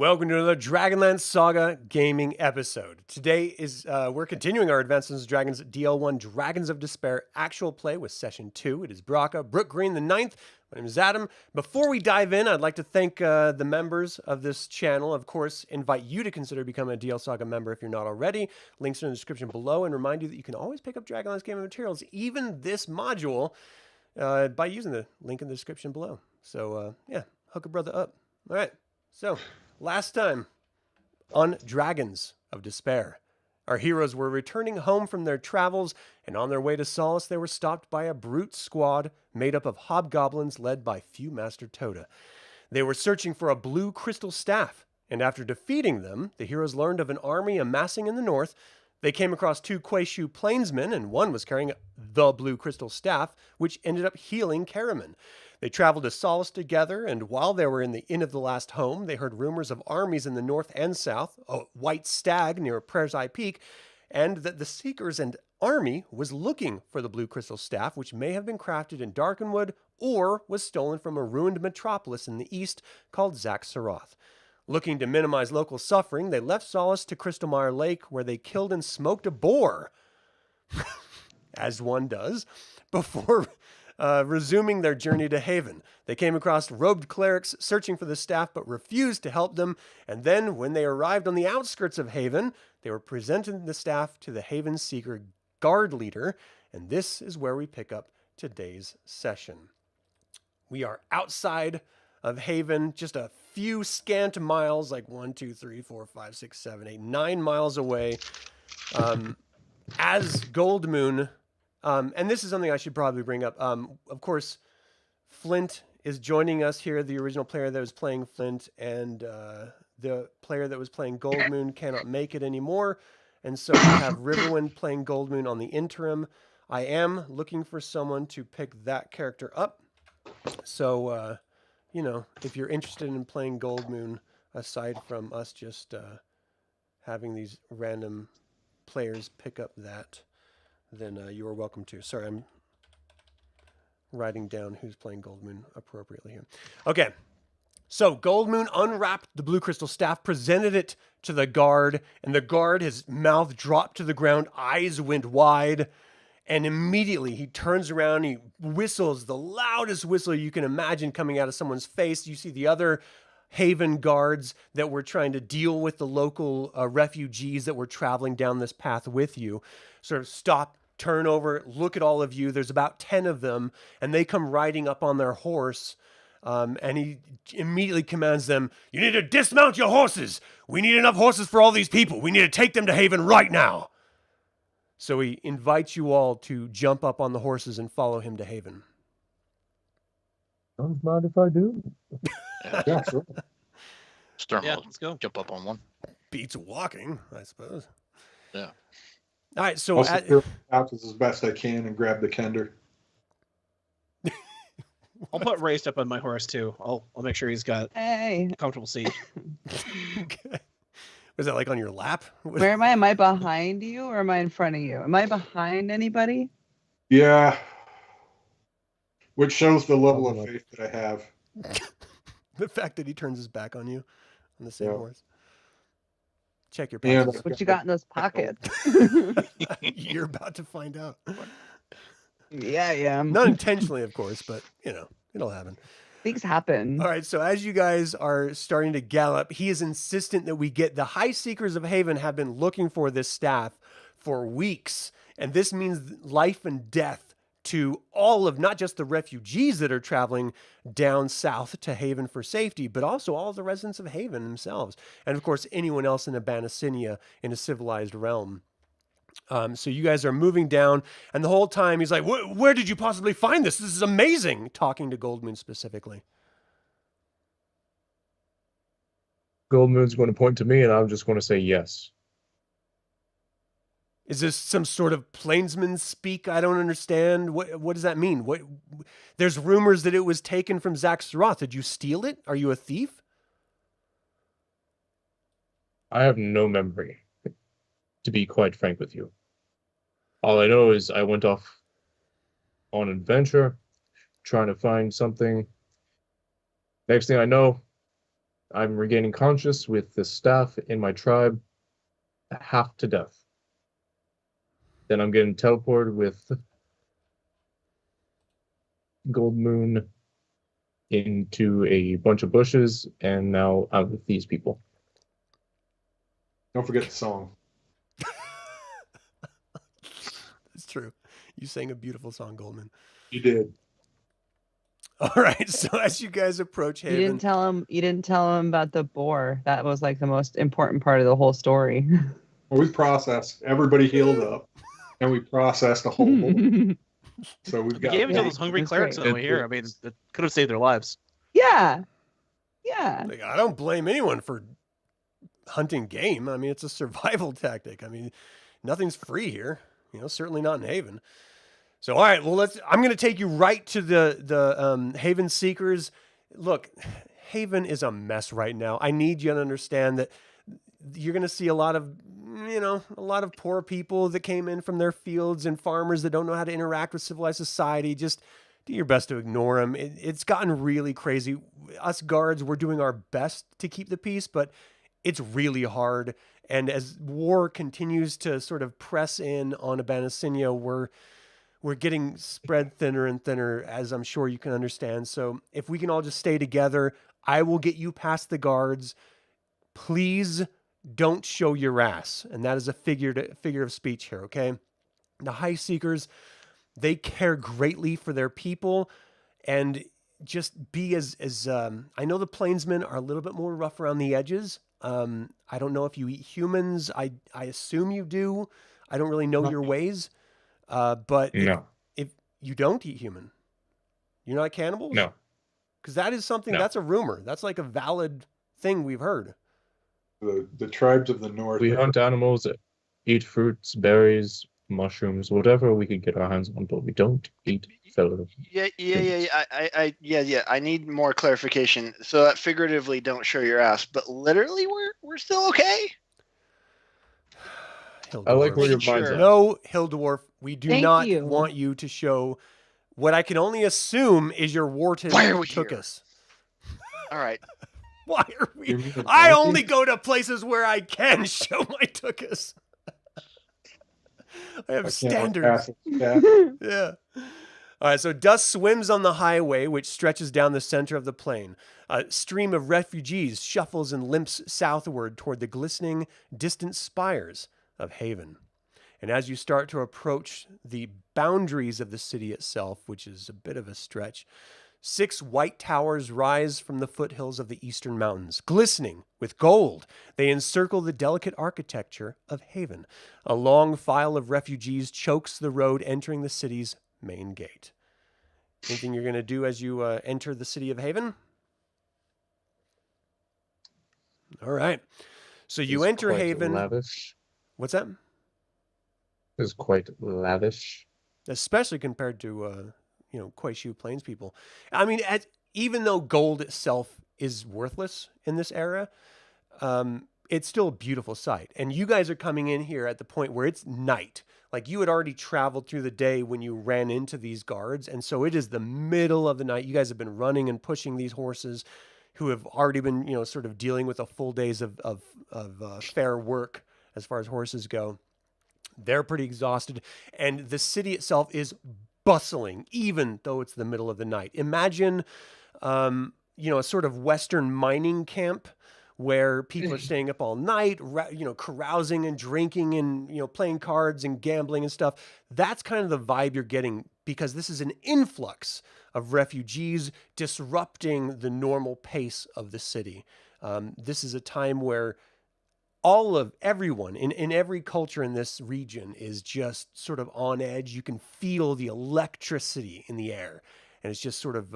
Welcome to another DragonLance Saga gaming episode. Today is we're continuing our Advanced Dragons DL1 Dragons of Despair actual play with Session 2. It is Brook Green the 9th. My name is Adam. Before we dive in, I'd like to thank the members of this channel. Of course, invite you to consider becoming a DL Saga member if you're not already. Links are in the description below, and remind you that you can always pick up DragonLance gaming materials, even this module, by using the link in the description below. So yeah, hook a brother up. All right, so last time on Dragons of Despair, our heroes were returning home from their travels, and on their way to Solace, they were stopped by a brute squad made up of hobgoblins led by Master Toda. They were searching for a blue crystal staff, and after defeating them, the heroes learned of an army amassing in the north. They came across two Quayshu plainsmen, and one was carrying the blue crystal staff, which ended up healing Caramon. They traveled to Solace together, and while they were in the Inn of the Last Home, they heard rumors of armies in the north and south, a white stag near Prayer's Eye Peak, and that the Seekers and army was looking for the blue crystal staff, which may have been crafted in Darkenwood or was stolen from a ruined metropolis in the east called Zaxxaroth. Looking to minimize local suffering, they left Solace to Crystalmire Lake, where they killed and smoked a boar, as one does, before resuming their journey to Haven. They came across robed clerics searching for the staff but refused to help them, and then when they arrived on the outskirts of Haven, they were presenting the staff to the Haven Seeker guard leader, and this is where we pick up today's session. We are outside of Haven, just a few scant miles, like 1, 2, 3, 4, 5, 6, 7, 8, 9 miles away, as Goldmoon. And this is something I should probably bring up. Of course, Flint is joining us here, the original player that was playing Flint, and the player that was playing Goldmoon cannot make it anymore. And so we have Riverwind playing Goldmoon on the interim. I am looking for someone to pick that character up. So, you know, if you're interested in playing Goldmoon, aside from us just having these random players pick up that, then you are welcome to. Sorry, I'm writing down who's playing Goldmoon appropriately here. Okay, so Goldmoon unwrapped the blue crystal staff, presented it to the guard, and the guard, his mouth dropped to the ground, eyes went wide, and immediately he turns around, he whistles the loudest whistle you can imagine coming out of someone's face. You see the other Haven guards that were trying to deal with the local refugees that were traveling down this path with you sort of stop, turn over, look at all of you. There's about 10 of them, and they come riding up on their horse, and he immediately commands them, "You need to dismount your horses. We need enough horses for all these people. We need to take them to Haven right now." So he invites you all to jump up on the horses and follow him to Haven. Don't mind if I do. Yeah, sure. Sturm, Yeah, let's go. jump up on one. Beats walking, I suppose. Yeah. All right, so I'll secure the pouches as best I can and grab the Kender. I'll put Raced up on my horse too. I'll make sure he's got Hey, a comfortable seat. Okay. Was that like on your lap? where am I? Am I behind you or am I in front of you? Am I behind anybody? Yeah. Which shows the level of faith that I have. The fact that he turns his back on you on the same Yeah. horse. Check your And pockets. What you got in those pockets? You're about to find out. Yeah, yeah. Not intentionally, of course, but, you know, it'll happen. Things happen. All right, so as you guys are starting to gallop, he is insistent that we get the High Seekers of Haven have been looking for this staff for weeks, and this means life and death to all of not just the refugees that are traveling down south to Haven for safety, but also all of the residents of Haven themselves, and of course anyone else in Abanasinia in a civilized realm. So you guys are moving down, and the whole time he's like, where did you possibly find this? This is amazing, talking to Goldmoon specifically. Goldmoon's going to point to me, and I'm just going to say yes. Is this some sort of plainsman speak? I don't understand. What does that mean? There's rumors that it was taken from Zaxxaroth. Did you steal it? Are you a thief? I have no memory, to be quite frank with you. All I know is I went off on an adventure, trying to find something. Next thing I know, I'm regaining conscious with the staff in my tribe, half to death. Then I'm getting teleported with Goldmoon into a bunch of bushes, and now out with these people. Don't forget the song. It's true. You sang a beautiful song, Goldman. You did. All right. So as you guys approach You Haven, didn't tell him. You didn't tell him about the boar. That was like the most important part of the whole story. Well, we processed. Everybody healed up, and we processed a whole board. So we've We got. gave it to Yeah, those hungry that's clerics great. on the way here. I mean, it could have saved their lives. Yeah. Yeah. like, I don't blame anyone for hunting game. I mean, it's a survival tactic. I mean, nothing's free here. You know, certainly not in Haven. So, all right, well, I'm going to take you right to the Haven Seekers. Look, Haven is a mess right now. I need you to understand that you're going to see a lot of poor people that came in from their fields and farmers that don't know how to interact with civilized society. Just do your best to ignore them. It's gotten really crazy. Us guards, we're doing our best to keep the peace, but it's really hard. And as war continues to sort of press in on Abanasinia, we're getting spread thinner and thinner, as I'm sure you can understand. So if we can all just stay together, I will get you past the guards. Please don't show your ass. And that is a figure of speech here, okay? The High Seekers, they care greatly for their people, and just be as I know the Plainsmen are a little bit more rough around the edges. I don't know if you eat humans. I assume you do. I don't really know your ways. But No. if you don't eat human, you're not cannibals? No. Because that is something, No. that's a rumor. That's like a valid thing we've heard. The tribes of the north. We hunt animals, eat fruits, berries, mushrooms, whatever we could get our hands on, but we don't eat fellow. Yeah. I need more clarification. So that figuratively, don't show your ass, but literally, we're still okay. I like where your Making mind's sure. at. No, Hill Dwarf, we do Thank not you. want you to show what I can only assume is your warted Why are we took here? us. All right. Why are You we? mean the I donkey? only go to places where I can show my tookus. I have standards. Yeah. Yeah. All right, so dust swims on the highway, which stretches down the center of the plain. A stream of refugees shuffles and limps southward toward the glistening, distant spires of Haven. And as you start to approach the boundaries of the city itself, which is a bit of a stretch, 6 white towers rise from the foothills of the eastern mountains, glistening with gold. They encircle the delicate architecture of Haven. A long file of refugees chokes the road entering the city's main gate. Anything you're going to do as you enter the city of Haven? All right. So you It's enter quite Haven. Lavish. What's that? It's quite lavish. Especially compared to Quayshu Plains people. I mean, even though gold itself is worthless in this era, it's still a beautiful sight. And you guys are coming in here at the point where it's night. Like, you had already traveled through the day when you ran into these guards, and so it is the middle of the night. You guys have been running and pushing these horses, who have already been sort of dealing with a full days of fair work as far as horses go. They're pretty exhausted, and the city itself is bustling, even though it's the middle of the night. Imagine, a sort of Western mining camp where people are staying up all night, carousing and drinking and, playing cards and gambling and stuff. That's kind of the vibe you're getting, because this is an influx of refugees disrupting the normal pace of the city. This is a time where everyone in every culture in this region is just sort of on edge. You can feel the electricity in the air, and it's just sort of,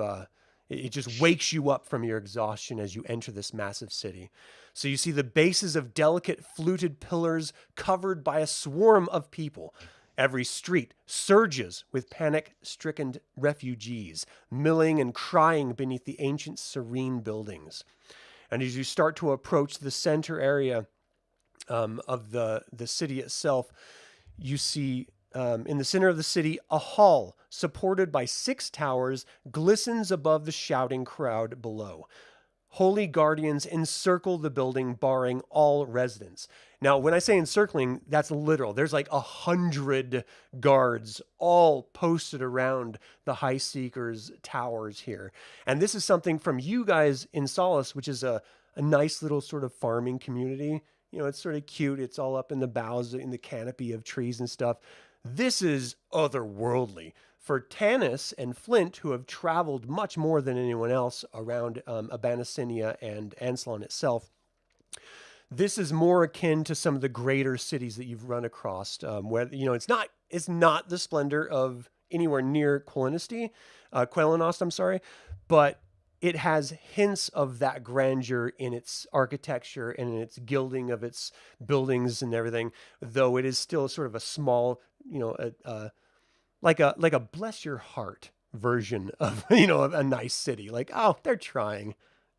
it just wakes you up from your exhaustion as you enter this massive city. So you see the bases of delicate fluted pillars covered by a swarm of people. Every street surges with panic-stricken refugees, milling and crying beneath the ancient serene buildings. And as you start to approach the center area of the city itself, you see in the center of the city, a hall supported by 6 towers glistens above the shouting crowd below. holy guardians encircle the building, barring all residents. Now, when I say encircling, that's literal. There's like 100 guards all posted around the High Seeker's towers here. And this is something from you guys in Solace, which is a nice little sort of farming community. You know, it's sort of cute. It's all up in the boughs, in the canopy of trees and stuff. This is otherworldly. For Tanis and Flint, who have traveled much more than anyone else around Abanasinia and Anslon itself, this is more akin to some of the greater cities that you've run across, where, you know, it's not the splendor of anywhere near Quelanost, I'm sorry, but it has hints of that grandeur in its architecture and in its gilding of its buildings and everything, though it is still sort of a small, you know, like a bless your heart version of, you know, a nice city. Like, oh, they're trying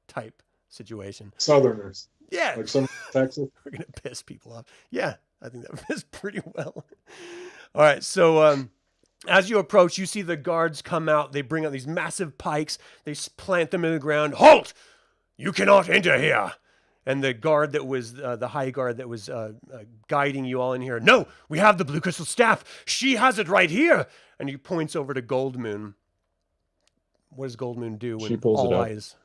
type situation. Southerners. Yeah. Like some Texas. We're going to piss people off. Yeah, I think that fits pretty well. All right, so as you approach, you see the guards come out. They bring out these massive pikes. They plant them in the ground. Halt! You cannot enter here. And the guard that was, the high guard that was guiding you all in here, no, we have the blue crystal staff. She has it right here. And he points over to Goldmoon. What does Goldmoon do when She pulls all it up. eyes?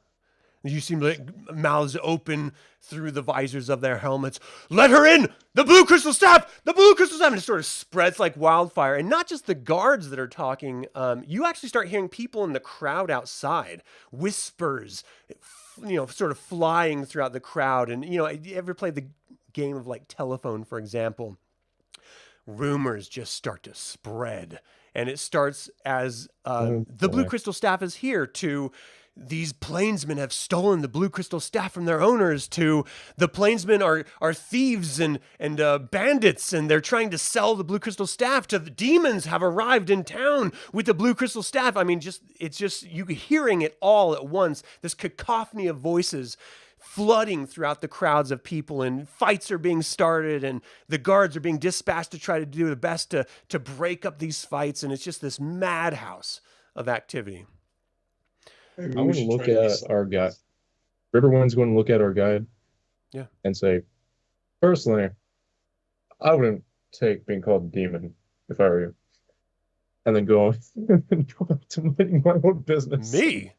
You seem like mouths open through the visors of their helmets. Let her in! The blue crystal staff! The blue crystal staff! And it sort of spreads like wildfire. And not just the guards that are talking. You actually start hearing people in the crowd outside. Whispers, you know, sort of flying throughout the crowd. And, you know, you ever played the game of like telephone, for example? Rumors just start to spread. And it starts as the blue crystal staff is here, to these plainsmen have stolen the blue crystal staff from their owners, to the plainsmen are thieves and bandits, and they're trying to sell the blue crystal staff, to the demons have arrived in town with the blue crystal staff. I mean, it's just you hearing it all at once, this cacophony of voices flooding throughout the crowds of people, and fights are being started, and the guards are being dispatched to try to do the best to break up these fights, and it's just this madhouse of activity. Maybe I we want to should look try at this. our guide. Riverwind's going to look at our guide. Yeah. And say, personally, I wouldn't take being called a demon if I were you. And then go up to minding my own business. Me?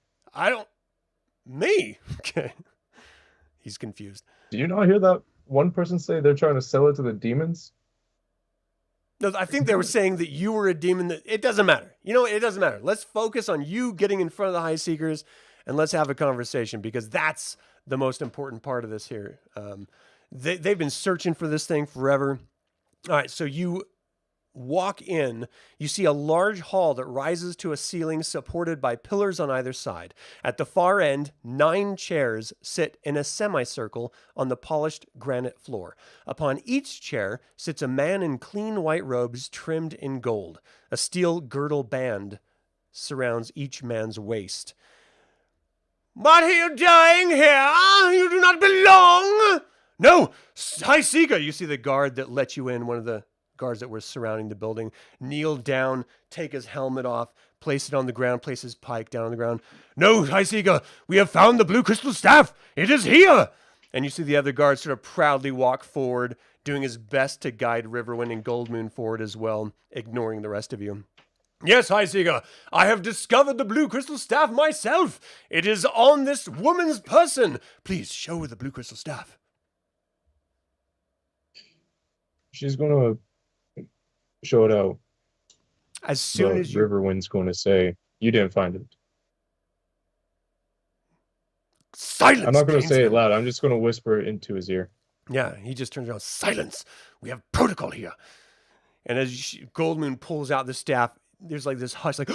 Me? Okay. He's confused. Do you not hear that one person say they're trying to sell it to the demons? No, I think they were saying that you were a demon. That it doesn't matter. You know, it doesn't matter. Let's focus on you getting in front of the High Seekers, and let's have a conversation, because that's the most important part of this here. They've been searching for this thing forever. All right, so you walk in, you see a large hall that rises to a ceiling supported by pillars on either side. At the far end, 9 chairs sit in a semicircle on the polished granite floor. Upon each chair sits a man in clean white robes trimmed in gold. A steel girdle band surrounds each man's waist. What are you doing here? You do not belong! No! High Seeker! You see the guard that let you in, one of the guards that were surrounding the building, kneel down, take his helmet off, place it on the ground, place his pike down on the ground. No, High Seeker, we have found the blue crystal staff. It is here. And you see the other guard sort of proudly walk forward, doing his best to guide Riverwind and Goldmoon forward as well, ignoring the rest of you. Yes, High Seeker, I have discovered the blue crystal staff myself. It is on this woman's person. Please show her the blue crystal staff. She's going to show it out. As soon as you... Riverwind's going to say, you didn't find it. Silence! I'm not going to say it Plainsman. loud. I'm just going to whisper it into his ear. Yeah, he just turns around. Silence! We have protocol here. And as Goldmoon pulls out the staff, there's like this hush, like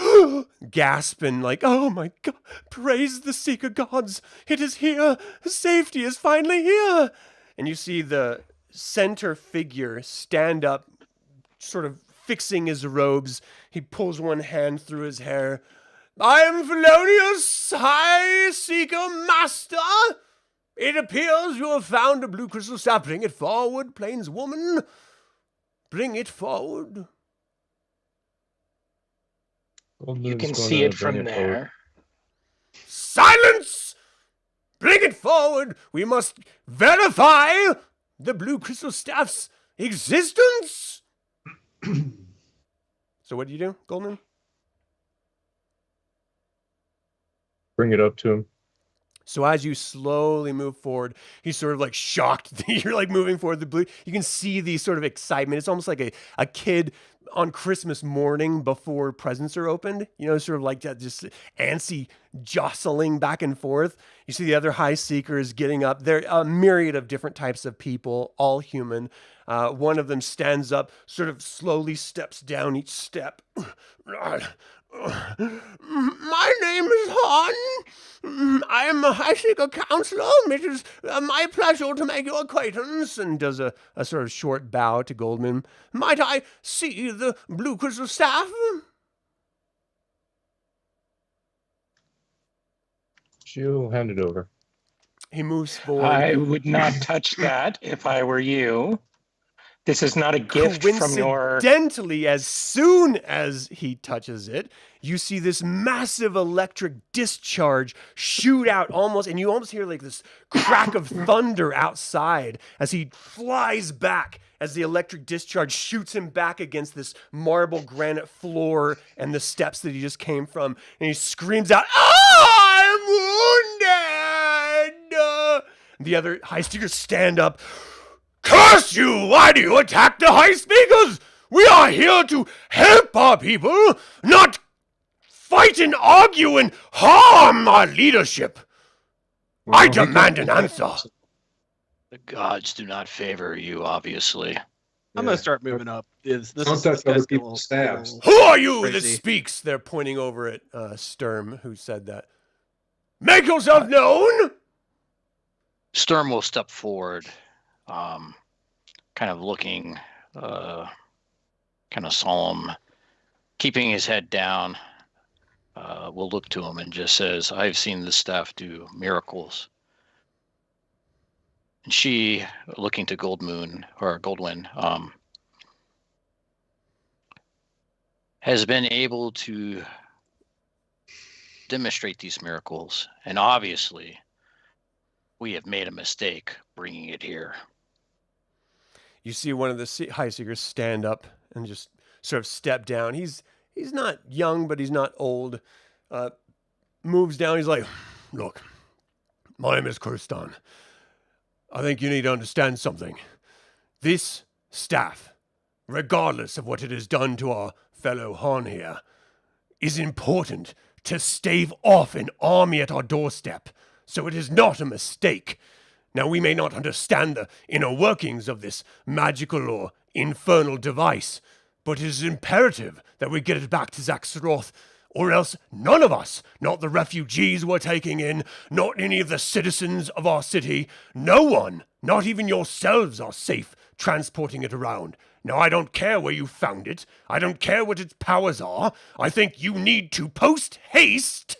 gasp, and like, oh my God! Praise the Seeker gods! It is here. Safety is finally here. And you see the center figure stand up, sort of fixing his robes. He pulls one hand through his hair. I am Felonious, High Seeker Master. It appears you have found a blue crystal staff. Bring it forward, plainswoman. Bring it forward. Goldmoon's You can gonna see it bring from forward. there. Silence! Bring it forward. We must verify the blue crystal staff's existence. So what do you do, Goldmoon? Bring it up to him. So as you slowly move forward, he's sort of like shocked that you're like moving forward. The blue, you can see the sort of excitement. It's almost like a kid on Christmas morning before presents are opened. You know, sort of like that, just antsy jostling back and forth. You see the other high seekers getting up. They're a myriad of different types of people, all human. One of them stands up, sort of slowly steps down each step. My name is Han. I am a High Seeker Counselor. It is my pleasure to make your acquaintance. And does a sort of short bow to Goldmoon. Might I see the blue crystal staff? She'll hand it over. He moves forward. I would not touch that if I were you. This is not a gift from your... Coincidentally, as soon as he touches it, you see this massive electric discharge shoot out almost, and you almost hear like this crack of thunder outside as he flies back as the electric discharge shoots him back against this marble granite floor and the steps that he just came from. And he screams out, "Oh, I'm wounded!" The other high seekers stand up. Curse you! Why do you attack the high speakers? We are here to help our people, not fight and argue and harm our leadership. I demand an answer. The gods do not favor you, obviously. I'm gonna start moving up. This Don't is touch this other guy's people's little- staffs. Who are you that Crazy. speaks? They're pointing over at Sturm, who said that. Make yourself known! Sturm will step forward, kind of looking kind of solemn, keeping his head down. Will look to him and just says, I've seen this staff do miracles. And she, looking to Goldmoon, or Goldwind, has been able to demonstrate these miracles. And obviously, we have made a mistake bringing it here. You see one of the high seekers stand up and just sort of step down. He's not young, but he's not old. Moves down. He's like, look, my name is Kurstan. I think you need to understand something. This staff, regardless of what it has done to our fellow Han here, is important to stave off an army at our doorstep. So it is not a mistake. Now, we may not understand the inner workings of this magical or infernal device, but it is imperative that we get it back to Zaxxaroth, or else none of us, not the refugees we're taking in, not any of the citizens of our city, no one, not even yourselves, are safe transporting it around. Now, I don't care where you found it. I don't care what its powers are. I think you need to, post-haste,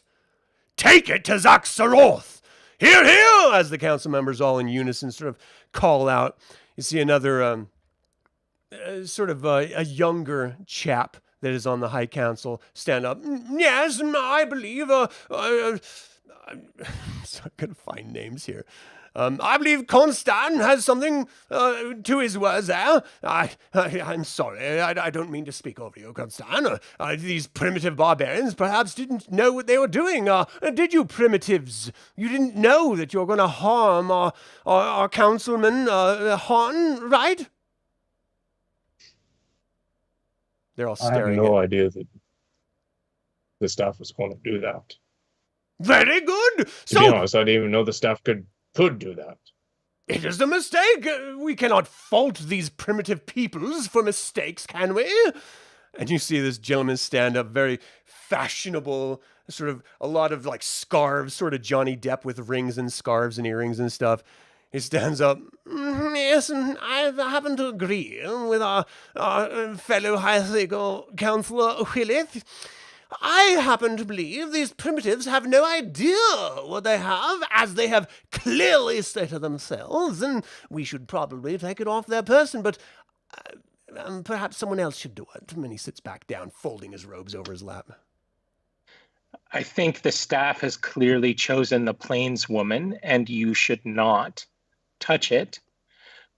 take it to Zaxxaroth. Hear, hear, as the council members all in unison sort of call out. You see another sort of a younger chap that is on the High Council stand up. Yes, I believe, I'm not going to find names here. I believe Constant has something to his words there. I'm sorry, I don't mean to speak over you, Constant. These primitive barbarians perhaps didn't know what they were doing. Did you, primitives? You didn't know that you're going to harm our councilman, Han, right? They're all I have staring no at idea that the staff was going to do that. Very good. To be honest, I didn't even know the staff could do that. It is a mistake. We cannot fault these primitive peoples for mistakes, can we? And you see this gentleman stand up, very fashionable, sort of a lot of like scarves, sort of Johnny Depp with rings and scarves and earrings and stuff. He stands up. Yes, and I happen to agree with our fellow High Seeker Councillor Willith. I happen to believe these primitives have no idea what they have, as they have clearly stated themselves, and we should probably take it off their person, but perhaps someone else should do it. And he sits back down, folding his robes over his lap. I think the staff has clearly chosen the plainswoman, and you should not touch it.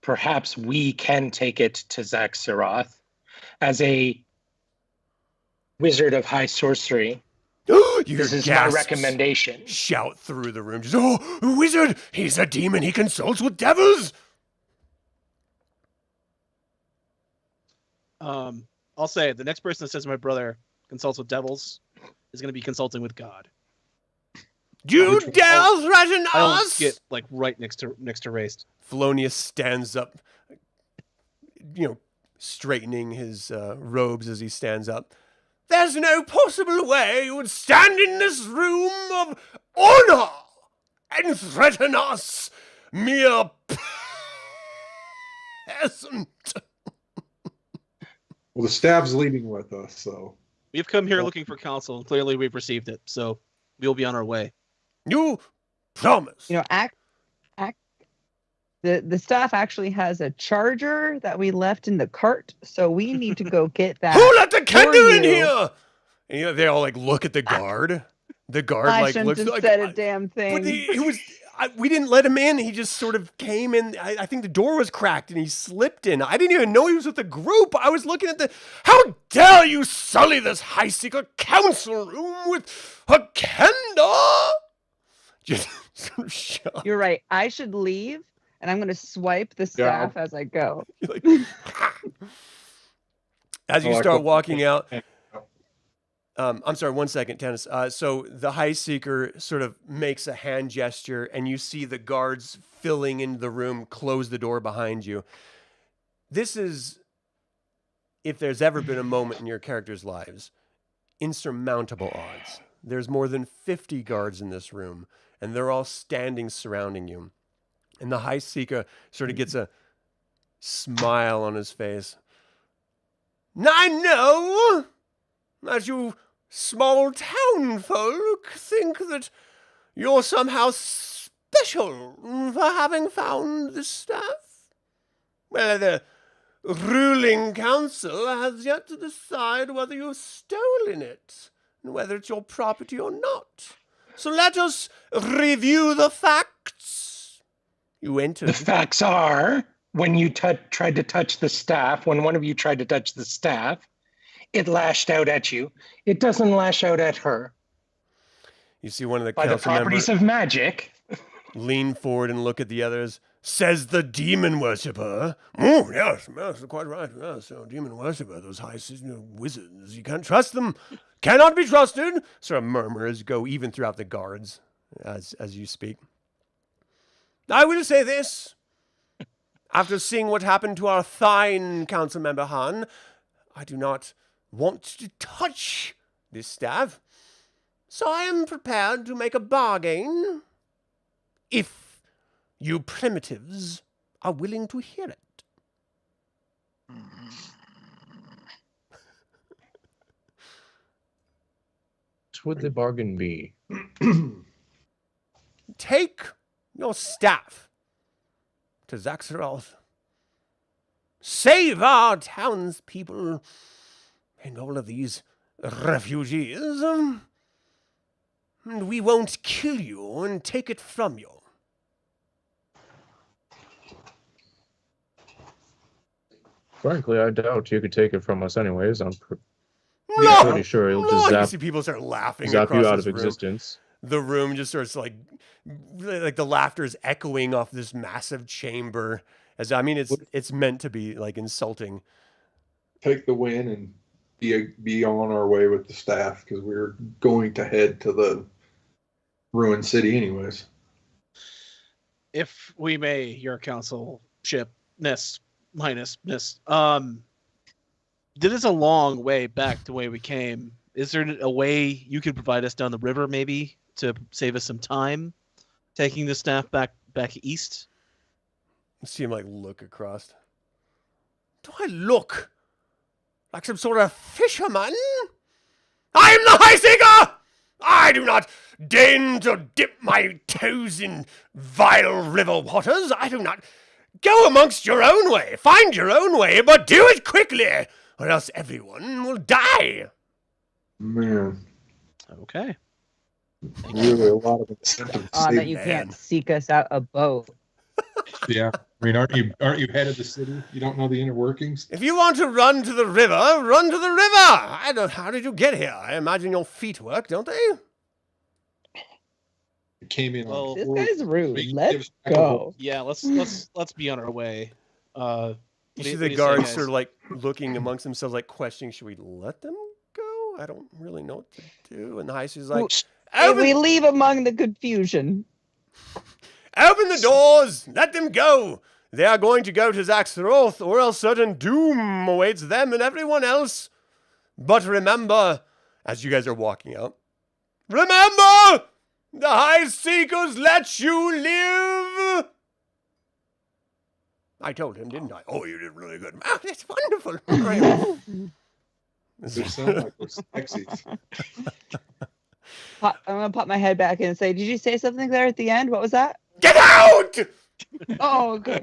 Perhaps we can take it to Zaxaroth as a wizard of high sorcery. This is my recommendation. Shout through the room. Just, oh, wizard! He's a demon. He consults with devils. I'll say the next person that says my brother consults with devils is going to be consulting with God. You dare threaten I'll us? get like right next to Raist. Felonius stands up, straightening his robes as he stands up. There's no possible way you would stand in this room of honor and threaten us, mere peasant. Well, the staff's leaving with us, so. We've come here looking for counsel, and clearly we've received it, so we'll be on our way. You promise. The staff actually has a charger that we left in the cart, so we need to go get that. Who let the Kender in you. here? And, they all look at the guard. The guard I looks shouldn't have like said a damn thing. But we didn't let him in. He just sort of came in. I think the door was cracked and he slipped in. I didn't even know he was with the group. I was looking at how dare you sully this high secret council room with a Kender? Just sort of shut. You're right. I should leave, and I'm going to swipe the staff as I go. As you start walking out. I'm sorry, 1 second, Tanis. So the High Seeker sort of makes a hand gesture, and you see the guards filling in the room, close the door behind you. This is, if there's ever been a moment in your characters' lives, insurmountable odds. There's more than 50 guards in this room, and they're all standing surrounding you. And the High Seeker sort of gets a smile on his face. I know that you small town folk think that you're somehow special for having found this staff. Well, the ruling council has yet to decide whether you've stolen it and whether it's your property or not. So let us review the facts. You entered. The facts are, when you tried to touch the staff, when one of you tried to touch the staff, it lashed out at you. It doesn't lash out at her. You see one of the By the council properties members of magic. lean forward and look at the others. Says the demon worshipper. Oh, yes, quite right. Yes, so demon worshipper, those high wizards. You can't trust them. Cannot be trusted. Sort of murmurs go even throughout the guards as you speak. I will say this. After seeing what happened to our fine council member Han, I do not want to touch this staff, so I am prepared to make a bargain if you primitives are willing to hear it. What would the bargain be? Take your staff to Zaxaroth. Save our townspeople and all of these refugees, and we won't kill you and take it from you. Frankly, I doubt you could take it from us anyways. I'm No! pretty sure it'll No! just You see people start laughing zap across you out this of room. existence. The room just starts like the laughter is echoing off this massive chamber. It's meant to be like insulting. Take the win and be on our way with the staff because we're going to head to the ruined city anyways. If we may, your councilship-ness, minus-ness, this is a long way back to where we came. Is there a way you could provide us down the river, maybe, to save us some time, taking the staff back east? You see him look across. Do I look like some sort of fisherman? I am the High Seeker! I do not deign to dip my toes in vile river waters. I do not. Go amongst your own way. Find your own way, but do it quickly, or else everyone will die. Man. Okay. Really, a lot of incentive to That save. you Man. can't seek us out a boat. Yeah, I mean, aren't you head of the city? You don't know the inner workings. If you want to run to the river, run to the river. How did you get here? I imagine your feet work, don't they? It came in. Well, on This board. guy's rude. He Let's gives- go. Yeah, let's be on our way. You What see do the you say, guards guys? sort of like looking amongst themselves, like questioning, should we let them go? I don't really know what to do. And the high sea's like, If open, we leave among the confusion. open the doors, let them go. They are going to go to Zaxroth, or else certain doom awaits them and everyone else. But remember, as you guys are walking out, remember, the High Seekers let you live. I told him, didn't I? Oh, you did really good. Oh, it's wonderful. They sound like they're sexy. I'm gonna pop my head back in and say, "Did you say something there at the end? What was that?" Get out! Oh, okay.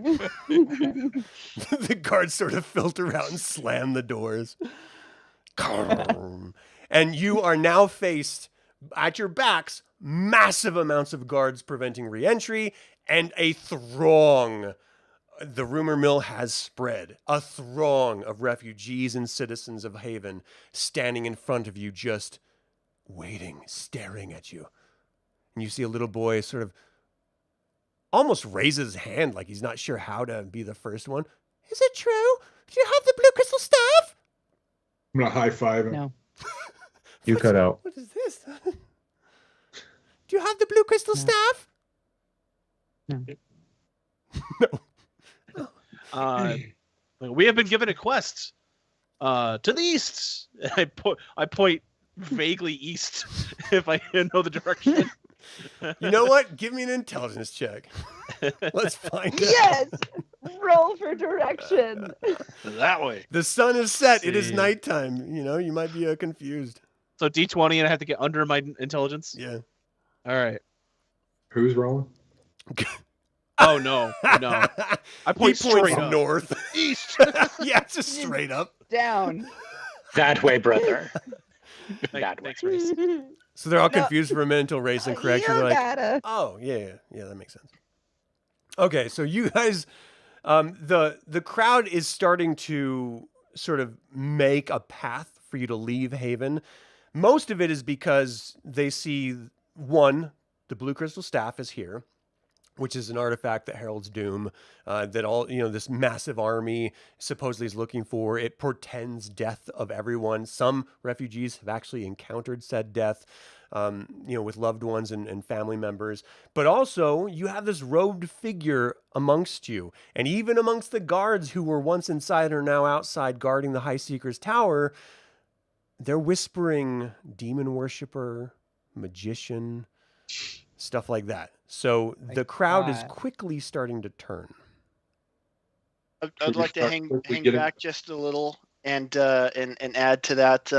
The guards sort of filter out and slam the doors. And you are now faced at your backs, massive amounts of guards preventing re-entry, and a throng. The rumor mill has spread. A throng of refugees and citizens of Haven standing in front of you, just waiting, staring at you. And you see a little boy sort of almost raises his hand like he's not sure how to be the first one. Is it true? Do you have the blue crystal staff? I'm gonna high five him. No. You cut out. What is this? Do you have the blue crystal No. staff? No. We have been given a quest to the east. I point vaguely east if I know the direction. You know what? Give me an intelligence check. Let's find out. Yes. Roll for direction. That way. The sun is set. It is See. nighttime. You know, you might be confused. So D20 and I have to get under my intelligence. Yeah. All right. Who's rolling? Oh no, no. I point He points straight up. north. East. Yeah, just straight up. Down. That way, brother. That way. Thanks, Race. So they're all No. confused for a minute until Raistlin corrects you. You They're like, gotta. oh, yeah, that makes sense. Okay, so you guys, the crowd is starting to sort of make a path for you to leave Haven. Most of it is because they see, one, the blue crystal staff is here, which is an artifact that heralds doom, that all, this massive army supposedly is looking for. It portends death of everyone. Some refugees have actually encountered said death, with loved ones and family members. But also, you have this robed figure amongst you. And even amongst the guards who were once inside and are now outside guarding the High Seeker's tower, they're whispering demon worshiper, magician, stuff like that. So the crowd is God. quickly starting to turn. I'd Should we like to start hang quickly getting- back just a little and add to that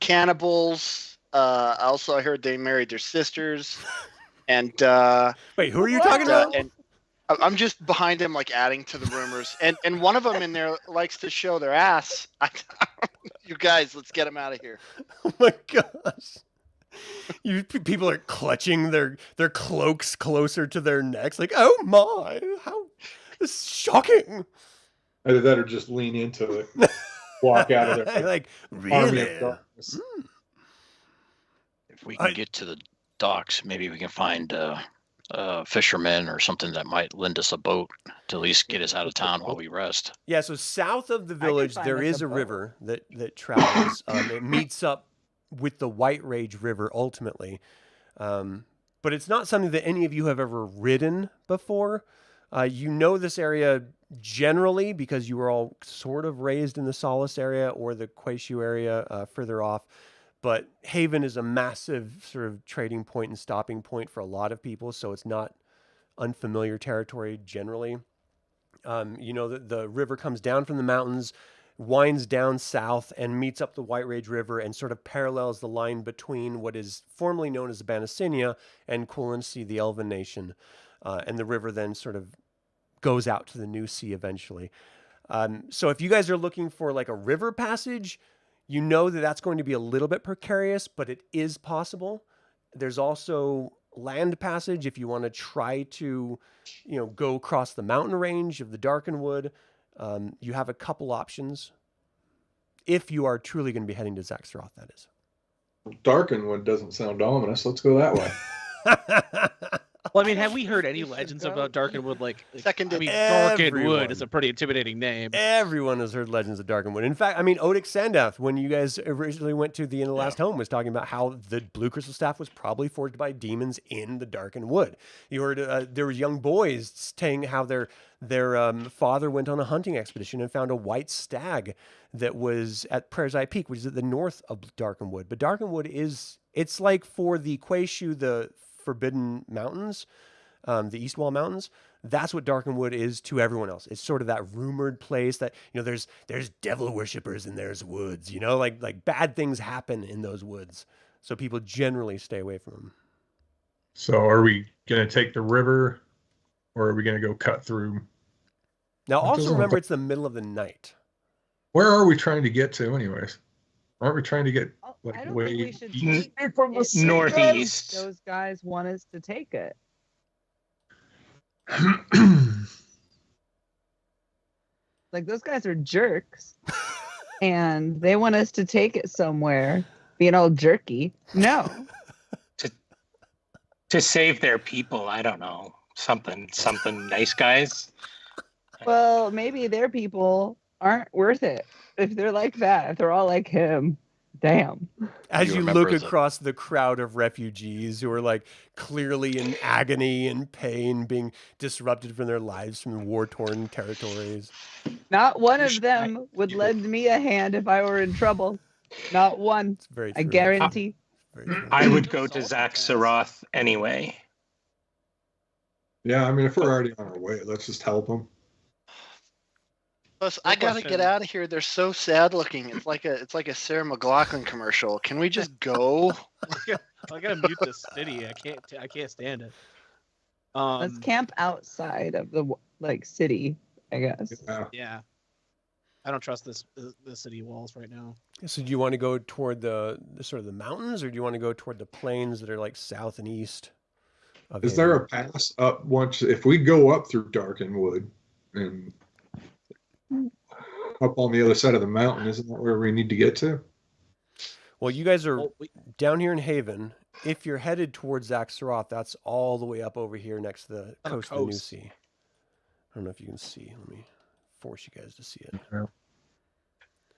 cannibals. Also, I heard they married their sisters, and Wait, who are you What? talking about? and I'm just behind them, like adding to the rumors. And one of them in there likes to show their ass. You guys, let's get them out of here. Oh my gosh. People are clutching their cloaks closer to their necks, like, oh my, how this is shocking. Either that or just lean into it. Walk out of there. Like, Army really? of darkness. If we can get to the docks, maybe we can find fishermen or something that might lend us a boat to at least get us out of town while we rest. Yeah, so south of the village, find there us is a a boat. river that travels. It meets up with the White Rage River ultimately. But it's not something that any of you have ever ridden before. You know this area generally because you were all sort of raised in the Solace area or the Quaishu area further off. But Haven is a massive sort of trading point and stopping point for a lot of people, so it's not unfamiliar territory generally. The river comes down from the mountains, winds down south, and meets up the White Rage River and sort of parallels the line between what is formerly known as Banasinia and Quillency, the Elven nation. And the river then sort of goes out to the new sea eventually. So if you guys are looking for like a river passage, you know that that's going to be a little bit precarious, but it is possible. There's also land passage if you want to try to, go across the mountain range of the Darkenwood. You have a couple options if you are truly going to be heading to Zaxxaroth, that is. Darkenwood doesn't sound ominous. Let's go that way. Well, I mean, have we heard any legends about Darkenwood? Seconded. I mean, Everyone. Darkenwood is a pretty intimidating name. Everyone has heard Legends of Darkenwood. In fact, I mean, Odic Sandath, when you guys originally went to the End of the Last Home, was talking about how the Blue Crystal Staff was probably forged by demons in the Darkenwood. You heard there were young boys saying how their father went on a hunting expedition and found a white stag that was at Prayer's Eye Peak, which is at the north of Darkenwood. But Darkenwood it's like for the Quayshu, the Forbidden Mountains, the Eastwall Mountains. That's what Darkenwood is to everyone else. It's sort of that rumored place that, there's devil worshippers and there's woods, like bad things happen in those woods. So people generally stay away from them. So are we going to take the river, or are we going to go cut through? Now, It also doesn't remember look- it's the middle of the night. Where are we trying to get to anyways? Aren't we trying to get Oh, like I don't way think we should east? take From the it sea, northeast. Those guys want us to take it. Like, those guys are jerks. And they want us to take it somewhere, being all jerky. No. To save their people, I don't know. Something nice guys. Well, maybe their people aren't worth it. If they're like that, if they're all like him, damn. As You you remember look the- across the crowd of refugees who are like clearly in agony and pain, being disrupted from their lives from war-torn territories. Not one of them would lend me a hand if I were in trouble. Not one. It's very true. I guarantee. Very true. I would go to Zaxxaroth anyway. Yeah, I mean, if we're already on our way, let's just help them. Plus, I gotta question. get out of here. They're so sad looking. It's like a Sarah McLachlan commercial. Can we just go? I gotta mute this city. I can't stand it. Let's camp outside of the city, I guess. Yeah. Yeah. I don't trust the city walls right now. So do you want to go toward the sort of the mountains, or do you want to go toward the plains that are like south and east of Is there a Haven? pass up once? If we go up through Darkenwood and up on the other side of the mountain, isn't that where we need to get to? Well, you guys are Well, down here in Haven. If you're headed towards Zaxxaroth, that's all the way up over here next to the On the coast of the New coast. Sea. I don't know if you can see. Let me force you guys to see it.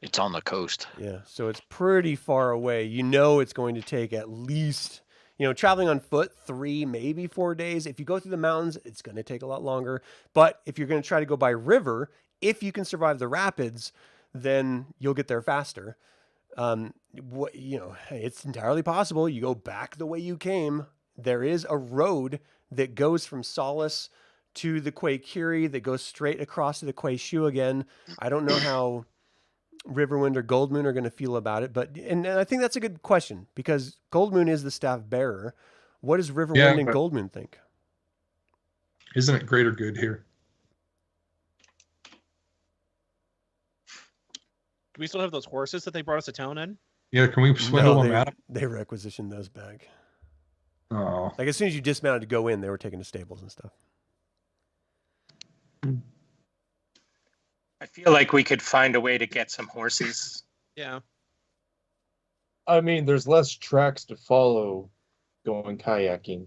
It's on the coast. Yeah, so it's pretty far away. You know it's going to take at least, traveling on foot 3, maybe 4 days. If you go through the mountains, it's going to take a lot longer. But if you're going to try to go by river, if you can survive the rapids, then you'll get there faster. It's entirely possible. You go back the way you came. There is a road that goes from Solace to the Quay-Curie that goes straight across to the Quayshu again. I don't know how Riverwind or Goldmoon are going to feel about it, and I think that's a good question because Goldmoon is the staff bearer. What does Riverwind Yeah, and but- Goldmoon think? Isn't it greater good here? Do we still have those horses that they brought us to town in? Yeah, can we swindle them they, out? they requisitioned those back. Oh, Like as soon as you dismounted to go in, they were taken to stables and stuff. I feel like we could find a way to get some horses. Yeah. I mean, there's less tracks to follow going kayaking.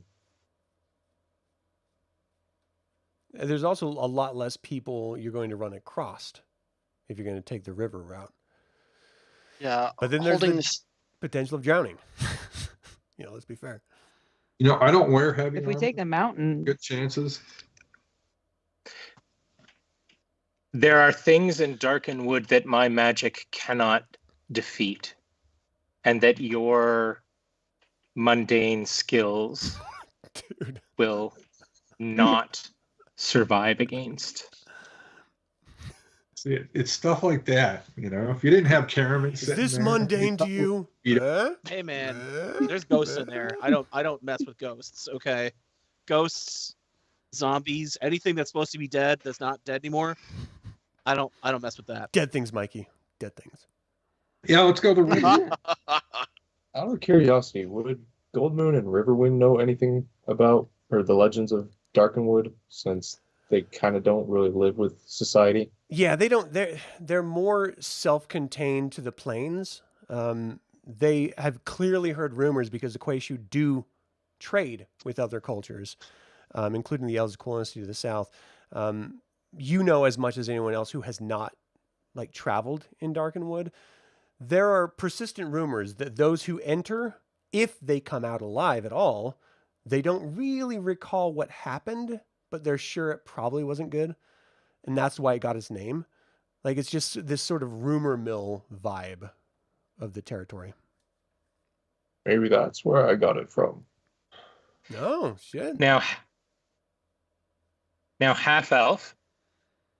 There's also a lot less people you're going to run across if you're going to take the river route. Yeah. But then there's holding the this. potential of drowning. Let's be fair. I don't wear heavy If we armor. take the mountain, Good chances. There are things in Darkenwood that my magic cannot defeat, and that your mundane skills Dude. will not survive against. See, it's stuff like that. If you didn't have Caramon, Is sitting this there, mundane to you? Eat Huh? Hey man, Huh? there's ghosts in there. I don't mess with ghosts. Okay, ghosts, zombies, anything that's supposed to be dead that's not dead anymore. I don't mess with that. Dead things, Mikey. Dead things. Yeah, let's go the river. Out of curiosity, would Goldmoon and Riverwind know anything about, or the legends of Darkenwood, since they kind of don't really live with society? Yeah, they don't. They're more self-contained to the plains. They have clearly heard rumors because the Quayshu do trade with other cultures, including the Elves of Quillency to the south. You know as much as anyone else who has not like traveled in Darkenwood. There are persistent rumors that those who enter, if they come out alive at all, they don't really recall what happened, but they're sure it probably wasn't good. And that's why it got its name. Like it's just this sort of rumor mill vibe of the territory. Maybe that's where I got it from. Oh, shit. Now, half elf,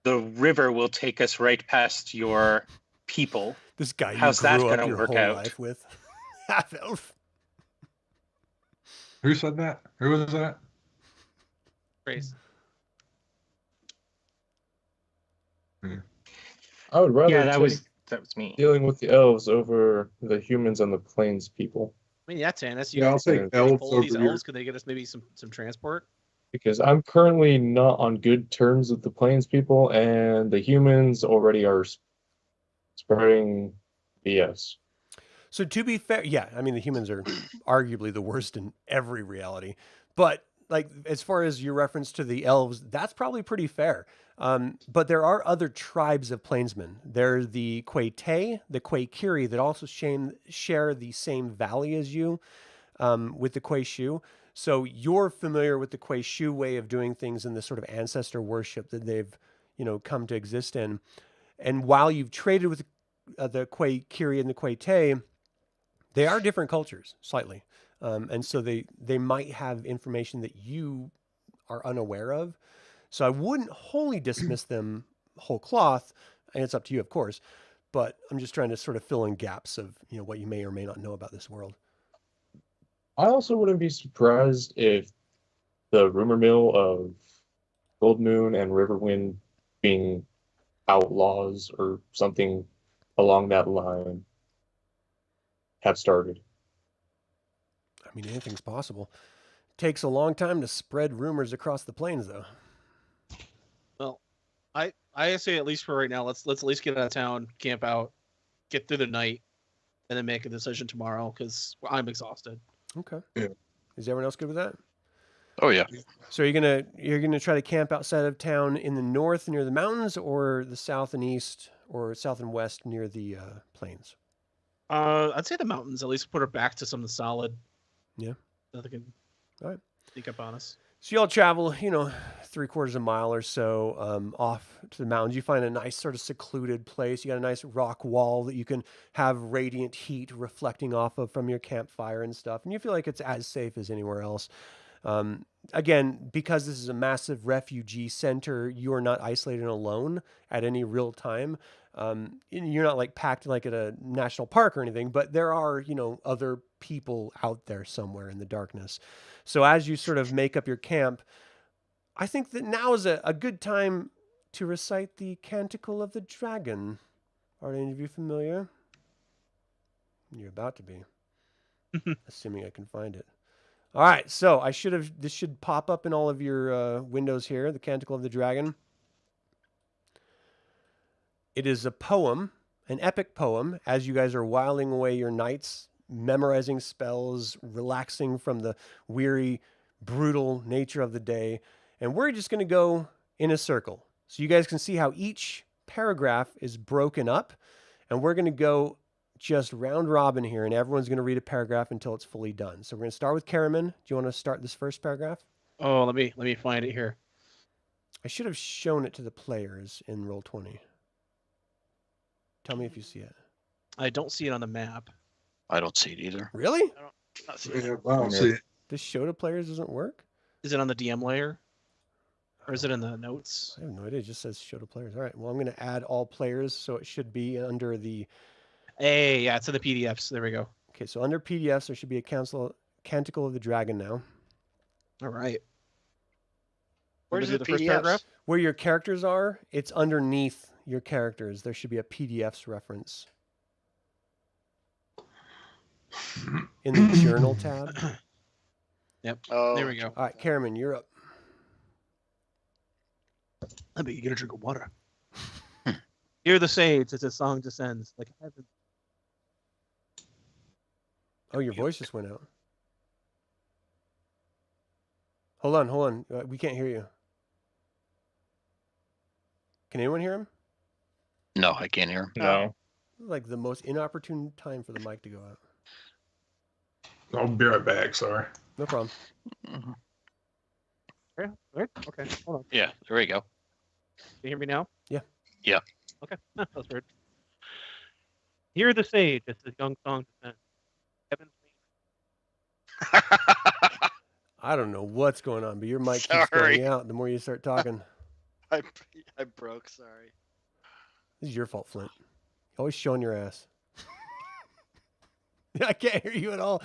the river will take us right past your people. This guy you How's that grew up gonna your work whole out? life with. Half elf. Who said that? Who was that? Trace. I would rather Yeah, that take was me. dealing with the elves over the humans and the plains people, I mean, yeah, Tanis, you Yeah, I'll can take Can elves pull these over your. elves. Could they get us maybe some transport? because I'm currently not on good terms with the plains people, and the humans already are spreading BS. So to be fair, yeah, I mean the humans are arguably the worst in every reality, but like as far as your reference to the elves, that's probably pretty fair. But there are other tribes of plainsmen. There's the Quay-Tay, the Quay-Kiri that also share the same valley as you with the Quayshu. So you're familiar with the Quayshu way of doing things and the sort of ancestor worship that they've, come to exist in. And while you've traded with the Quay-Kiri and the Quay-Tay, they are different cultures slightly. And so they might have information that you are unaware of. So I wouldn't wholly dismiss them whole cloth. And it's up to you, of course. But I'm just trying to sort of fill in gaps of, what you may or may not know about this world. I also wouldn't be surprised if the rumor mill of Goldmoon and Riverwind being outlaws or something along that line have started. I mean, anything's possible. Takes a long time to spread rumors across the plains, though. Well, I say at least for right now, let's at least get out of town, camp out, get through the night, and then make a decision tomorrow because I'm exhausted. Okay. Yeah. Is everyone else good with that? Oh yeah. So you're gonna try to camp outside of town in the north near the mountains, or the south and east, or south and west near the plains? I'd say the mountains. At least put her back to something solid. Yeah. Nothing can All right. sneak up on us. So y'all travel, 3/4 of a mile or so off to the mountains. You find a nice sort of secluded place. You got a nice rock wall that you can have radiant heat reflecting off of from your campfire and stuff. And you feel like it's as safe as anywhere else. Again, because this is a massive refugee center, you are not isolated and alone at any real time. You're not like packed like at a national park or anything, but there are, other people out there somewhere in the darkness. So as you sort of make up your camp, I think that now is a good time to recite the Canticle of the Dragon. Are any of you familiar? You're about to be, assuming I can find it. All right, so this should pop up in all of your windows here, the Canticle of the Dragon. It is a poem, an epic poem, as you guys are whiling away your nights, memorizing spells, relaxing from the weary, brutal nature of the day. And we're just going to go in a circle. So you guys can see how each paragraph is broken up. And we're going to go just round robin here, and everyone's going to read a paragraph until it's fully done. So we're going to start with Caramon. Do you want to start this first paragraph? Oh, let me find it here. I should have shown it to the players in Roll20. Tell me if you see it. I don't see it on the map. I don't see it either. Really? Not seeing Yeah, it. I don't see it. This show to players doesn't work? Is it on the DM layer? Or is it in the notes? I have no idea. It just says show to players. All right. Well, I'm going to add all players, so it should be under the... Hey, yeah, it's in the PDFs. There we go. Okay, so under PDFs, there should be a Canticle of the Dragon now. All right. Where's do the the first PDFs? paragraph? Where your characters are, it's underneath your characters. There should be a PDFs reference. in the journal tab. Yep. Oh, There we go. All right, Caramon, you're up. Let me get a drink of water. Hear the sage as his song descends like heaven. Oh, your voice just went out. Hold on. We can't hear you. Can anyone hear him? No, I can't hear him. No. Like the most inopportune time for the mic to go out. I'll be right back. Sorry. No problem. Mhm. Right? Okay. Hold on. Yeah, there we go. Can you hear me now? Yeah. Yeah. Okay. That was weird. Hear the sage as his young song descends. Heaven's I don't know what's going on, but your mic keeps Sorry. going out the more you start talking. I broke. Sorry. This is your fault, Flint. You're always showing your ass. I can't hear you at all.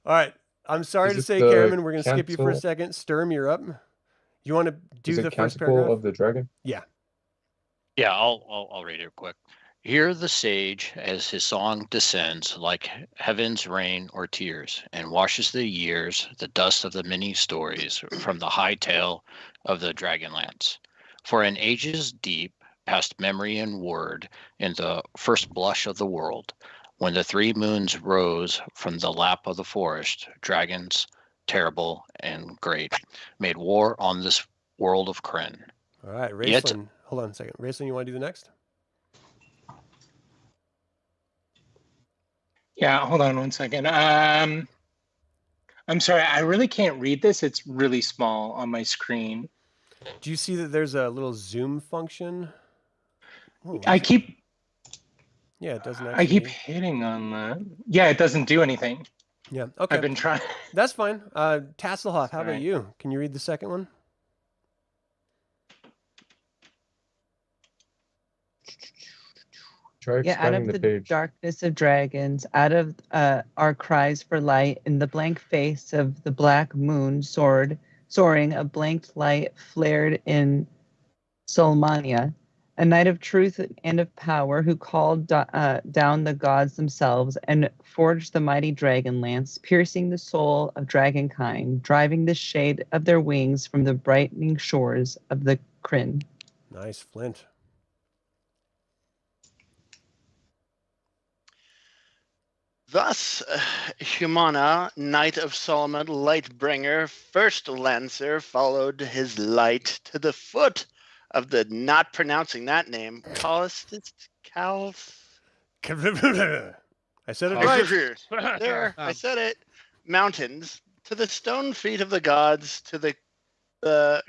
All right. I'm sorry Is to it say, the Caramon, we're going to skip you for a cancel- second. Sturm, you're up. You want to do Is it the first Canticle paragraph? of the Dragon? Yeah. Yeah, I'll read it quick. Hear the sage as his song descends like heaven's rain or tears, and washes the years, the dust of the many stories, from the high tale of the Dragonlance. For in ages deep, past memory and word, in the first blush of the world, when the 3 moons rose from the lap of the forest, dragons, terrible and great, made war on this world of Kryn. All right. Yet- Raistlin. Hold on a second. Raistlin, you want to do the next? Yeah, hold on one second. I'm sorry, I really can't read this. It's really small on my screen. Do you see that there's a little zoom function? Oh, I keep yeah, it doesn't I actually. keep hitting on that. Yeah, it doesn't do anything. Yeah. Okay. I've been trying. That's fine. Tasslehoff, how about Alright. you? Can you read the second one? Try Yeah, out expanding of the the page. darkness of dragons, out of our cries for light, in the blank face of the black moon soaring, a blank light flared in Solmania, a knight of truth and of power who called down the gods themselves and forged the mighty dragon lance, piercing the soul of dragonkind, driving the shade of their wings from the brightening shores of the Kryn. Nice, Flint. Thus, Humana, Knight of Solomon, Lightbringer, first Lancer, followed his light to the foot of the not pronouncing that name, Calistist I said it right. There, I said it. Mountains, to the stone feet of the gods, to the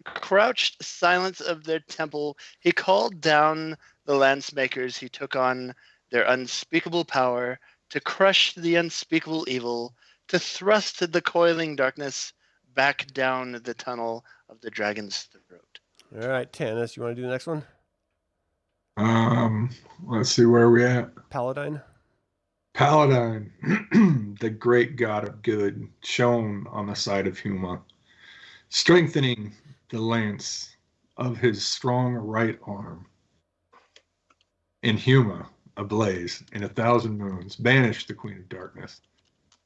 crouched silence of their temple, he called down the lance makers. He took on their unspeakable power to crush the unspeakable evil, to thrust the coiling darkness back down the tunnel of the dragon's throat. All right, Tanis, you want to do the next one? Let's see where we at. Paladine. Paladine, the great god of good, shone on the side of Huma, strengthening the lance of his strong right arm. In Huma, ablaze in 1,000 moons, banished the Queen of Darkness,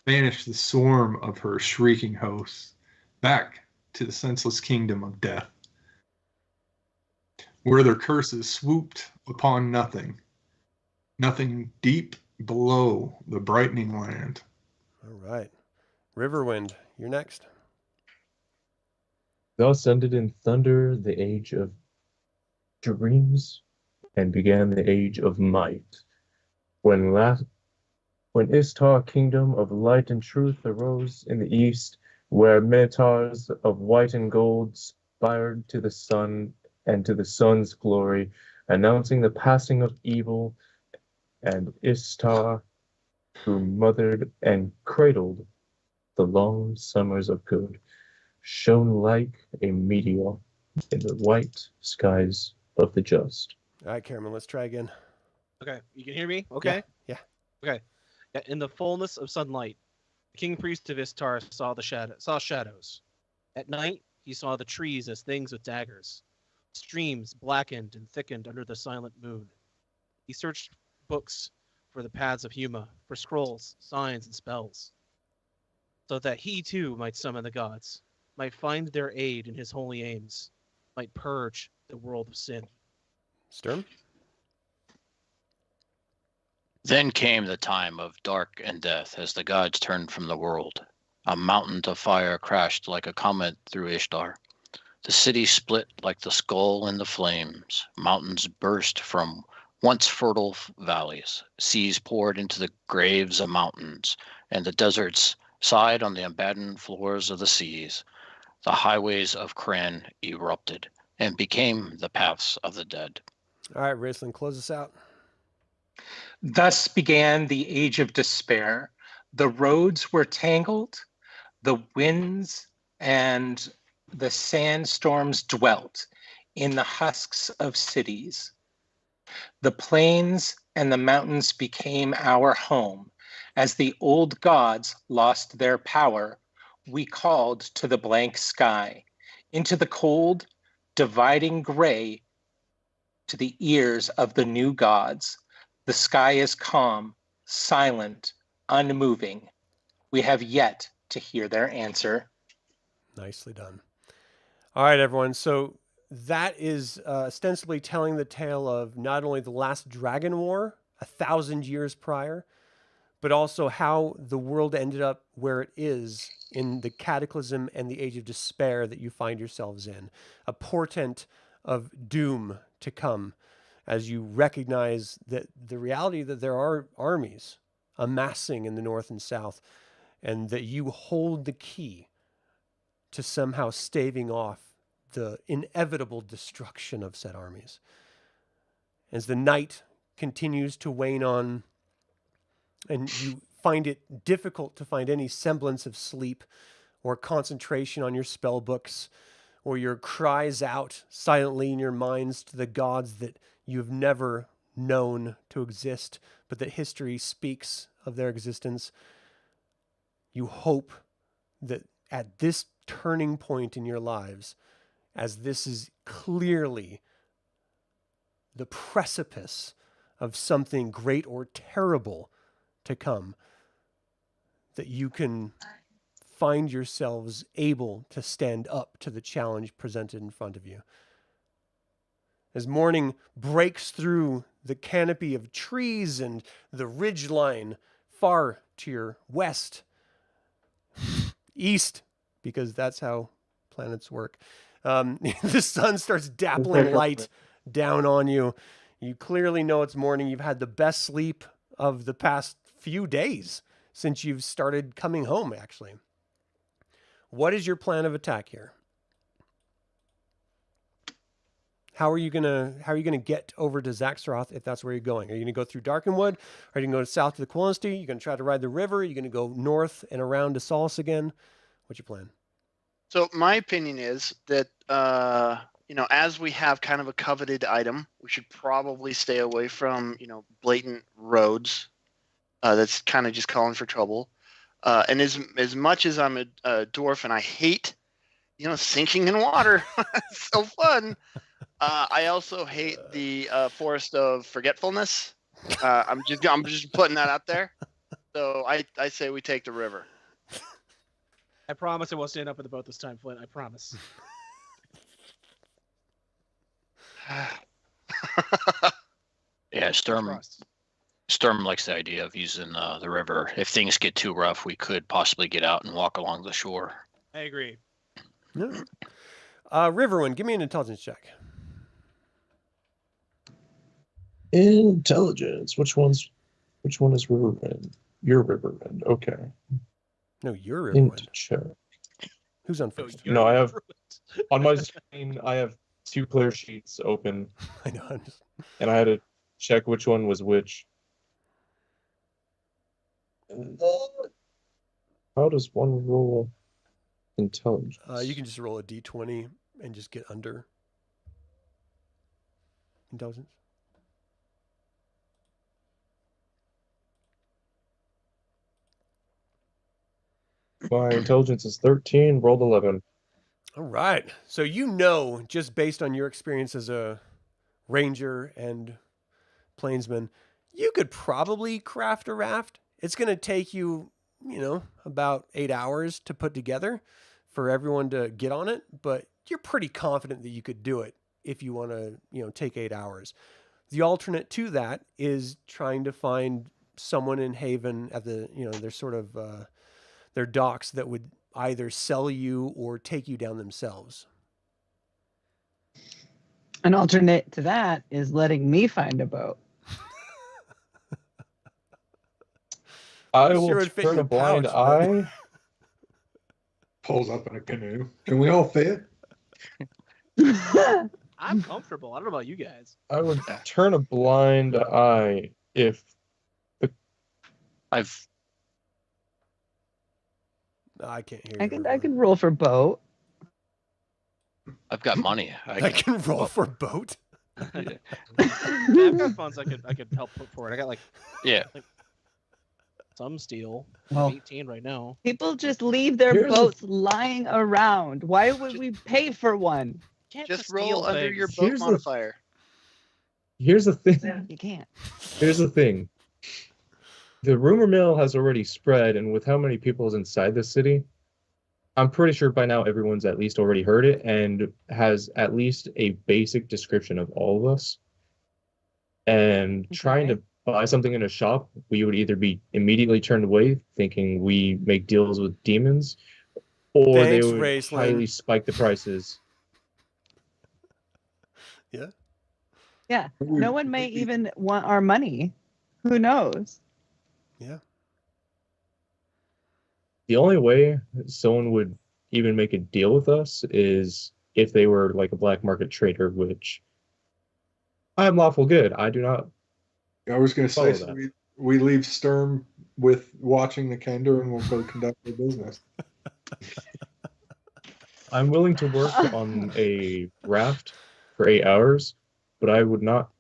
banished the swarm of her shrieking hosts back to the senseless kingdom of death, where their curses swooped upon nothing deep below the brightening land. All right. Riverwind, you're next. Thus ended in thunder the age of dreams, and began the age of might. When Istar kingdom of light and truth arose in the east, where minotaurs of white and gold spired to the sun and to the sun's glory, announcing the passing of evil, and Istar, who mothered and cradled the long summers of good, shone like a meteor in the white skies of the just. All right, Caramon, let's try again. Okay, you can hear me? Okay. Yeah. Okay. Yeah, in the fullness of sunlight, the king priest of Istar saw shadows. At night, he saw the trees as things with daggers. Streams blackened and thickened under the silent moon. He searched books for the paths of Huma, for scrolls, signs, and spells, so that he too might summon the gods, might find their aid in his holy aims, might purge the world of sin. Sturm? Then came the time of dark and death as the gods turned from the world. A mountain of fire crashed like a comet through Ishtar. The city split like the skull in the flames. Mountains burst from once fertile valleys. Seas poured into the graves of mountains, and the deserts sighed on the abandoned floors of the seas. The highways of Kren erupted and became the paths of the dead. All right, Raistlin, close us out. Thus began the age of despair. The roads were tangled, the winds and the sandstorms dwelt in the husks of cities. The plains and the mountains became our home. As the old gods lost their power, we called to the blank sky, into the cold, dividing gray, to the ears of the new gods. The sky is calm, silent, unmoving. We have yet to hear their answer. Nicely done. All right, everyone. So that is ostensibly telling the tale of not only the last dragon war 1,000 years prior, but also how the world ended up where it is in the cataclysm and the age of despair that you find yourselves in. A portent of doom to come as you recognize that the reality that there are armies amassing in the north and south, and that you hold the key to somehow staving off the inevitable destruction of said armies. As the night continues to wane on, and you find it difficult to find any semblance of sleep or concentration on your spell books, or your cries out silently in your minds to the gods that you have never known to exist, but that history speaks of their existence, you hope that at this turning point in your lives, as this is clearly the precipice of something great or terrible to come, that you can find yourselves able to stand up to the challenge presented in front of you. As morning breaks through the canopy of trees and the ridgeline far to your west, east, because that's how planets work, the sun starts dappling light down on you. You clearly know it's morning. You've had the best sleep of the past few days since you've started coming home, actually. What is your plan of attack here? How are you gonna get over to Zaxxaroth if that's where you're going? Are you gonna go through Darkenwood? Are you gonna go south to the Quillenstein? Are you gonna try to ride the river? Are you gonna go north and around to Solace again? What's your plan? So my opinion is that as we have kind of a coveted item, we should probably stay away from blatant roads. That's kind of just calling for trouble. And as much as I'm a dwarf and I hate sinking in water, it's so fun. I also hate the forest of forgetfulness. I'm just putting that out there. So I say we take the river. I promise I won't stand up in the boat this time, Flint. I promise. Yeah, Sturm likes the idea of using the river. If things get too rough, we could possibly get out and walk along the shore. I agree. Yeah. Riverwind, give me an intelligence check. Intelligence. Which one is Riverwind? Your Riverwind. Okay. No, you're Into Riverwind. check. Who's on first? No, I have on my screen. I have 2 player sheets open, I know. I'm just... and I had to check which one was which. How does one roll intelligence? You can just roll a d20 and just get under intelligence. My intelligence is 13. Rolled 11. All right. So just based on your experience as a ranger and plainsman, You could probably craft a raft. It's going to take you, about 8 hours to put together for everyone to get on it, but you're pretty confident that you could do it if you want to, take 8 hours. The alternate to that is trying to find someone in Haven at the, their sort of their docks that would either sell you or take you down themselves. An alternate to that is letting me find a boat. I Sure will would fit turn your a blind pouch, but- eye. Pulls up in a canoe. Can we all fit? I'm comfortable. I don't know about you guys. I would turn a blind eye if I can't hear you. I can roll for boat. I've got money. I can roll for boat. Yeah, I've got funds I could help put forward. I got Yeah. some steel. Well, 18 right now. people just leave their Here's the- boats lying around. Why would we pay for one? Can't Just steal roll under things. your boat Here's the- modifier. here's the thing. You can't. Here's the thing. The rumor mill has already spread, and with how many people is inside the city, I'm pretty sure by now everyone's at least already heard it and has at least a basic description of all of us. And trying to buy something in a shop, we would either be immediately turned away, thinking we make deals with demons, or Thanks, they would Raistlin. highly spike the prices. Yeah. No one may even want our money. Who knows? Yeah. The only way someone would even make a deal with us is if they were like a black market trader, which I'm lawful good. I do not. I was going to say, Follow so we leave Sturm with watching the Kender and we'll go conduct our business. I'm willing to work on a raft for 8 hours, but I would not.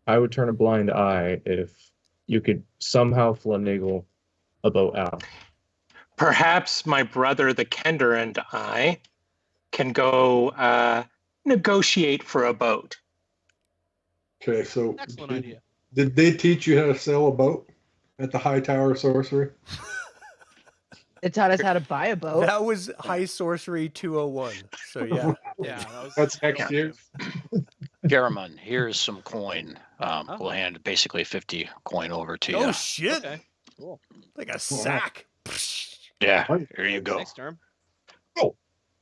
I would turn a blind eye if you could somehow finagle a boat out. Perhaps my brother, the Kender, and I can go negotiate for a boat. Okay, so Excellent idea. did they teach you how to sail a boat at the High Tower of Sorcery? It taught us how to buy a boat. That was High Sorcery 201. So yeah. Yeah, that was. That's next year. Caramon, here's some coin. We'll hand basically 50 coin over to you. Oh shit! Okay. Cool. Like a sack. Yeah, here you go. Thanks, Sturm.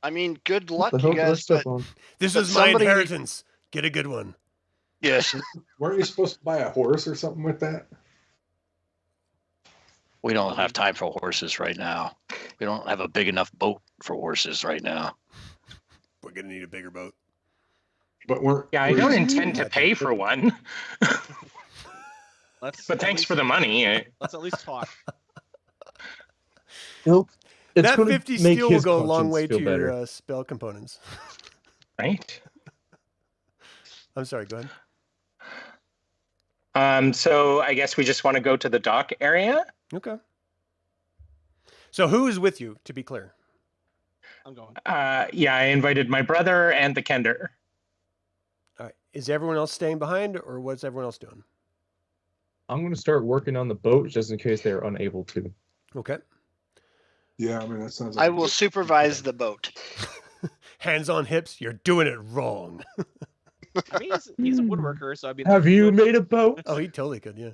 I mean, good luck, What the hell you did I guys. step But on? This But was my somebody- inheritance. Get a good one. Yes, Weren't you supposed to buy a horse or something with that? we don't have time for horses right now. We don't have a big enough boat for horses right now. We're gonna need a bigger boat. But weren't. Yeah, I were don't you- intend to pay for one, Let's. but thanks for the money. Let's at least talk. Nope. It's That gonna 50 make steel will his go a long conscience way feel to better. your spell components. Right? I'm sorry, go ahead. So I guess we just want to go to the dock area. Okay. So who is with you, to be clear? I'm going. Yeah, I invited my brother and the Kender. All right. Is everyone else staying behind, or what's everyone else doing? I'm gonna start working on the boat just in case they're unable to. Okay. Yeah, I mean, that sounds like. I will supervise the boat. Hands on hips, you're doing it wrong. I mean, he's a woodworker, so I mean. Have you made a boat? Oh, he totally could, yeah.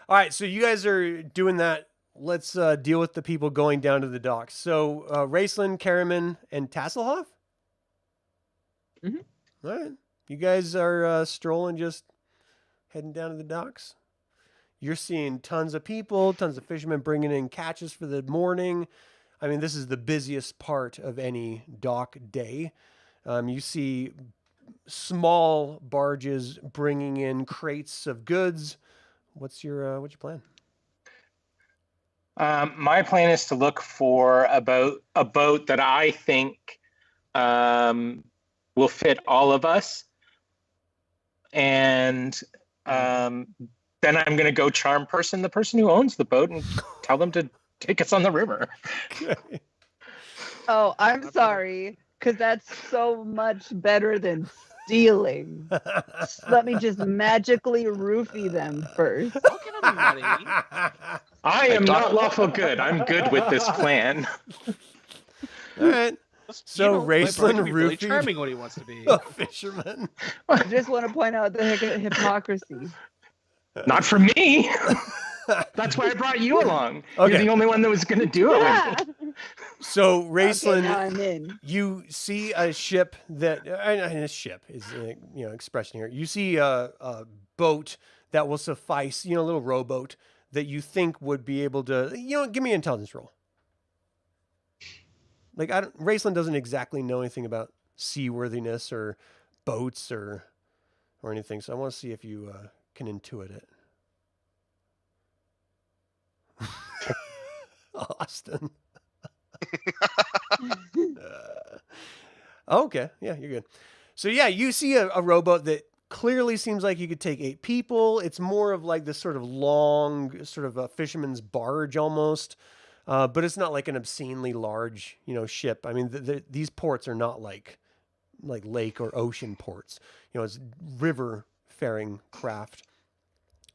All right, so you guys are doing that. Let's deal with the people going down to the docks. So, Raistlin, Caramon, and Tasslehoff? Mhm. All right. You guys are strolling, just heading down to the docks. You're seeing tons of people, tons of fishermen bringing in catches for the morning. I mean, this is the busiest part of any dock day. You see small barges bringing in crates of goods. What's your plan? My plan is to look for a boat that I think will fit all of us, and then I'm going to go charm the person who owns the boat, and tell them to take us on the river. Oh, I'm sorry, because that's so much better than stealing. Let me just magically roofie them first. Don't give him money. I am not lawful good. I'm good with this plan. All right. So my brother Raistlin can be really roofied charming when he wants to be. a fisherman. I just want to point out the hypocrisy. Not for me. That's why I brought you along. Okay. You're the only one that was going to do it with me. So Okay, Raistlin, now I'm in. you see a ship that, and a ship is expression here. You see a boat that will suffice, a little rowboat that you think would be able to, give me an intelligence roll. Like Raistlin doesn't exactly know anything about seaworthiness or boats or anything, so I want to see if you can intuit it. Austin. Okay, yeah, you're good. So yeah, you see a rowboat that clearly seems like you could take 8 people. It's more of like this sort of long, sort of a fisherman's barge almost, but it's not like an obscenely large, ship. I mean, these ports are not like lake or ocean ports. It's river faring craft.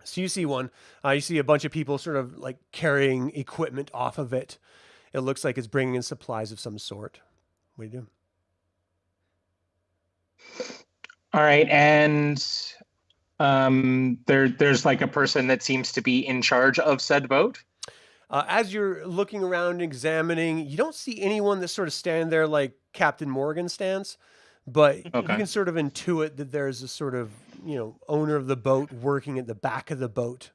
So you see one. You see a bunch of people sort of like carrying equipment off of it. It looks like it's bringing in supplies of some sort. What do you do? All right, and there's like a person that seems to be in charge of said boat. As you're looking around, examining, you don't see anyone that's sort of standing there like Captain Morgan stands, but you can sort of intuit that there's a sort of, owner of the boat working at the back of the boat.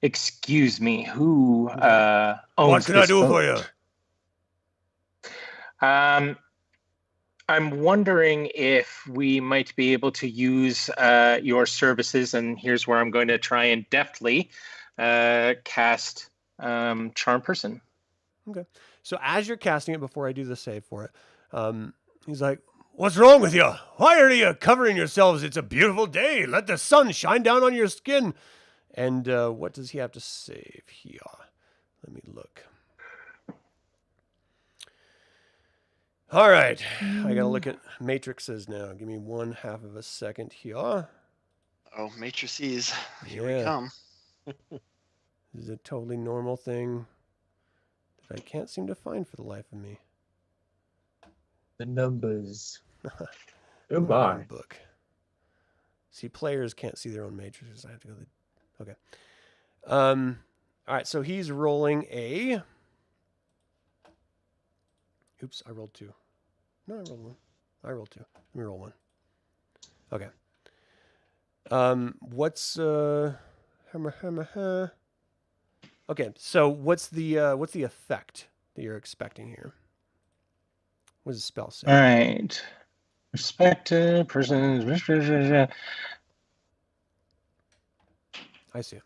Excuse me, who owns What can I this do boat? for you? I'm wondering if we might be able to use your services, and here's where I'm going to try and deftly cast Charm Person. Okay. So as you're casting it, before I do the save for it, he's like, "What's wrong with you? Why are you covering yourselves? It's a beautiful day. Let the sun shine down on your skin." And what does he have to save here? Let me look. All right. I got to look at matrices now. Give me 1/2 of a second here. Oh, matrices. Here we come. This is a totally normal thing that I can't seem to find for the life of me. The numbers. Oh my. Book. See, players can't see their own matrices. I have to go to the... Okay. All right, so he's rolling a... Oops, I rolled 2. No, I rolled 1. I rolled 2. Let me roll 1. Okay. What's Okay, so what's the effect that you're expecting here? What does the spell say? All right. Respected persons. I see.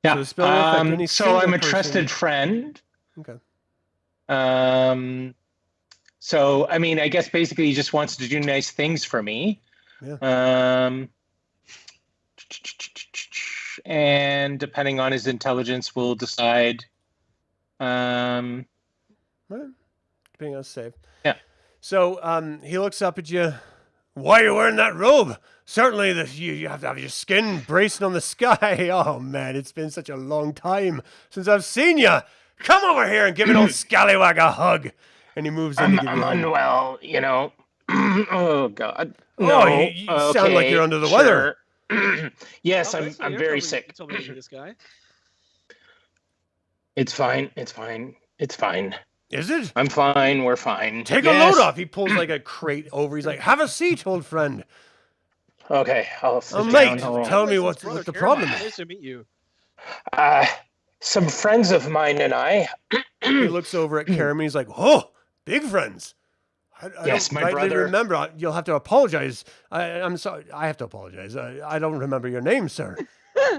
Yeah. So the spell will affect any so single I'm a person. trusted friend. Okay. So I mean, I guess basically he just wants to do nice things for me. Yeah. And depending on his intelligence, we'll decide. Right. Depending on save. Yeah. So he looks up at you. Why are you wearing that robe? Certainly you have to have your skin bracing on the sky. Oh, man, it's been such a long time since I've seen you. Come over here and give an old scallywag a hug. And he moves in to give you a hug. I'm unwell, Oh, God. No, you sound like you're under the weather. Yes, Oh, I'm very sick. You told me to be this guy. It's fine. It's fine. It's fine. Is it? I'm fine. We're fine. Take a load off. He pulls like a crate over. He's like, have a seat, old friend. Okay, I'll sit mate, down. tell me This is what Brother the Caramon. problem is. Nice to meet you. Some friends of mine and I. He looks over at Caramon. He's like, oh, big friends. I Yes, don't my rightly brother- remember. You'll have to apologize. I'm sorry. I have to apologize. I don't remember your name, sir.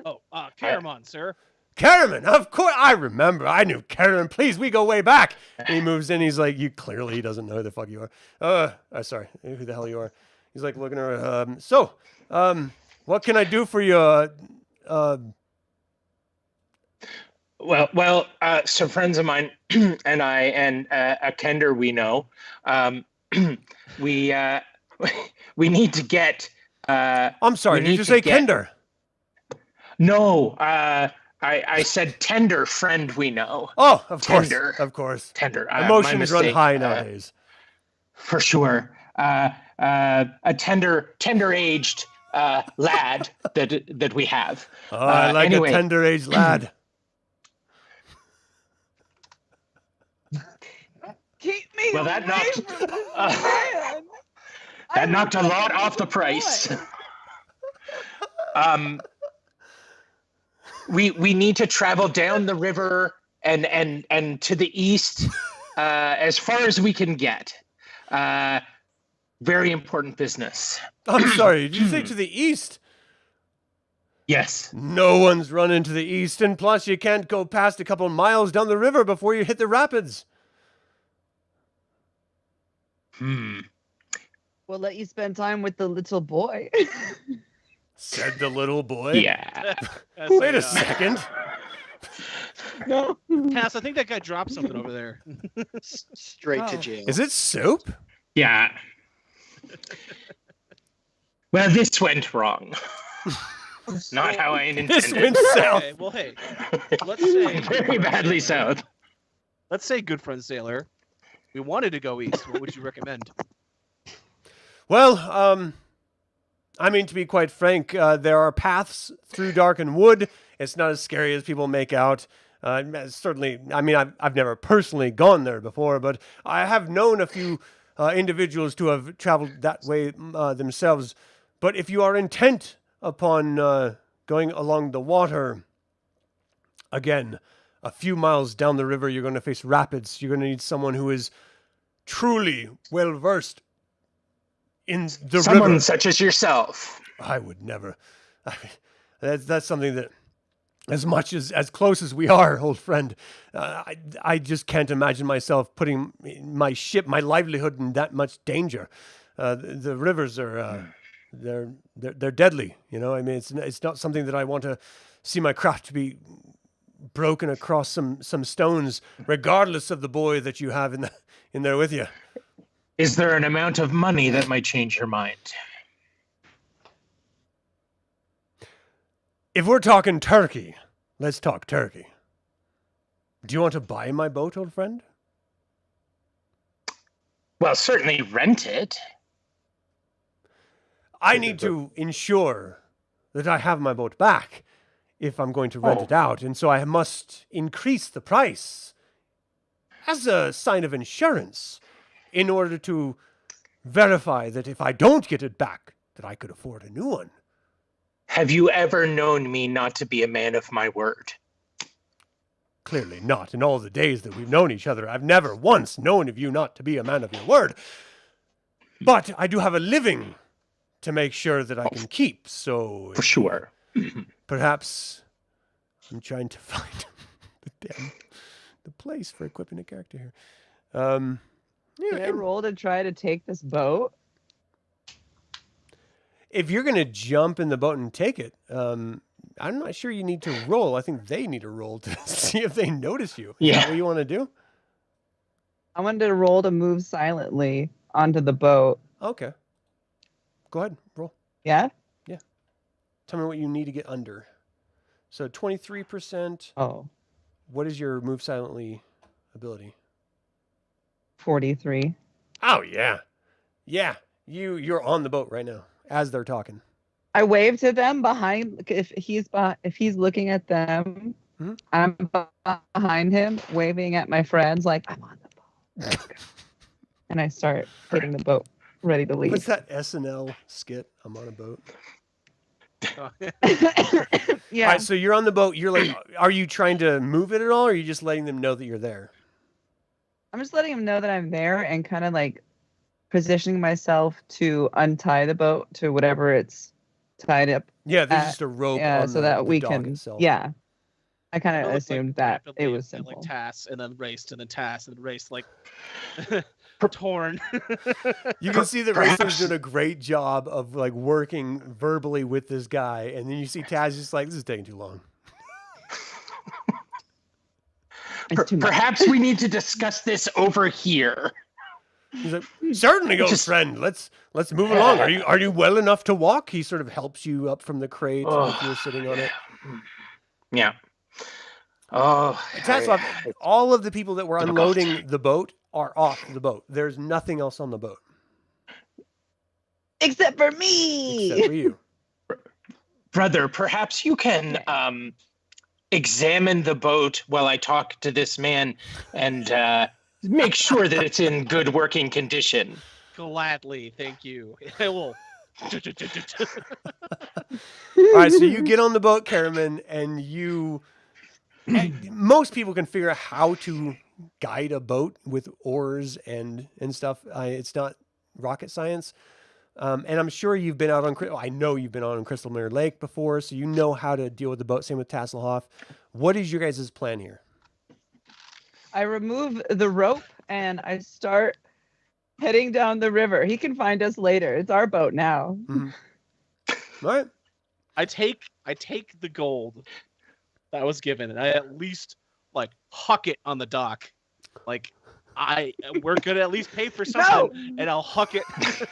Oh, Caramon, sir. Caramon, of course. I remember. I knew Caramon. Please, we go way back. And he moves in. He's like, he doesn't know who the fuck you are. Sorry, who the hell you are. He's like looking around. What can I do for you? Well, some friends of mine and I and a Kender we know we we need to get. I'm sorry, we did need you to say get- Kender? No, I said tender friend we know. Oh, of course. Tender. Of course. Tender. my Emotions run mistake. high nowadays. For sure. A tender-aged lad that we have. Oh, I like anyway. a tender-aged lad. Keep me Well, that away knocked- from this man. That knocked a lot off the price. We need to travel down the river and to the east as far as we can get. Very important business. I'm sorry, did you say to the east? Yes. No one's running to the east, and plus you can't go past a couple miles down the river before you hit the rapids. We'll let you spend time with the little boy. Said the little boy. Yeah. Wait a second. No. Cass, I think that guy dropped something over there. Straight to Oh. jail. Is it soup? Yeah. Well, this went wrong. Not how I intended. This went south. Okay, well, hey, let's say Very badly south. Let's say, good friend sailor, we wanted to go east. What would you recommend? Well, I mean, to be quite frank, there are paths through darkened wood. It's not as scary as people make out. Certainly, I mean, I've never personally gone there before, but I have known a few individuals to have traveled that way themselves. But if you are intent upon going along the water, again, a few miles down the river, you're going to face rapids. You're going to need someone who is truly well-versed in the Someone river. such as yourself. I would never. I mean, that's something that, as much as close as we are, old friend, I just can't imagine myself putting my ship, my livelihood, in that much danger. The rivers are they're deadly. You know, I mean, it's not something that I want to see my craft to be broken across some stones, regardless of the boy that you have in there with you. Is there an amount of money that might change your mind? If we're talking turkey, let's talk turkey. Do you want to buy my boat, old friend? Well, certainly rent it. I need to ensure that I have my boat back if I'm going to rent it out, and so I must increase the price as a sign of insurance in order to verify that if I don't get it back, that I could afford a new one. Have you ever known me not to be a man of my word? Clearly not. In all the days that we've known each other, I've never once known of you not to be a man of your word. But I do have a living to make sure that I can keep, so For sure. perhaps I'm trying to find the place for equipping a character here. Yeah, Can I roll to try to take this boat? if you're going to jump in the boat and take it, I'm not sure you need to roll. I think they need to roll to see if they notice you. Is that what you want to do? I wanted to roll to move silently onto the boat. Okay. Go ahead, roll. Yeah? Tell me what you need to get under. So 23%. Oh, What is your move silently ability? 43. Oh, yeah. Yeah. You're on the boat right now as they're talking. I wave to them behind. If he's looking at them, Mhm. I'm behind him, waving at my friends like I'm on the boat. And I start getting the boat ready to leave. What's that SNL skit? I'm on a boat. Yeah. All right, so you're on the boat. You're like, are you trying to move it at all, or are you just letting them know that you're there? I'm just letting them know that I'm there and kind of like positioning myself to untie the boat to whatever it's tied up. Yeah, there's just a rope on so the, that the we dock can. itself. Yeah. I kind It of looked like assumed that it Brightblade was and, simple. like Tass, and then raced, and then Tass, and then raced, like torn. You can see that Perhaps- Raistlin doing a great job of like working verbally with this guy, and then you see Taz just like, this is taking too long. It's too much. Perhaps we need to discuss this over here. He's like, certainly, old friend. Let's move along. Are you well enough to walk? He sort of helps you up from the crate if you're sitting on it. Yeah. Oh, Tasslehoff, all of the people that were unloading the boat are off the boat. There's nothing else on the boat. Except for me. Except for you. Brother, perhaps you can examine the boat while I talk to this man and make sure that it's in good working condition. Gladly, thank you. I will. All right, so you get on the boat, Caramon, and most people can figure out how to guide a boat with oars and stuff. It's not rocket science. And I'm sure you've been out on, I know you've been out on Crystal Mirror Lake before, so you know how to deal with the boat. Same with Tasslehoff. What is your guys' plan here? I remove the rope and I start heading down the river. He can find us later. It's our boat now. Mm-hmm. All right. I take the gold that was given, and I at least huck it on the dock. We're gonna at least pay for something, and I'll huck it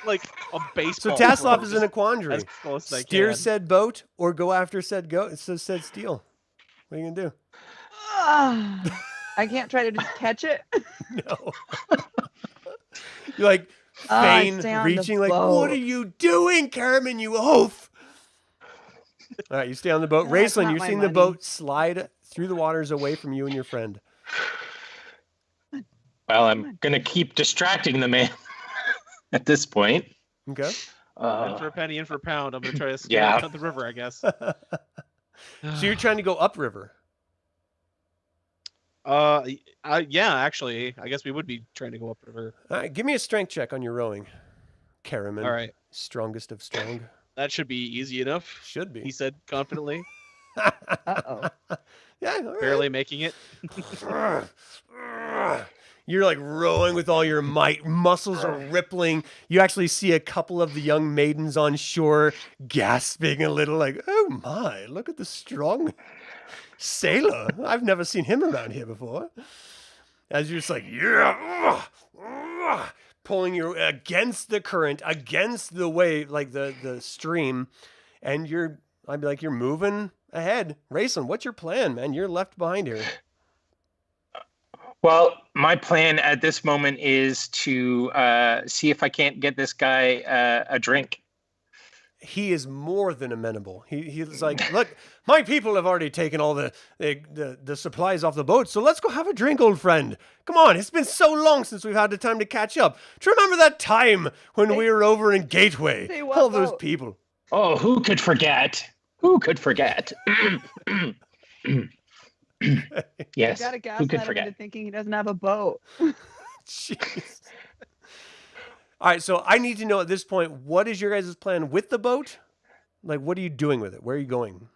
like a baseball. So Tasslehoff is in a quandary. As close as I Steer can. said boat or go after said goat. It said steal. What are you gonna do? I can't try to just catch it. No. You're like feign reaching, like, what are you doing, Caramon, you oaf? All right, you stay on the boat. No, Raistlin, you're my seeing money. the boat slide through the waters away from you and your friend. Well, I'm going to keep distracting the man at this point. Okay. In for a penny, in for a pound. I'm going to try to steer down the river, I guess. So you're trying to go upriver. Yeah, actually, I guess we would be trying to go upriver. All right, give me a strength check on your rowing, Caramon. All right. Strongest of strong. That should be easy enough. Should be. He said confidently. Uh-oh. Yeah, all right. Barely making it. You're like rowing with all your might. Muscles are rippling. You actually see a couple of the young maidens on shore gasping a little like, oh my, look at the strong sailor. I've never seen him around here before. As you're just like, yeah, pulling you against the current, against the wave, like the stream. And I'd be like, you're moving ahead. Raistlin, what's your plan, man? You're left behind here. Well, my plan at this moment is to see if I can't get this guy a drink. He is more than amenable. He's like, look, my people have already taken all the supplies off the boat, so let's go have a drink, old friend. Come on, it's been so long since we've had the time to catch up. Do you remember that time when we were over in Gateway? All those people. Oh, who could forget? Who could forget? Yes. You gotta Who gaslight could him forget? into thinking he doesn't have a boat. Jeez. All right, so I need to know at this point, what is your guys' plan with the boat? Like, what are you doing with it? Where are you going?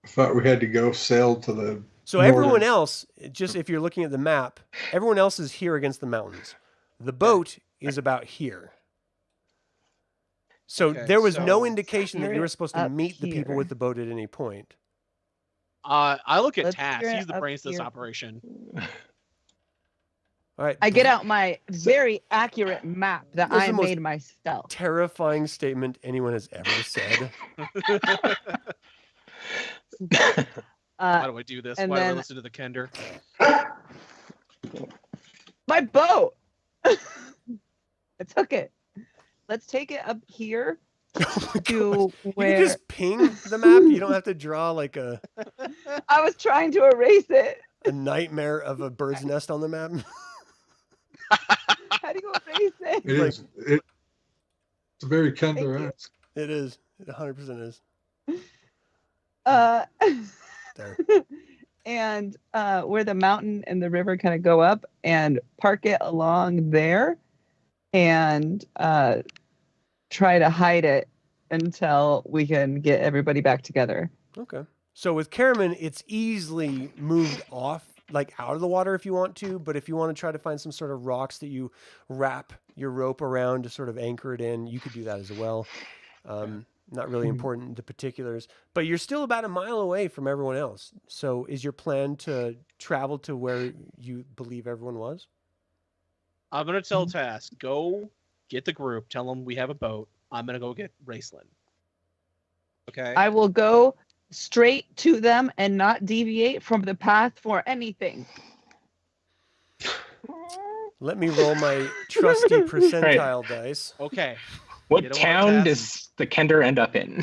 I thought we had to go sail to the. So everyone else, just if you're looking at the map, everyone else is here against the mountains. The boat is about here. So there was no indication that you were supposed to meet the people with the boat at any point. I look at Let's Tass. figure He's the out brains to this here. operation. All right. I get out my very accurate map that This is I the most made myself. terrifying statement anyone has ever said. How do I do this? and Why do I then- listen to the Kender? My boat! I took it. Let's take it up here to You where can just ping the map. You don't have to draw like a I was trying to erase it. nightmare of a bird's nest on the map. How do you erase it? It is. It's very Kender. you. It is. It 100% is. There. And where the mountain and the river kind of go up, and park it along there, and try to hide it until we can get everybody back together. Okay. So with Caramon, it's easily moved off, like out of the water if you want to. But if you want to try to find some sort of rocks that you wrap your rope around to sort of anchor it in, you could do that as well. Not really important, the particulars. But you're still about a mile away from everyone else. So is your plan to travel to where you believe everyone was? I'm gonna tell Task, go get the group. Tell them we have a boat. I'm gonna go get Raistlin. Okay. I will go straight to them and not deviate from the path for anything. Let me roll my trusty percentile dice. Okay. What You don't town wanna does the Kender end up in?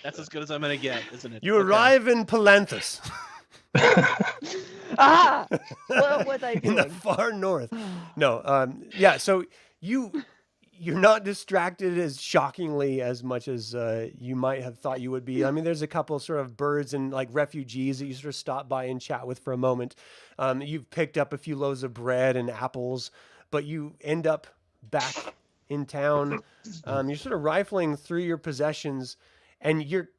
That's as good as I'm gonna get, isn't it? You Okay. arrive in Palanthus. Ah! What was I In the doing? far north. No, yeah, so you're not distracted as shockingly as much as you might have thought you would be. I mean, there's a couple sort of birds and like refugees that you sort of stop by and chat with for a moment. You've picked up a few loaves of bread and apples, but you end up back in town. You're sort of rifling through your possessions, and you're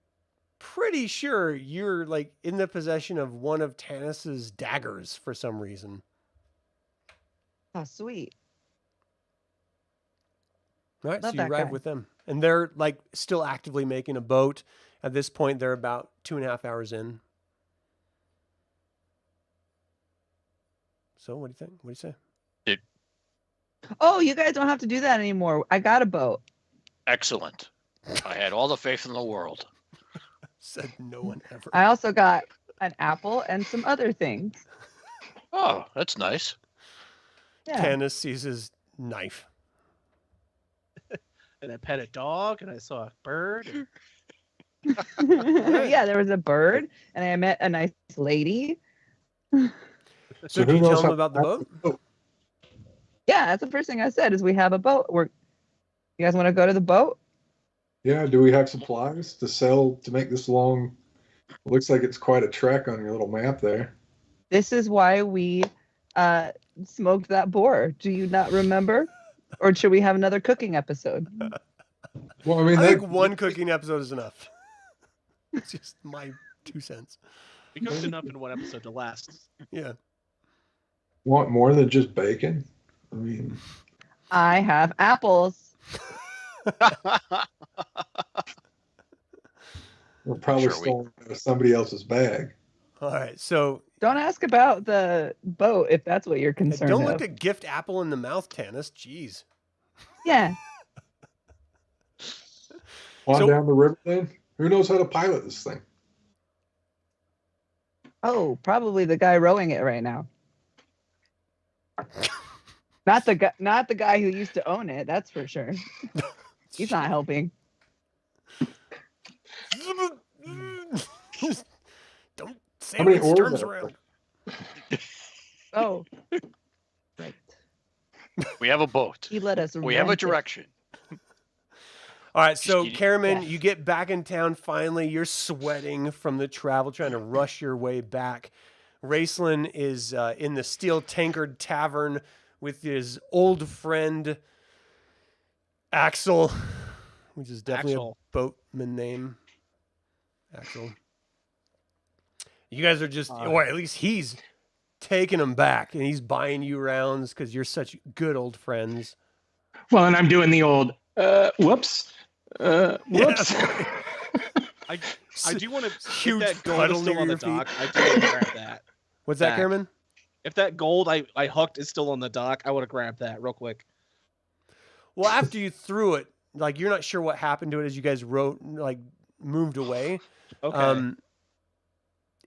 pretty sure you're like in the possession of one of Tanis's daggers for some reason. Oh, sweet. All right, Love so you that arrive guy. with them, and they're like still actively making a boat. At this point, they're about 2.5 hours in. So, what do you think? What do you say? Oh, you guys don't have to do that anymore. I got a boat. Excellent. I had all the faith in the world. Said no one ever. I also got an apple and some other things. Oh, that's nice. Yeah. Tanis sees his knife. And I pet a dog, and I saw a bird. Yeah, there was a bird, and I met a nice lady. So, do who you knows tell him how- about the boat? Yeah, that's the first thing I said is we have a boat. You guys want to go to the boat? Yeah, do we have supplies to sell to make this long? Looks like it's quite a trek on your little map there. This is why we smoked that boar. Do you not remember? Or should we have another cooking episode? Well, I mean, I think one cooking episode is enough. It's just my 2 cents. We cooked enough in one episode to last. Yeah. want more than just bacon. I mean, I have apples. we're probably Sure, we- stolen out of somebody else's bag. All right. So, Don't ask about the boat if that's what you're hey, concerned don't of. look a gift apple in the mouth, Tanis. Jeez. Yeah. On So- down the river then? Who knows how to pilot this thing? Oh, probably the guy rowing it right now. Not the guy who used to own it, that's for sure. He's not helping. Don't say How many when oars Sturm's are around. Oh. Right. We have a boat. He let us We have a rent it. direction. All right, so Just- Caramon, yeah. you get back in town finally. You're sweating from the travel, trying to rush your way back. Raistlin is in the Steel Tankard Tavern with his old friend Axel, which is definitely Axel. a boatman name. Axel. You guys are just, or at least he's taking him back, and he's buying you rounds because you're such good old friends. Well, and I'm doing the old whoops. Whoops. I do want to. Huge If that gold puddle is still near on the your feet. dock, I do want to grab that. What's that, Back. Caramon? If that gold I hooked is still on the dock, I would have grabbed that real quick. Well, after you threw it, like you're not sure what happened to it as you guys moved away. Okay.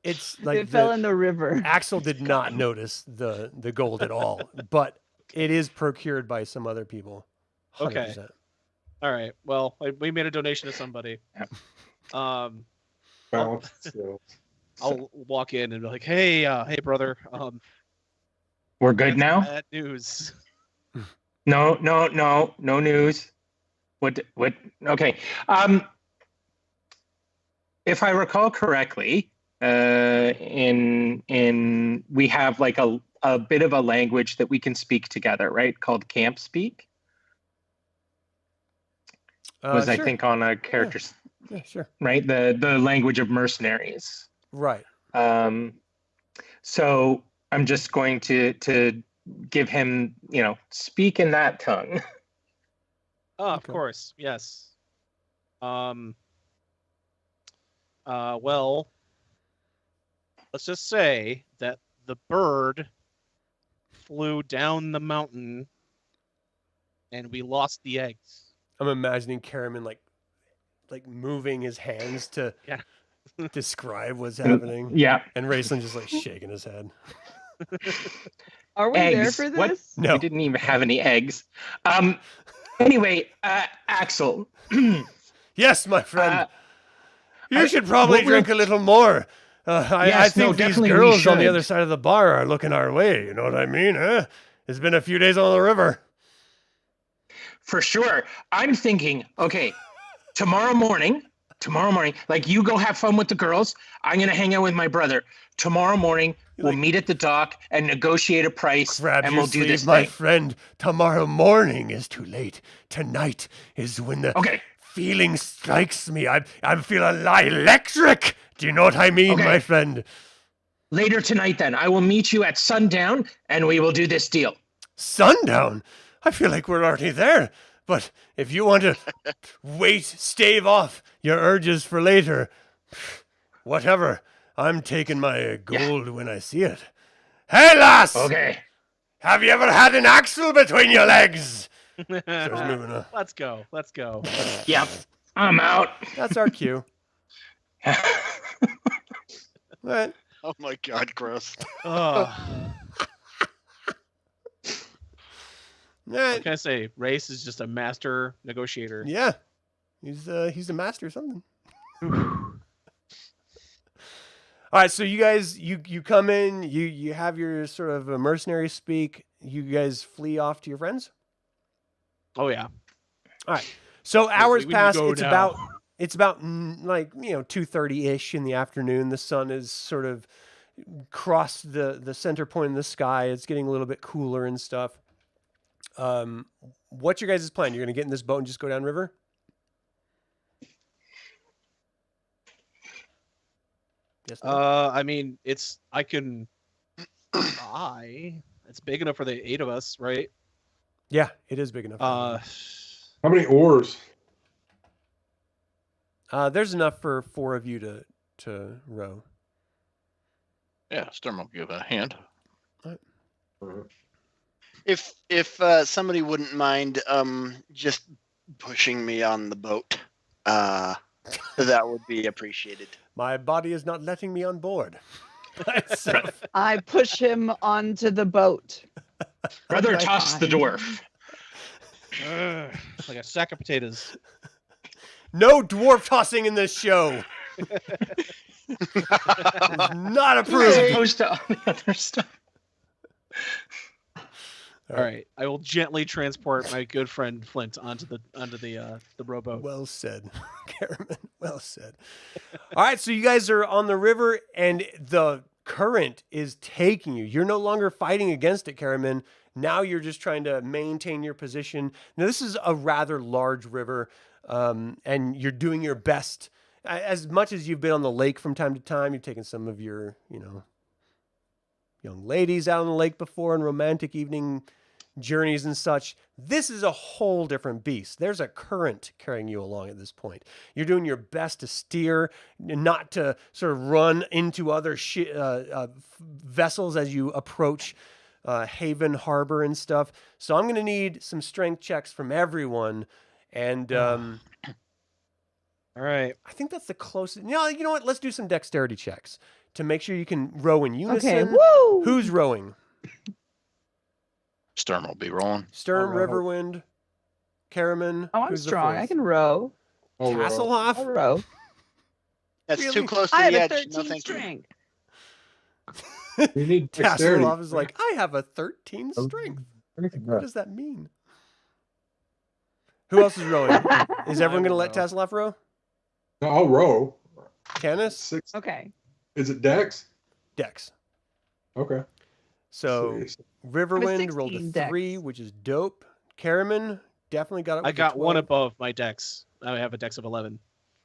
It's like It fell in the river. Axel did not notice the gold at all, but it is procured by some other people. 100%. Okay. All right. Well, we made a donation to somebody. Balance skills. I'll walk in and be like, "Hey, hey, brother. We're good now? Bad news." No news. What? Okay. If I recall correctly, in we have like a bit of a language that we can speak together, right? Called camp speak. I Sure. think on a character's Yeah, sure. right, the language of mercenaries. Right. So I'm just going to give him, speak in that tongue. Oh, of Okay. course. Yes. Well, let's just say that the bird flew down the mountain, and we lost the eggs. I'm imagining Caramon like moving his hands to Yeah. describe what's happening. Yeah. And Raistlin just like shaking his head. Are we there Eggs. for What? this? No. We didn't even have any eggs. Anyway, Axel. Yes, my friend. You I- should probably what we're- drink a little more. I Yes, no, think these definitely we girls on the should. other side of the bar are looking our way. You know what I mean? Huh? It's been a few days on the river. For sure. I'm thinking, okay, tomorrow morning, like you go have fun with the girls. I'm going to hang out with my brother. Tomorrow morning, we'll meet at the dock and negotiate a price, Grab and your we'll do sleeve, this my thing. friend. Tomorrow morning is too late. Tonight is when the Okay. feeling strikes me. I feel electric. Do you know what I mean, Okay. my friend? Later tonight, then, I will meet you at sundown, and we will do this deal. Sundown? I feel like we're already there. But if you want to stave off your urges for later, whatever. I'm taking my gold when I see it. Hey, lass! Okay. Have you ever had an axle between your legs? Starts moving on. Let's go. Let's go. Yep. I'm out. That's our cue. All right. Oh my god, gross. Oh, All right. what can I say? Race is just a master negotiator. Yeah. He's a master or something. All right, so you guys, you come in, you have your sort of a mercenary speak. You guys flee off to your friends. Oh yeah. All right. So hours we need to pass. go It's now. about 2:30ish in the afternoon. The sun is sort of crossed the center point in the sky. It's getting a little bit cooler and stuff. What's your guys' plan? You're gonna get in this boat and just go downriver? Yes. No? I mean, it's it's big enough for the 8 of us, right? Yeah, it is big enough. Uh, How many oars? There's enough for 4 of you to row. Yeah, Sturm will give a hand. If somebody wouldn't mind just pushing me on the boat, that would be appreciated. My body is not letting me on board. So, I push him onto the boat. Brother, Right toss the behind. dwarf. it's like a sack of potatoes. no dwarf tossing in this show. Not As approved. opposed to all the other stuff. All right, I will gently transport my good friend Flint onto the rowboat. Well said, Caramon. Well said. All right, so you guys are on the river, and the current is taking you. You're no longer fighting against it, Caramon. Now you're just trying to maintain your position. Now, this is a rather large river, and you're doing your best. As much as you've been on the lake from time to time, you've taken some of your, young ladies out on the lake before on romantic evening journeys and such. This is a whole different beast. There's a current carrying you along at this point. You're doing your best to steer, not to sort of run into other vessels as you approach Haven Harbor and stuff. So I'm going to need some strength checks from everyone. And All right. I think that's the closest. No, you know what? Let's do some dexterity checks to make sure you can row in unison. Okay, woo! Who's rowing? Sturm will be rolling. Sturm, I'll row. Riverwind, Caramon. Oh, I'm who's the strong. I fourth? can row. I'll row. I'll Tasslehoff. row. That's Really? too close to I have the a edge. 13 No, thank you. strength. We need dexterity. Tasslehoff is like, I have a 13 Oh. strength. Anything What left. does that mean? Who else is rowing? Is everyone going to will let row. Tasslehoff row? No, I'll row. Tanis? 6. Okay. Is it Dex? Dex. Okay. So Riverwind rolled a 16 dex. 3, which is dope. Caramon definitely got it. I with a got one 12. above my dex. I have a dex of 11.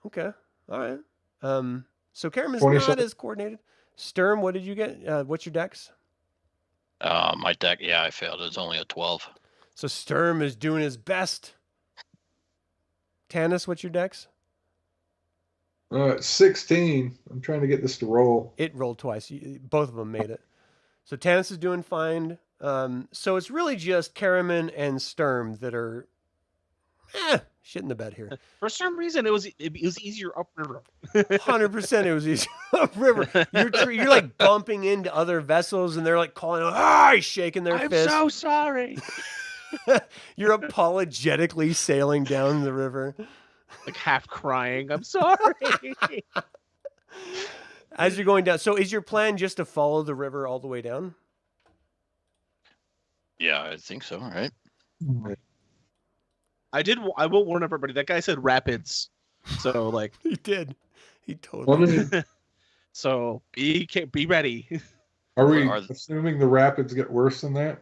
Okay. All right. So Caramon's 27. not as coordinated. Sturm, what did you get? What's your dex? My deck, yeah, I failed. It's only a 12. So Sturm is doing his best. Tanis, what's your dex? 16. I'm trying to get this to roll. It rolled twice. Both of them made it. So Tanis is doing fine. So it's really just Caramon and Sturm that are shit in the bed here. For some reason, it was easier upriver. 100% it was easy upriver. You're like bumping into other vessels and they're like calling out, shaking their I'm fists. so sorry. You're apologetically sailing down the river. Like half crying. I'm sorry. As you're going down. So is your plan just to follow the river all the way down? Yeah, I think so, right? I will warn everybody. That guy said rapids. So like He did. He totally did. so be ready. Are we Are- assuming the rapids get worse than that?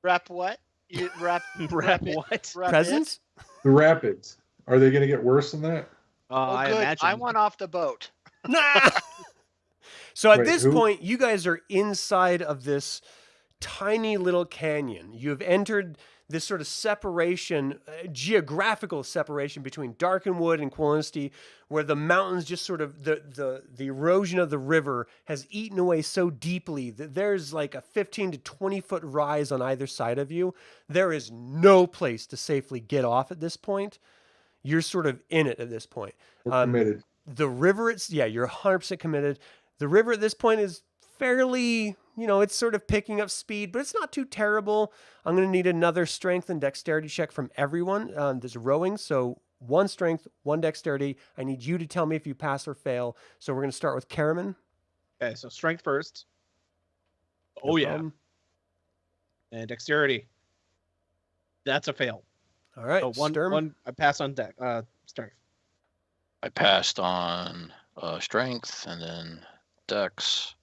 Wrap what? You wrap Wrap it- what? wrap it? Presents? The rapids. Are they going to get worse than that? Oh, I good. imagine. I want off the boat. Nah. So at Wait, this who? point, you guys are inside of this tiny little canyon. You have entered this sort of separation, geographical separation between Darkenwood and Quillenstein, where the mountains just sort of the erosion of the river has eaten away so deeply that there's like a 15 to 20 foot rise on either side of you. There is no place to safely get off at this point. You're sort of in it at this point. We're committed. The river, you're 100% committed. The river at this point is fairly, it's sort of picking up speed, but it's not too terrible. I'm going to need another strength and dexterity check from everyone. There's rowing, so 1 strength, 1 dexterity. I need you to tell me if you pass or fail. So we're going to start with Caramon. Okay, so strength first. Oh yeah. And dexterity. That's a fail. All right, So Sturm. one I pass on strength. I passed on strength and then dex.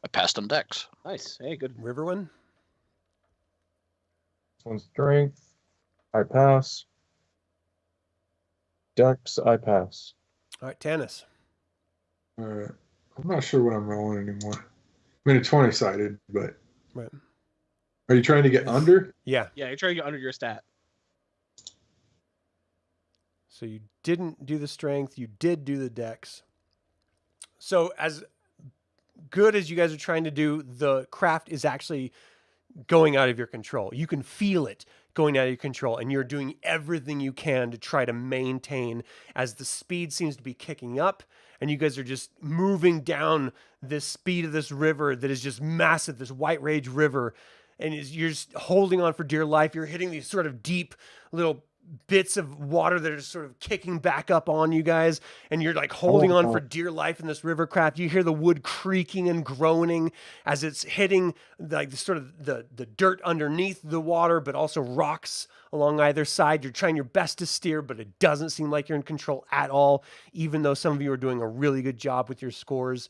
I passed on dex. Nice. Hey, good. Riverwind. One strength. I pass. Dex, I pass. All right, Tanis. All right. I'm not sure what I'm rolling anymore. I mean, a 20-sided, but... Right. Are you trying to get under? Yeah. Yeah, you're trying to get under your stat. So you didn't do the strength. You did do the dex. So as good as you guys are trying to do, the craft is actually going out of your control. You can feel it going out of your control, and you're doing everything you can to try to maintain as the speed seems to be kicking up, and you guys are just moving down this speed of this river that is just massive, this White Rage River, and you're just holding on for dear life. You're hitting these sort of deep little bits of water that are sort of kicking back up on you guys, and you're like holding on for dear life in this river craft. You hear the wood creaking and groaning as it's hitting like the dirt underneath the water, but also rocks along either side. You're trying your best to steer, but it doesn't seem like you're in control at all, even though some of you are doing a really good job with your scores.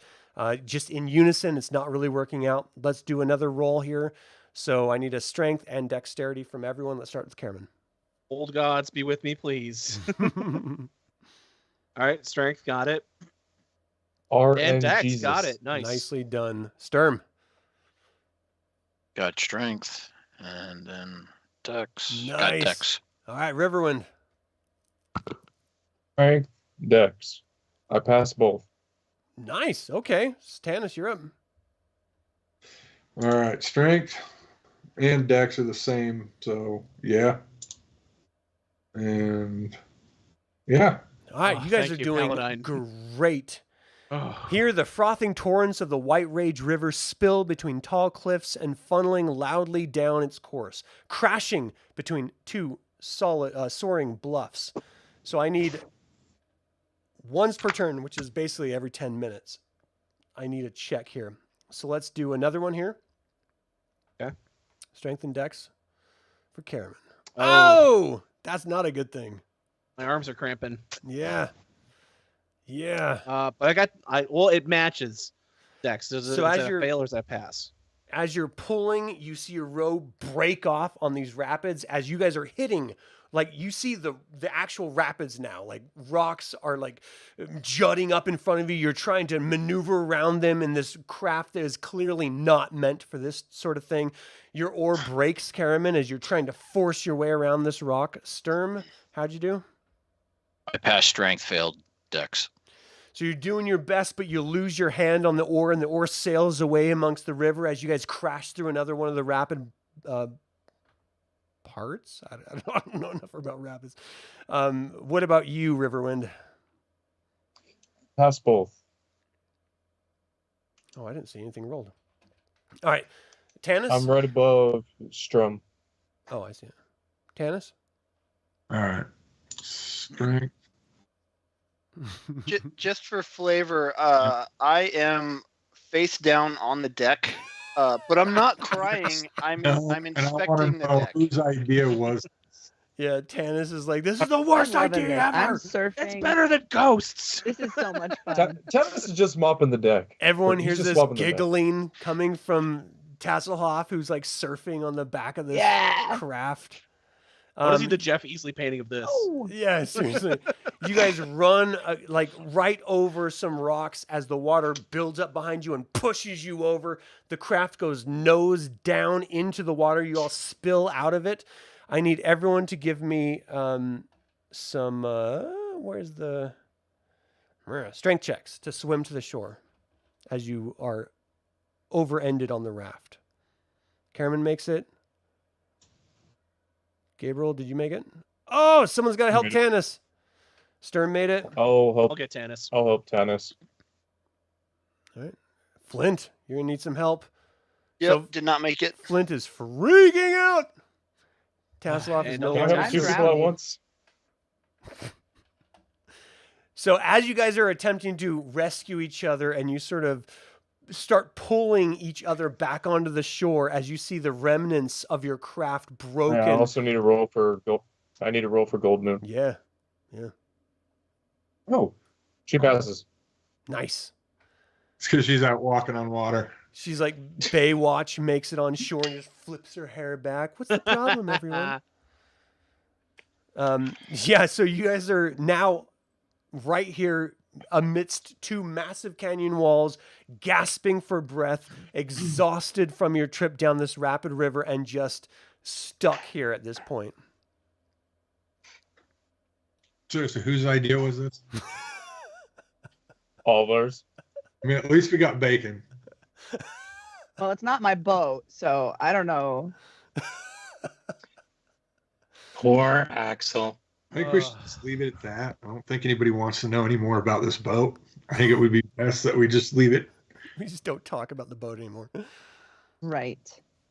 Just in unison, it's not really working out. Let's do another roll here. So I need a strength and dexterity from everyone. Let's start with Caramon. Old gods, be with me, please. All right, strength, got it. R And and dex, Jesus. got it. Nice. Nicely done. Sturm. Got strength and then dex. Got Nice. dex. All right, Riverwind. Strength, Dex. I pass both. Nice. Okay. Tanis, you're up. All right. Strength and dex are the same, so yeah. And yeah. All right, Oh, you guys thank are you, doing Paladine. great. Oh. Here, the frothing torrents of the White Rage River spill between tall cliffs and funneling loudly down its course, crashing between two soaring bluffs. So I need once per turn, which is basically every 10 minutes. I need a check here. So let's do another one here. Okay. Strength and dex for Caramon. Oh. Oh, that's not a good thing. My arms are cramping. Yeah. Yeah. But it matches dex. Does So as it you're- fail or does that pass? As you're pulling, you see your row break off on these rapids as you guys are hitting. Like you see the actual rapids now, like rocks are like jutting up in front of you. You're trying to maneuver around them in this craft that is clearly not meant for this sort of thing. Your oar breaks, Caramon, as you're trying to force your way around this rock. Sturm, how'd you do? I passed strength, failed dex. So you're doing your best, but you lose your hand on the oar, and the oar sails away amongst the river as you guys crash through another one of the rapid parts. I don't know enough about rapids. What about you, Riverwind? Pass both. Oh, I didn't see anything rolled. All right. Tanis? I'm right above Sturm. Oh, I see it. Tanis? All right. Strength. Just for flavor, I am face down on the deck, but I'm not crying. I'm inspecting the deck. Whose idea was Yeah, Tanis is like, this is the worst idea I'm ever. surfing. It's better than ghosts. This is so much fun. Tanis is just mopping the deck. Everyone He's hears just this swapping the deck. giggling coming from Tasslehoff, who's like surfing on the back of this Yeah. craft. What is he the Jeff Easley painting of this? Oh, Yeah, seriously. You guys run like right over some rocks as the water builds up behind you and pushes you over. The craft goes nose down into the water. You all spill out of it. I need everyone to give me some where's the strength checks to swim to the shore as you are over-ended on the raft. Caramon makes it. Gabriel, did you make it? Oh, someone's got to help made Tanis. Sturm made it. I'll help. I'll get Tanis. I'll help Tanis. All right. Flint, you're going to need some help. Yep, So- did not make it. Flint is freaking out. Tasslehoff is Hey, no no, Can I longer. have two I'm people at drowning. once? So as you guys are attempting to rescue each other and you sort of start pulling each other back onto the shore as you see the remnants of your craft broken. I also need a roll for gold. I need a roll for Goldmoon. Yeah. Oh, she passes. Nice. it's because she's out walking on water. She's like Baywatch, makes it on shore and just flips her hair back. What's the problem, everyone? Yeah, so you guys are now right here amidst two massive canyon walls, gasping for breath, exhausted from your trip down this rapid river, and just stuck here at this point. Seriously, whose idea was this? All of ours. I mean, at least we got bacon. well, it's not my boat, so I don't know. Poor Axel. I think we should just leave it at that. I don't think anybody wants to know any more about this boat. I think it would be best that we just leave it. We just don't talk about the boat anymore. Right.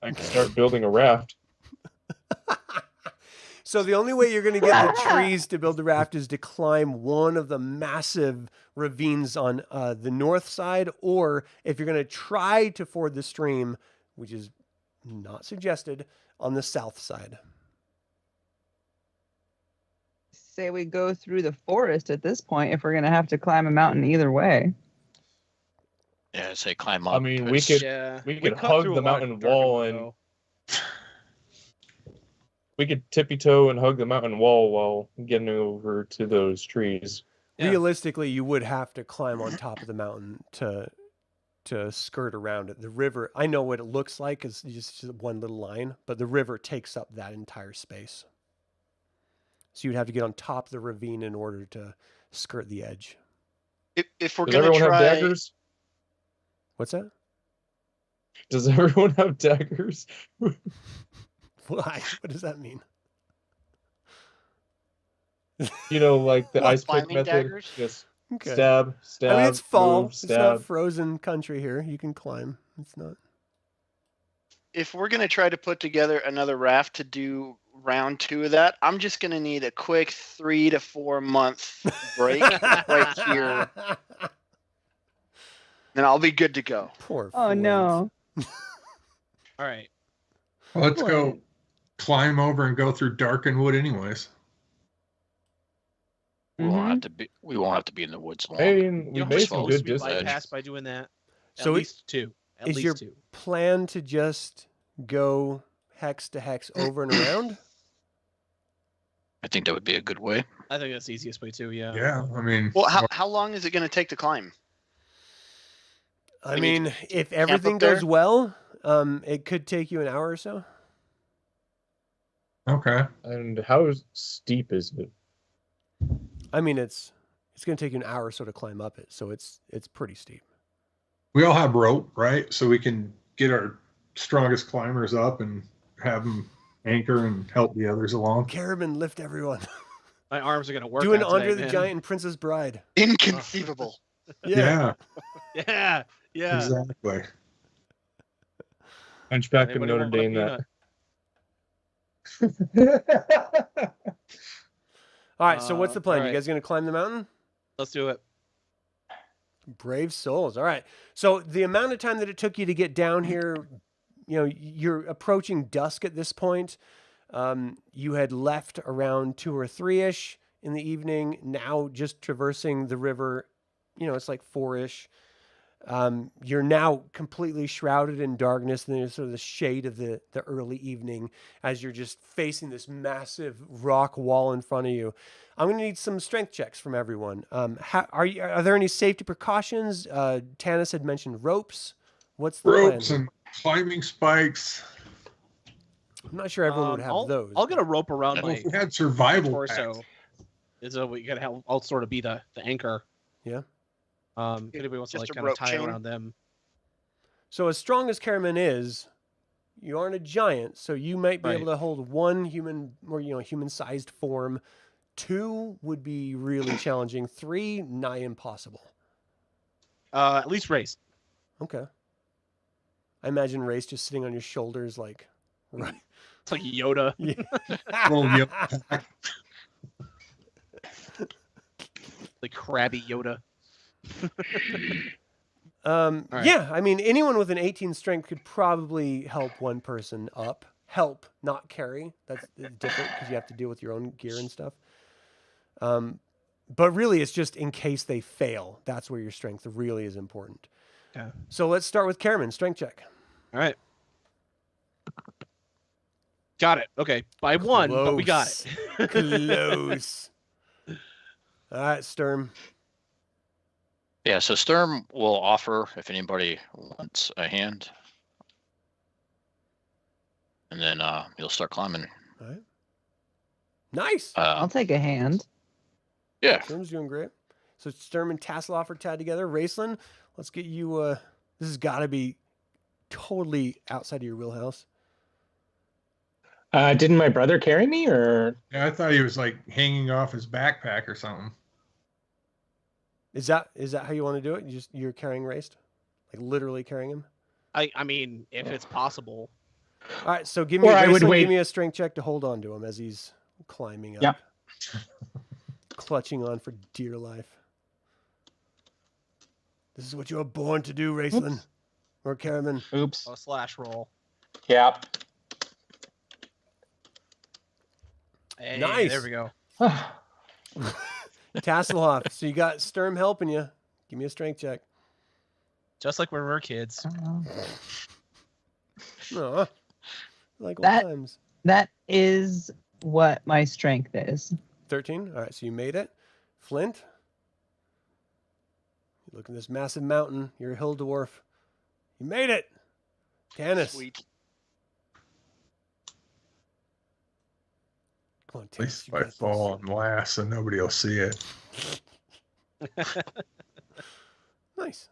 I can start building a raft. So the only way you're going to get the trees to build the raft is to climb one of the massive ravines on the north side, or if you're going to try to ford the stream, which is not suggested, on the south side. Say we go through the forest at this point if we're going to have to climb a mountain either way. Yeah, say climb up. I mean, we 'cause could Yeah. we could cut hug through the a lot of mountain dark wall info. and we could tippy toe and hug the mountain wall while getting over to those trees. Yeah. Realistically, you would have to climb on top of the mountain to skirt around it. The river, I know what it looks like, it's just one little line, but the river takes up that entire space. So you'd have to get on top of the ravine in order to skirt the edge. If we're Does gonna everyone try, have daggers? What's that? Does everyone have daggers? Why? What does that mean? You know, like the What, ice pick climbing method. daggers? Just Okay. stab, stab. I mean, it's fall. move, It's stab. not frozen country here. You can climb. It's not. if we're gonna try to put together another raft to do round 2 of that, I'm just gonna need a quick 3 to 4 month break right here, and I'll be good to go. Poor. Oh Flint. no. All right. Well, let's go Flint. climb over and go through darkened wood anyways. we won't have to be. We won't have to be in the woods long. I mean, we You made some supposed good to be distance. bypassed by doing that. At So least 2. At is least your 2. plan to just go hex to hex over and around? I think that would be a good way. I think that's the easiest way too. Yeah. Yeah, I mean, Well, how long is it gonna take to climb? I We mean, need if camp everything up there? goes well, it could take you an hour or so. okay. And how steep is it? I mean, it's it's going to take you an hour or so to climb up it. So it's pretty steep. We all have rope, right? So we can get our strongest climbers up and have them anchor and help the others along. Caramon, lift everyone. My arms are gonna work. Do an out today, Andre the man. Giant and Princess Bride. Inconceivable. Yeah, Yeah. exactly. Hunchback of Anybody Notre want a Dame that. All right, so what's the plan? all You right. guys going to climb the mountain? Let's do it. Brave souls. All right. So the amount of time that it took you to get down here, you know, you're approaching dusk at this point. You had left around 2 or 3-ish in the evening. Now just traversing the river, you know, it's like 4-ish. You're now completely shrouded in darkness, and there's sort of the shade of the early evening as you're just facing this massive rock wall in front of you. I'm going to need some strength checks from everyone. Are there any safety precautions? Tanis had mentioned ropes. What's the Ropes plan? and climbing spikes. I'm not sure everyone would have those. I'll get a rope around Well, my if we had survival torso. packs. Is we gotta have. I'll sort of be the anchor. Yeah. If anybody wants to Just like a kind of rope tie chain? around them. So as strong as Caramon is, you aren't a giant, so you might be Right. able to hold one human or human-sized form. 2 would be really challenging. 3, nigh impossible. At least race. Okay. I imagine Race just sitting on your shoulders like right. It's like Yoda. Little yellow pack. Like crabby Yoda. right. Yeah, I mean anyone with an 18 strength could probably help one person up. Help, not carry. That's different because you have to deal with your own gear and stuff. But really it's just in case they fail. That's where your strength really is important. Okay. So let's start with Caramon. Strength check. All right. Got it. Okay. By 1, but we got it. Close. All right, Sturm. Yeah, so Sturm will offer if anybody wants a hand. And then you'll start climbing. All right. Nice. I'll take a hand. Yeah. Sturm's doing great. So Sturm and Tasslehoff are tied together. Raistlin, let's get you. This has got to be totally outside of your wheelhouse. Didn't my brother carry me, or Yeah, I thought he was like hanging off his backpack or something. Is that how you want to do it? You're carrying Raist, like literally carrying him. I mean, if it's possible. All right, so give me Or I would Raistlin, wait- give me a strength check to hold on to him as he's climbing up. Yep. Clutching on for dear life. This is what you are born to do, Raistlin. Or Caramon. oops? A slash roll. Yeah. Hey, Nice. There we go. Tasslehoff. So you got Sturm helping you. Give me a strength check. Just like when we were kids. Aw. Like old That- times. That is what my strength is. 13. All right, so you made it. Flint. You look at this massive mountain. You're a hill dwarf. You made it. Tanis. Sweet. Come on, At least Tanis. if I fall on last, and nobody will see it. Nice.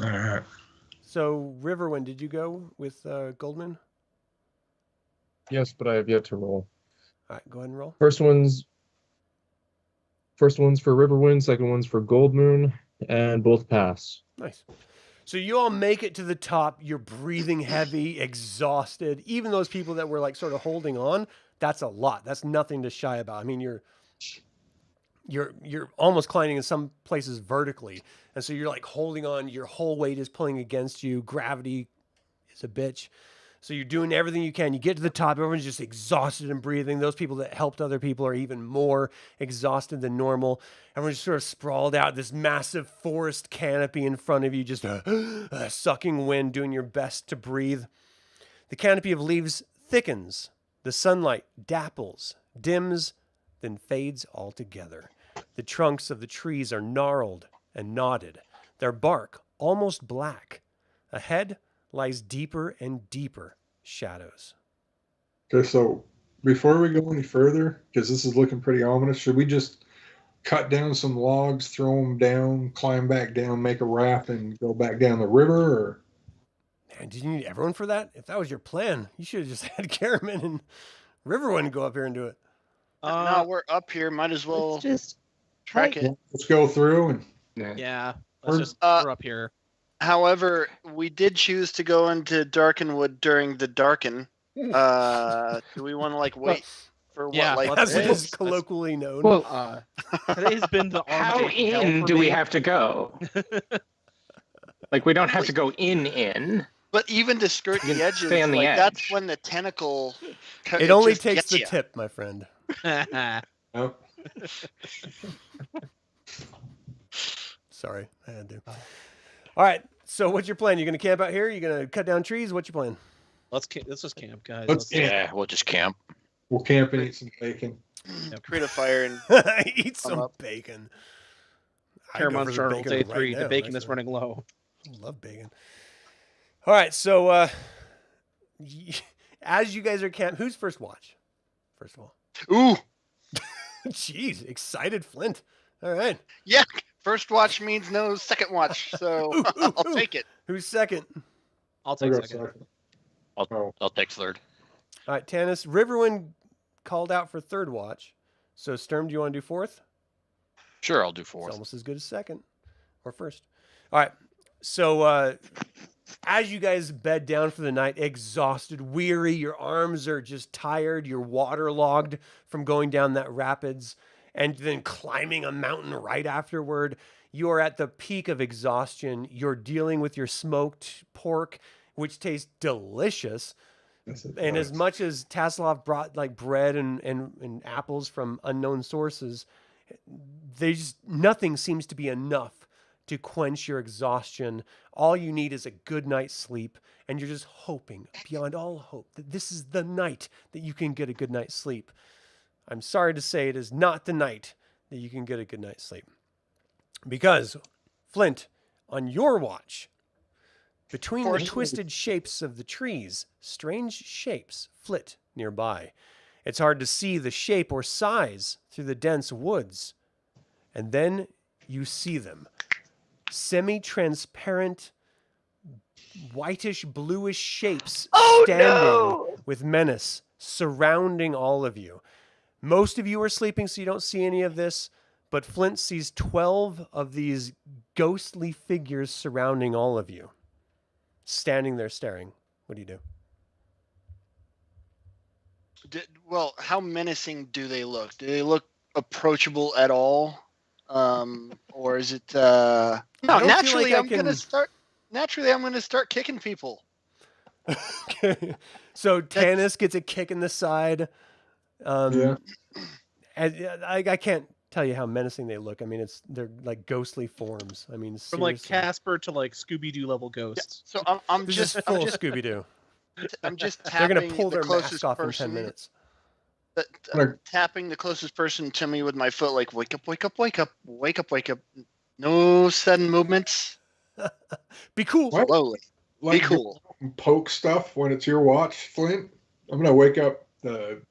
All right. So, Riverwind, did you go with Goldmoon? Yes, but I have yet to roll. All right, go ahead and roll. First one's for Riverwind, second one's for Goldmoon, and both pass. Nice. So you all make it to the top. You're breathing heavy, exhausted. Even those people that were like sort of holding on, that's a lot. That's nothing to shy about. I mean, you're almost climbing in some places vertically. And so you're like holding on, your whole weight is pulling against you. Gravity is a bitch. So you're doing everything you can. You get to the top, everyone's just exhausted and breathing. Those people that helped other people are even more exhausted than normal. Everyone's just sort of sprawled out, this massive forest canopy in front of you, just sucking wind, doing your best to breathe. The canopy of leaves thickens. The sunlight dapples, dims, then fades altogether. The trunks of the trees are gnarled and knotted, their bark almost black. Ahead lies deeper and deeper shadows. Okay, so before we go any further, because this is looking pretty ominous, should we just cut down some logs, throw them down, climb back down, make a raft, and go back down the river? Or Man, did you need everyone for that? If that was your plan, you should have just had Caramon and Riverwind go up here and do it. No, we're up here. Might as well Let's just track hike. it. let's go through and Yeah. Let's just Uh, we're up here. However, we did choose to go into Darkenwood during the darken. Do we want to like wait for what? Yeah, Like let's As it wait. is colloquially known. Well, Today's been the how arm day hell in for do we me. have to go? Like, we don't have to go in. but even to skirt You the can edges, stay on the like that's edge. when the tentacle. it only just takes gets the ya. tip, my friend. oh, Sorry, I had to. All right. So what's your plan? You gonna camp out here? You gonna cut down trees? What's your plan? Let's just camp, guys. Let's- Yeah, we'll just camp. we'll camp and eat some bacon. Create a fire and Eat some up. bacon. I'd go for Caramon some Journal, bacon day right 3. now, The bacon is actually. running low. Love bacon. All right, so as you guys are camp, who's first watch? First of all, ooh, jeez, excited Flint. All right, yeah. First watch means no second watch, so Ooh, ooh, I'll ooh. take it. who's second? I'll I'll take go second. second. I'll take third. All right, Tanis. Riverwind called out for third watch. So Sturm, do you want to do fourth? Sure, I'll do It's fourth. almost as good as second or first. All right. So as you guys bed down for the night, exhausted, weary, your arms are just tired, you're waterlogged from going down that rapids and then climbing a mountain right afterward. You are at the peak of exhaustion. You're dealing with your smoked pork, which tastes delicious. And as much as Tasslehoff brought like bread and apples from unknown sources, nothing seems to be enough to quench your exhaustion. All you need is a good night's sleep, and you're just hoping beyond all hope that this is the night that you can get a good night's sleep. I'm sorry to say it is not the night that you can get a good night's sleep. Because, Flint, on your watch, between the twisted shapes of the trees, strange shapes flit nearby. It's hard to see the shape or size through the dense woods. And then you see them. Semi-transparent, whitish, bluish shapes standing with menace, surrounding all of you. Most of you are sleeping, so you don't see any of this, but Flint sees 12 of these ghostly figures surrounding all of you. Standing there staring. What do you do? Well, how menacing do they look? Do they look approachable at all? Or is it no, don't feel naturally like I I'm gonna start kicking people. So Tanis gets a kick in the side. Yeah. And I can't tell you how menacing they look. I mean, they're like ghostly forms. I mean, From like seriously. Casper to like Scooby-Doo level ghosts. So I'm This just is full of Scooby-Doo. I'm just They're tapping gonna pull the their closest mask off person, in 10 minutes. Tapping the closest person to me with my foot, like wake up, wake up, wake up, wake up, wake up. No sudden movements. Be cool. What? Slowly. Like Be cool. poke stuff when it's your watch, Flint. I'm gonna wake up Goldmoon.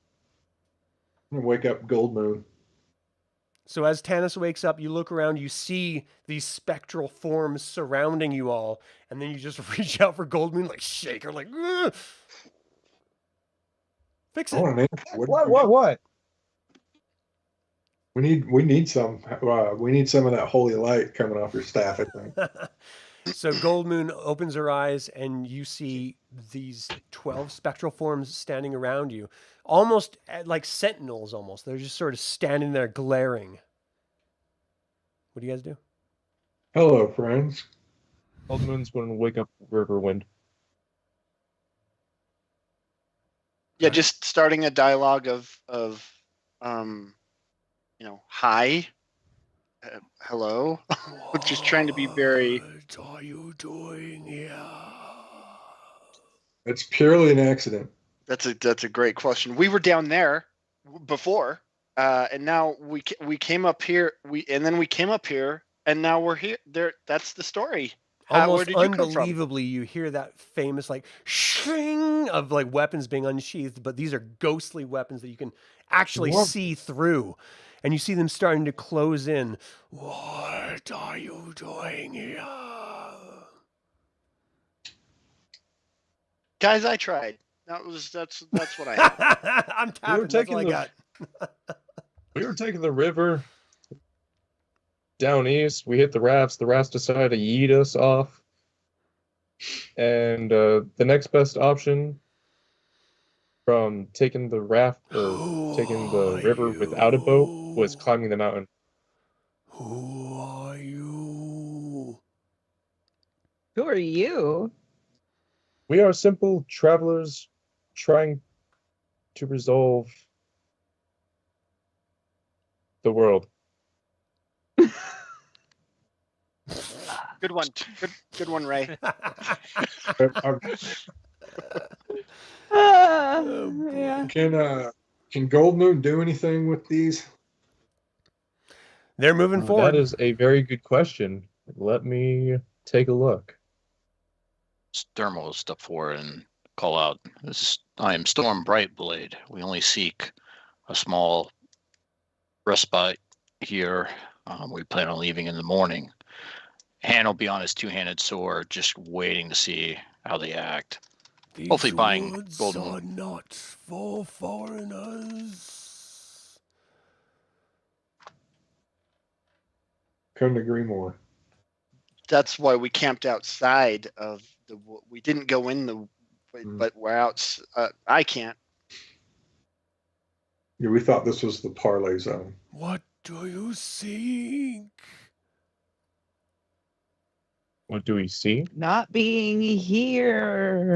So as Tanis wakes up, you look around, you see these spectral forms surrounding you all, and then you just reach out for Goldmoon, like shake her, like, "Ugh." Fix I it. want an answer. What? We need some of that holy light coming off your staff, I think. So Goldmoon opens her eyes, and you see these 12 spectral forms standing around you, almost like sentinels. Almost, they're just sort of standing there, glaring. What do you guys do? Hello, friends. Goldmoon's going to wake up Riverwind. Yeah, just starting a dialogue of hi, hello. Just trying to be very. What are you doing here? It's purely an accident. That's a great question. We were down there before, and now we came up here. We came up here, and now we're here. There. That's the story. Where almost did you come from? unbelievably, you hear that famous like shing of like weapons being unsheathed, but these are ghostly weapons that you can actually What? see through, and you see them starting to close in. What are you doing here? Guys, I tried. That's what I had. I'm tapping. That's all I got. We were taking the river down east. We hit the rafts. The rafts decided to yeet us off. And the next best option from taking the raft or taking the river without a boat was climbing the mountain. Who are you? Who are you? We are simple travelers trying to resolve the world. Good one. Good one, Ray. Yeah. Can Goldmoon do anything with these? They're moving forward. That is a very good question. Let me take a look. Sturm will step forward and call out, I am Storm Brightblade. We only seek a small respite here. We plan on leaving in the morning. Hand will be on his two-handed sword, just waiting to see how they act. These Hopefully buying woods Goldmoon. are not for foreigners. Couldn't agree more. That's why we camped outside of the. We didn't go in the, but we're out. I can't. Yeah, we thought this was the parlay zone. What do you seek? What do we see? Not being here.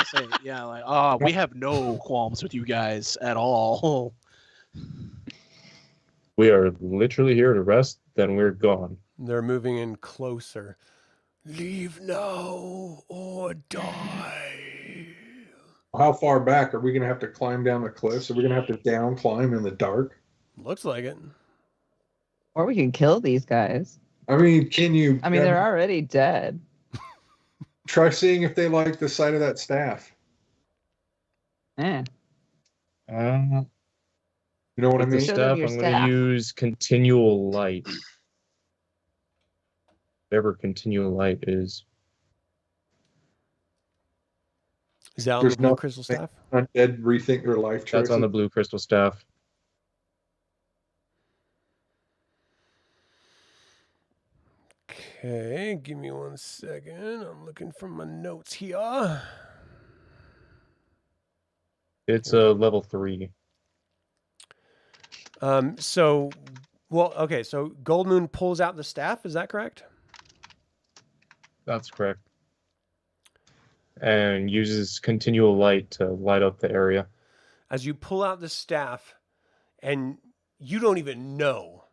Say, yeah, like, we have no qualms with you guys at all. We are literally here to rest, then we're gone. They're moving in closer. Leave now or die. How far back are we going to have to climb down the cliffs? Are we going to have to down climb in the dark? Looks like it. Or we can kill these guys. I mean, can you? I mean, they're already dead. Try seeing if they like the sight of that staff. Eh. You know what I With the mean? Show them staff, your I'm going staff. to use continual light. Whatever continual light is. Is that on There's the blue no- crystal staff? Undead rethink their life choices. That's on the blue crystal staff. Okay, give me 1 second. I'm looking for my notes here. It's a level 3. So Goldmoon pulls out the staff. Is that correct? That's correct. And uses continual light to light up the area. As you pull out the staff, and you don't even know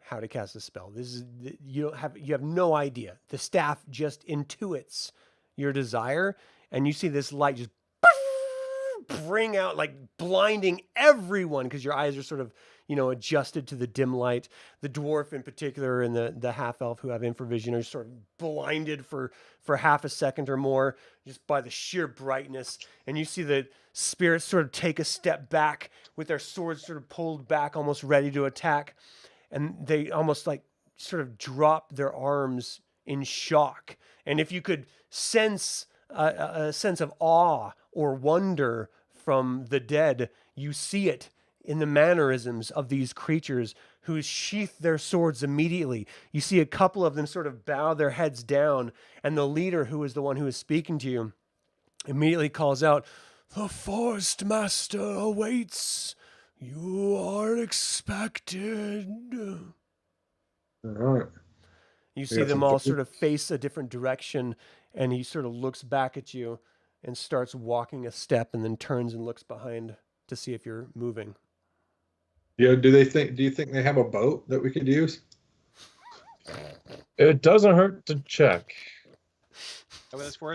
how to cast a spell. You have no idea. The staff just intuits your desire, and you see this light just bring out, like blinding everyone because your eyes are sort of, adjusted to the dim light. The dwarf in particular and the half elf who have infravision are sort of blinded for half a second or more just by the sheer brightness. And you see the spirits sort of take a step back with their swords sort of pulled back, almost ready to attack. And they almost like sort of drop their arms in shock. And if you could sense a sense of awe or wonder from the dead, you see it in the mannerisms of these creatures who sheath their swords immediately. You see a couple of them sort of bow their heads down, and the leader, who is the one who is speaking to you, immediately calls out, "The Forest Master awaits. You are expected." All right. You see them all sort of face a different direction, and he sort of looks back at you and starts walking a step and then turns and looks behind to see if you're moving. Yeah. Do you think they have a boat that we could use? It doesn't hurt to check.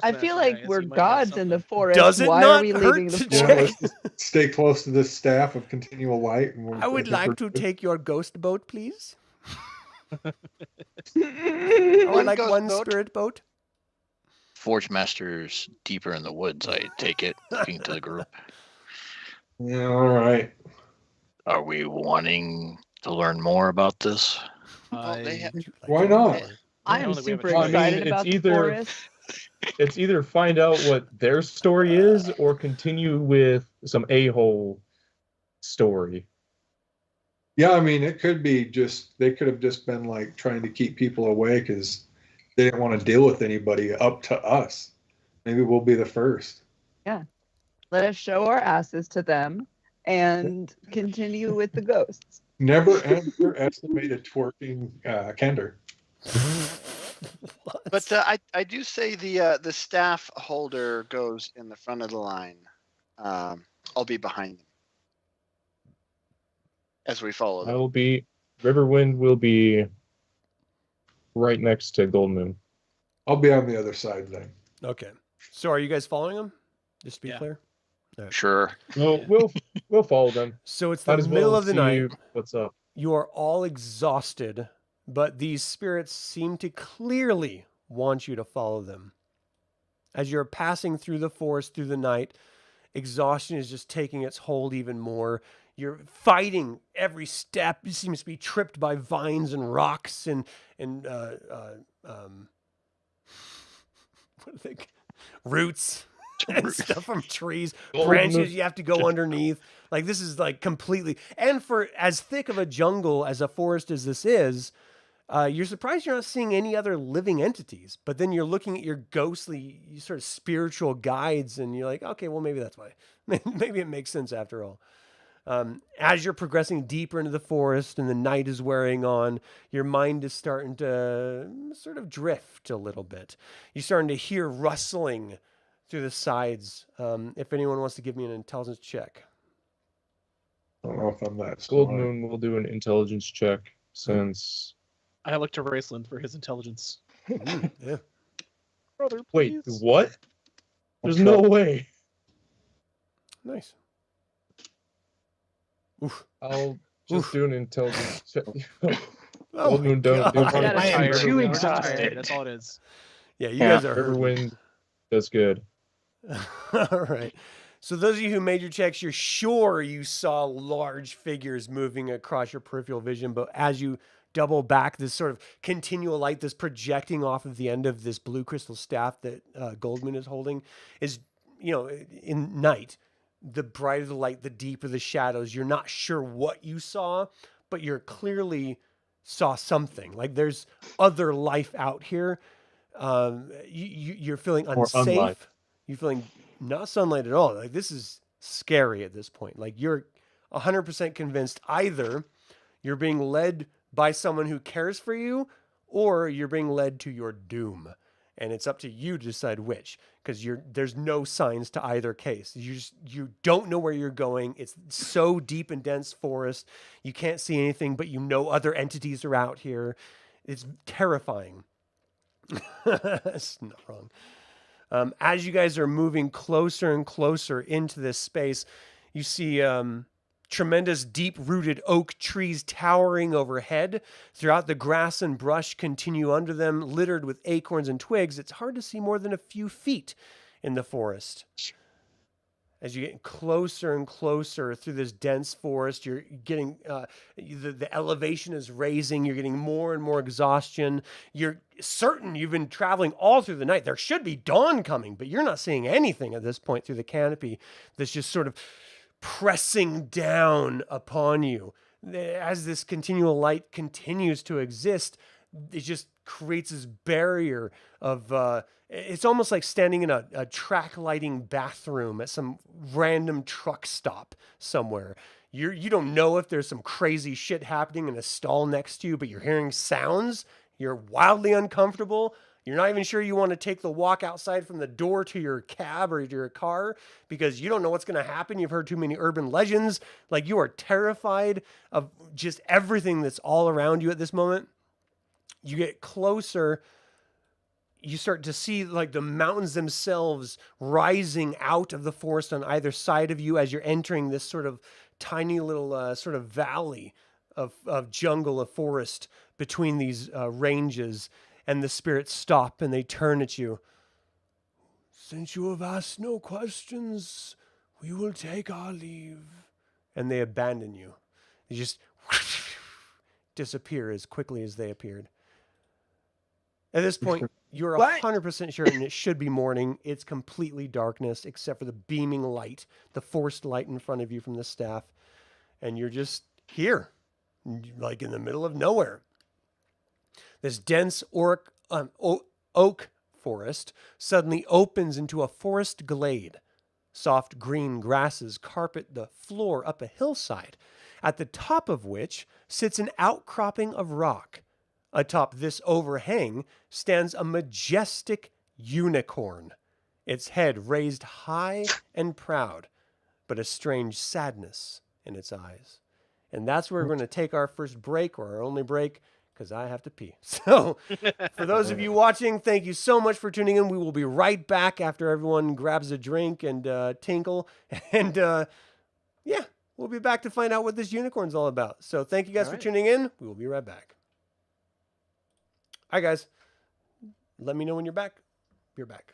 I feel like we're gods in the forest. Does it Why not are we hurt leaving the to Yeah, forest? let's just stay close to this staff of continual light. And I would like to take your ghost boat, please. Or like ghost one boat. spirit boat? Forge Master's deeper in the woods, I take it, looking to the group. Yeah, all right. Are we wanting to learn more about this? Well, they I have- Would you like Why to know not? more? I I am don't think we have a super choice. excited it's about the either- forest. It's either find out what their story is or continue with some a-hole story. Yeah, I mean, it could be just they could have just been like trying to keep people away because they didn't want to deal with anybody up to us. Maybe we'll be the first. Let us show our asses to them and continue with the ghosts. Never underestimate a twerking Kender. What? But I do say the staff holder goes in the front of the line. I'll be behind them as we follow them. Riverwind will be right next to Goldmoon. I'll be on the other side then. Okay. So are you guys following them? Just to be Yeah. clear. Sure. No, we'll follow them. So it's the Might as middle well of the see night. what's up. You are all exhausted, but these spirits seem to clearly want you to follow them. As you're passing through the forest through the night, exhaustion is just taking its hold even more. You're fighting every step. You seem to be tripped by vines and rocks and what are they? Roots and stuff from trees, branches you have to go underneath. Like this is like completely, and for as thick of a jungle as a forest as this is, you're surprised you're not seeing any other living entities. But then you're looking at your ghostly sort of spiritual guides and you're like, okay, well, maybe that's why. Maybe it makes sense after all. As you're progressing deeper into the forest and the night is wearing on, your mind is starting to sort of drift a little bit. You're starting to hear rustling through the sides. If anyone wants to give me an intelligence check. I don't know if I'm that smart. Goldmoon will do an intelligence check since. I look to Raistlin for his intelligence. Yeah. Brother, Wait, please. what? There's I'll no try. way. Nice. Oof. I'll just Oof. do an intelligence check. Oh my Goldmoon, don't God. worry. I am Tired. too We're just tired. exhausted. That's all it is. Yeah, you Yeah. guys are hurting. Riverwind does good. All right. So those of you who made your checks, you're sure you saw large figures moving across your peripheral vision, but as you double back, this sort of continual light that's projecting off of the end of this blue crystal staff that Goldmoon is holding is, in night, the brighter the light, the deeper the shadows. You're not sure what you saw, but you're clearly saw something. Like there's other life out here. You're feeling Or unsafe. unlife. You're feeling not sunlight at all. Like this is scary at this point. Like you're 100% convinced either you're being led by someone who cares for you or you're being led to your doom. And it's up to you to decide which, because there's no signs to either case. You don't know where you're going. It's so deep and dense forest. You can't see anything, but you know other entities are out here. It's terrifying. That's not wrong. As you guys are moving closer and closer into this space, you see tremendous deep-rooted oak trees towering overhead. Throughout the grass and brush continue under them, littered with acorns and twigs. It's hard to see more than a few feet in the forest. As you get closer and closer through this dense forest, you're getting the elevation is raising. You're getting more and more exhaustion. You're certain you've been traveling all through the night. There should be dawn coming, but you're not seeing anything at this point through the canopy that's just sort of pressing down upon you. As this continual light continues to exist, it just creates this barrier of it's almost like standing in a track lighting bathroom at some random truck stop somewhere. You don't know if there's some crazy shit happening in a stall next to you, but you're hearing sounds. You're wildly uncomfortable. You're not even sure you want to take the walk outside from the door to your cab or to your car because you don't know what's going to happen. You've heard too many urban legends. Like you are terrified of just everything that's all around you at this moment. You get closer. You start to see like the mountains themselves rising out of the forest on either side of you as you're entering this sort of tiny little sort of valley of jungle, of forest between these ranges, and the spirits stop and they turn at you. Since you have asked no questions, we will take our leave. And they abandon you. They just disappear as quickly as they appeared. At this point, you're What? 100% certain it should be morning. It's completely darkness except for the beaming light, the forced light in front of you from the staff. And you're just here, like in the middle of nowhere. This dense oak forest suddenly opens into a forest glade. Soft green grasses carpet the floor up a hillside, at the top of which sits an outcropping of rock. Atop this overhang stands a majestic unicorn, its head raised high and proud, but a strange sadness in its eyes. And that's where we're going to take our first break, or our only break, because I have to pee. So, for those of you watching, thank you so much for tuning in. We will be right back after everyone grabs a drink and tinkle. And yeah, we'll be back to find out what this unicorn's all about. So, thank you guys for tuning in. We will be right back. All right, guys. Let me know when you're back. You're back.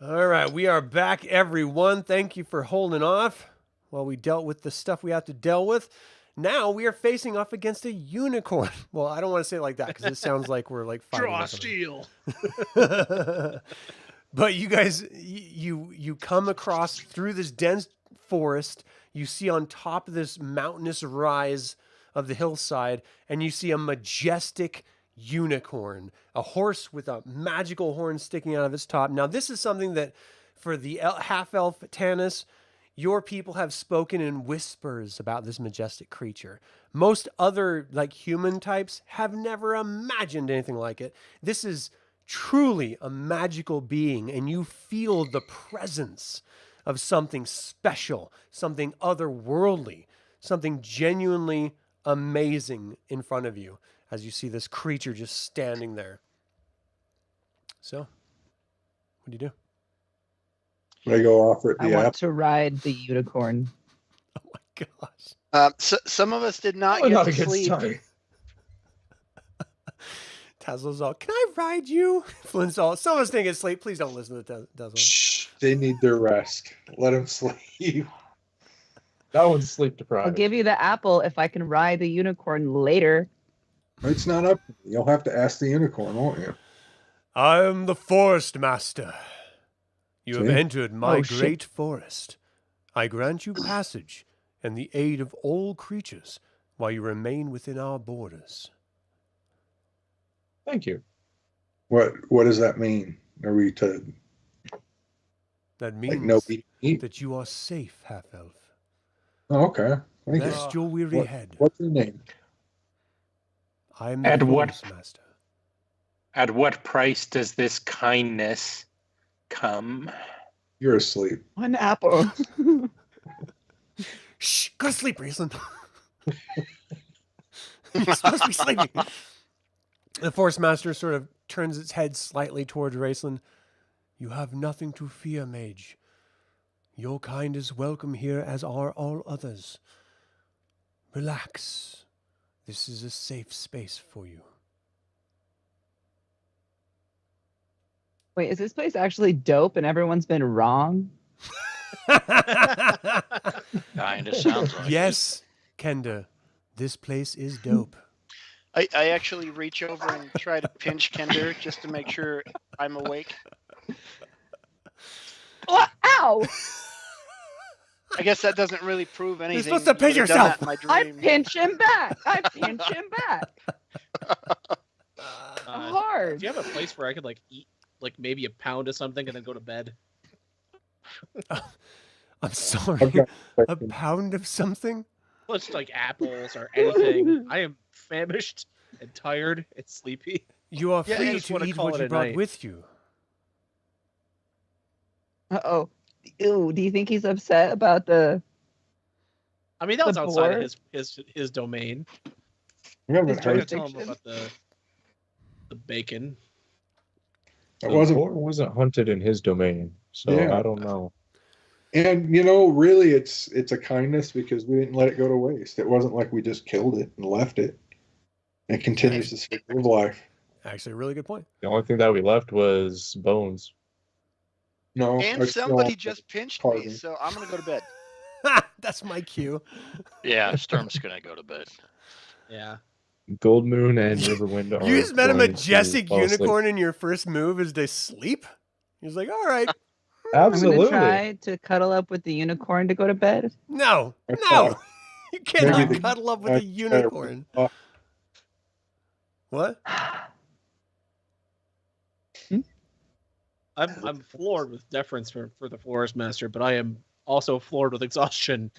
All right, we are back, everyone. Thank you for holding off while we dealt with the stuff we have to deal with. Now we are facing off against a unicorn. Well, I don't want to say it like that because it sounds like we're like fighting. Draw or something. steel. But you guys, you come across through this dense forest. You see on top of this mountainous rise of the hillside, and you see a majestic unicorn, a horse with a magical horn sticking out of its top. Now, this is something that for the half-elf Tanis, your people have spoken in whispers about this majestic creature. Most other like human types have never imagined anything like it. This is truly a magical being, and you feel the presence of something special, something otherworldly, something genuinely amazing in front of you as you see this creature just standing there. So, what do you do? I go offer it I the want apple. to ride the unicorn. Oh my gosh. So, some of us did not Oh, get not to a good sleep. start. Tasslehoff's all, can I ride you? Flint's all, some of us didn't get sleep. Please don't listen to Tasslehoff. Shh, they need their rest. Let them sleep. That one's sleep I'll deprived. give you the apple if I can ride the unicorn later. It's not up to me. You'll have to ask the unicorn, won't you? I am the forest master. You have See? entered my Oh, shit. great forest. I grant you passage and the aid of all creatures while you remain within our borders. Thank you. What does that mean? Are we to That like means no eat? that you are safe, half-elf. Oh, okay. Thank you. Rest your weary What- head. What's your name? I am the And what- forest master. At what price does this kindness come? You're asleep. One apple. Shh, go to sleep, Raistlin. You're supposed to be sleeping. The forest master sort of turns its head slightly towards Raistlin. You have nothing to fear, mage. Your kind is welcome here, as are all others. Relax. This is a safe space for you. Wait, is this place actually dope and everyone's been wrong? Kinda sounds like it. Yes, Kender. This place is dope. I actually reach over and try to pinch Kender just to make sure I'm awake. Oh, ow! I guess that doesn't really prove anything. supposed to You pinch would've done yourself. that in my I dream. pinch him back. I pinch him back. Uh, Hard. Do you have a place where I could like eat like maybe a pound of something and then go to bed? I'm sorry. Okay. A pound of something? Just like apples or anything. I am famished and tired and sleepy. You are Yeah, I free just to wanna eat call what it you a brought night. with you. Uh-oh. Ew, do you think he's upset about the... I mean, that was The outside boar? of his domain. We haven't His I tried to heard. tell him jurisdiction? about the bacon. It The wasn't. boar wasn't hunted in his domain, so Yeah. I don't know. And really, it's a kindness because we didn't let it go to waste. It wasn't like we just killed it and left it. It continues the cycle of life. Actually, a really good point. The only thing that we left was bones. No, And I still somebody want just pinched carving. me, so I'm gonna go to bed. That's my cue. Yeah, Sturm's gonna go to bed. Yeah. Goldmoon and Riverwind are. You just met a going to majestic fall asleep. unicorn, and your first move is to sleep? He's like, all right. I'm Absolutely. gonna try to cuddle up with the unicorn to go to bed. No, I no. thought You cannot maybe the- cuddle up with I- a unicorn. What? I'm floored with deference for the forest master, but I am also floored with exhaustion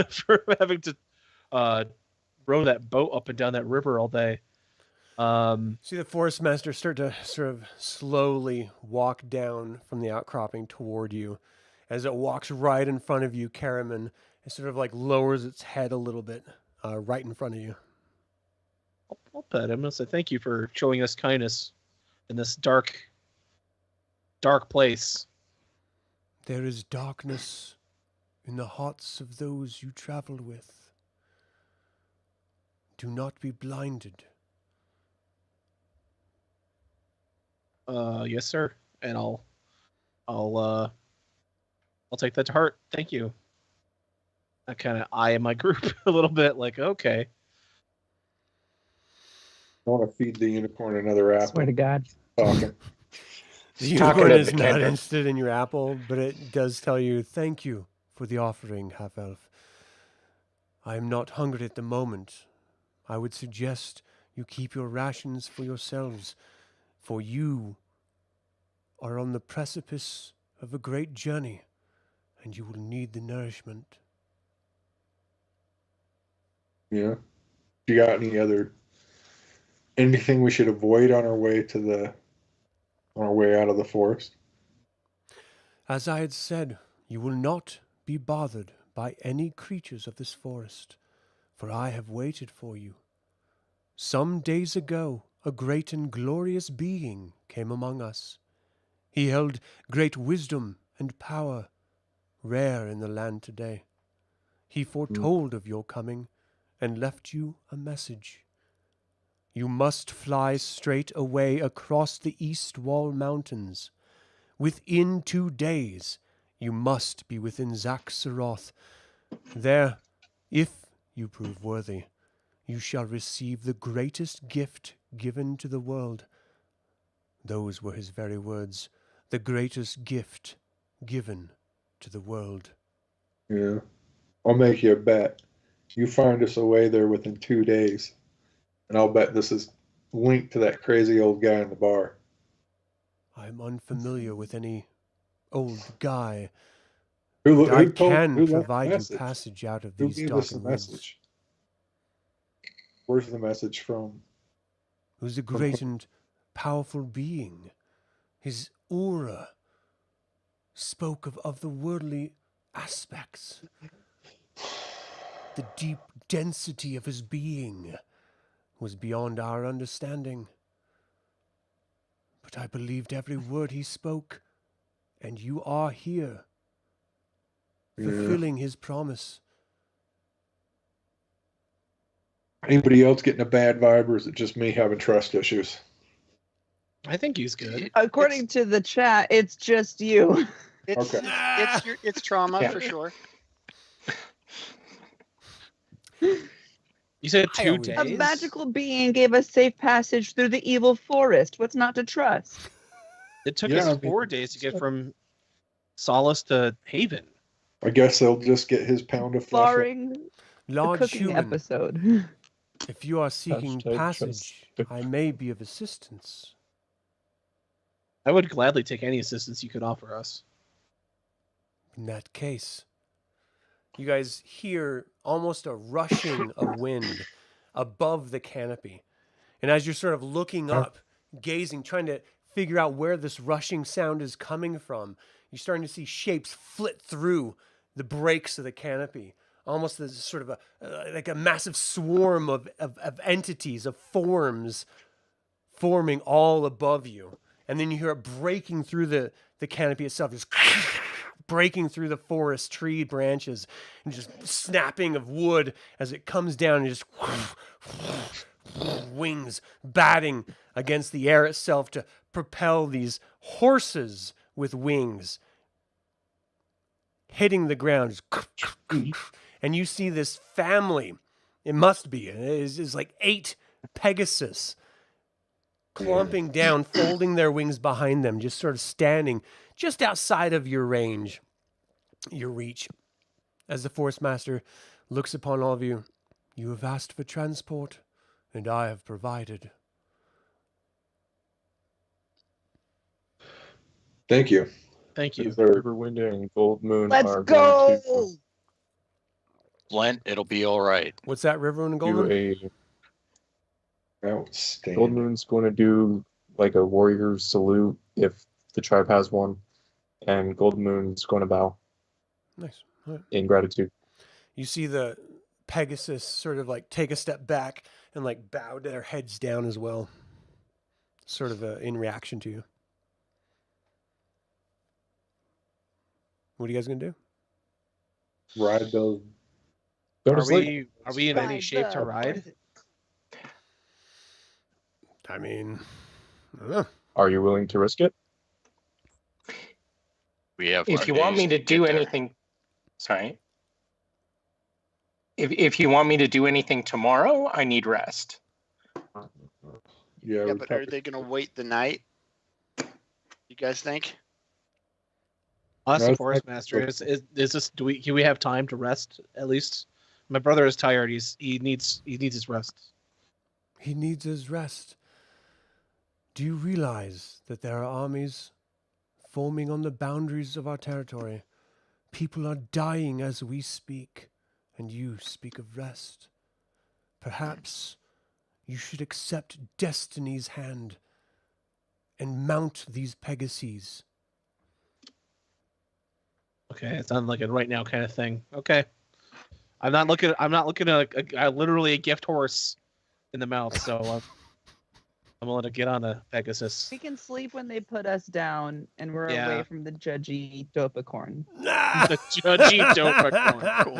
for having to row that boat up and down that river all day. See the forest master start to sort of slowly walk down from the outcropping toward you. As it walks right in front of you, Caramon, it sort of like lowers its head a little bit right in front of you. I'll pet him and say thank you for showing us kindness in this dark place. There is darkness in the hearts of those you travel with. Do not be blinded. Yes, sir. And I'll I'll take that to heart. Thank you. I kind of eye my group a little bit, like, okay. I want to feed the unicorn another apple. Swear to God. Talking. The Talking unicorn to is the not Kender. interested in your apple, but it does tell you, thank you for the offering, half-elf. I am not hungry at the moment. I would suggest you keep your rations for yourselves, for you are on the precipice of a great journey, and you will need the nourishment. Yeah. You got anything we should avoid on our way out of the forest? As I had said, you will not be bothered by any creatures of this forest, for I have waited for you. Some days ago, a great and glorious being came among us. He held great wisdom and power, rare in the land today. He foretold of your coming and left you a message. You must fly straight away across the East Wall Mountains. Within 2 days, you must be within Zaxaroth. There, if you prove worthy, you shall receive the greatest gift given to the world. Those were his very words, the greatest gift given to the world. Yeah. I'll make you a bet. You find us a way there within 2 days, and I'll bet this is linked to that crazy old guy in the bar. I'm unfamiliar with any old guy, Who but I left can the provide you message? passage out of Who these gave us the darkened woods. message? Where's the message from? It was a great and powerful being. His aura spoke of the worldly aspects. The deep density of his being was beyond our understanding. But I believed every word he spoke, and you are here, fulfilling his promise. Anybody else getting a bad vibe, or is it just me having trust issues? I think he's good. According to the chat, it's just you. It's Okay. it's trauma Yeah. for sure. You said I 2 always- A days? magical being gave us safe passage through the evil forest. What's not to trust? It took Yeah, I us mean- 4 days to get from Solace to Haven. I guess they'll just get his pound of flesh. Barring the Large cooking human, episode. if you are seeking Hashtag passage, trust. I may be of assistance. I would gladly take any assistance you could offer us. In that case, you guys hear almost a rushing of wind above the canopy. And as you're sort of looking up, gazing, trying to figure out where this rushing sound is coming from, you're starting to see shapes flit through the breaks of the canopy. Almost as sort of like a massive swarm of entities, of forms forming all above you. And then you hear it breaking through the canopy itself, just breaking through the forest tree branches and just snapping of wood as it comes down and just wings batting against the air itself to propel these horses with wings hitting the ground. And you see this family, it must be, it is like 8 Pegasus clumping down, folding their wings behind them, just sort of standing just outside of your range, your reach. As the Forest Master looks upon all of you, you have asked for transport, and I have provided. Thank you. Thank you. Is there Riverwind and Goldmoon Let's are go! going to Flint, it'll be all right. What's that, Riverwind and do Goldmoon? outstanding? Goldmoon's going to do like a warrior salute if the tribe has one, and Goldmoon's going to bow Nice. All right. in gratitude. You see the Pegasus sort of like take a step back and like bow their heads down as well, sort of in reaction to you. What are you guys gonna do? Ride those. Go to Are sleep. we in any Ride shape the to ride? forest. I mean, I don't know. Are you willing to risk it? We have. If 2 you want days me to get do there. anything, sorry. If you want me to do anything tomorrow, I need rest. Yeah, Yeah, we but are probably- they going to wait the night? You guys think? Us, No, the forest master, is this? Can we have time to rest at least? My brother is tired. He needs his rest. He needs his rest. Do you realize that there are armies forming on the boundaries of our territory? People are dying as we speak, and you speak of rest. Perhaps you should accept destiny's hand and mount these Pegasus. Okay, it's not like a right now kind of thing. Okay, I'm not looking at literally a gift horse in the mouth. So I'm gonna let it get on a Pegasus. We can sleep when they put us down, and we're Yeah. away from the judgy dopacorn. The judgy dopacorn.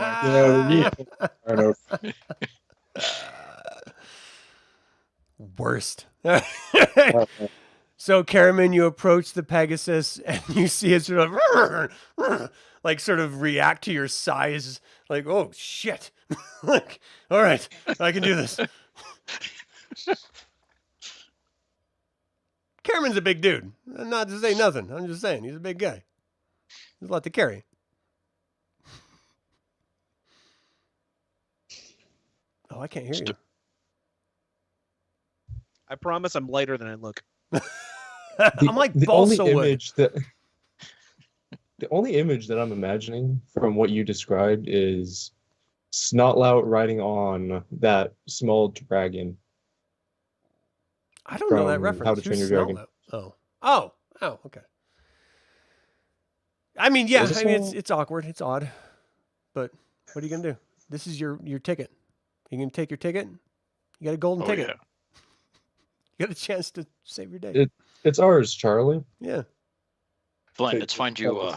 Yeah, I know. Worst. So, Caramon, you approach the Pegasus and you see it sort of like sort of react to your size. Like, oh, shit. Like, all right, I can do this. Caramon's a big dude. Not to say nothing. I'm just saying, he's a big guy. There's a lot to carry. Oh, I can't hear you. I promise I'm lighter than I look. I'm like the balsa only wood. image that the only image that I'm imagining from what you described is Snotlout riding on that small dragon. I don't know that from reference. How to Who's Train Your Dragon. Snotlout? Oh, okay. I mean, yeah, There's a I mean, small- it's awkward, it's odd, but what are you gonna do? This is your ticket. You can take your ticket. You got a golden Oh, ticket. yeah. You got a chance to save your day. It's ours, Charlie. Yeah. Flint, Take let's find you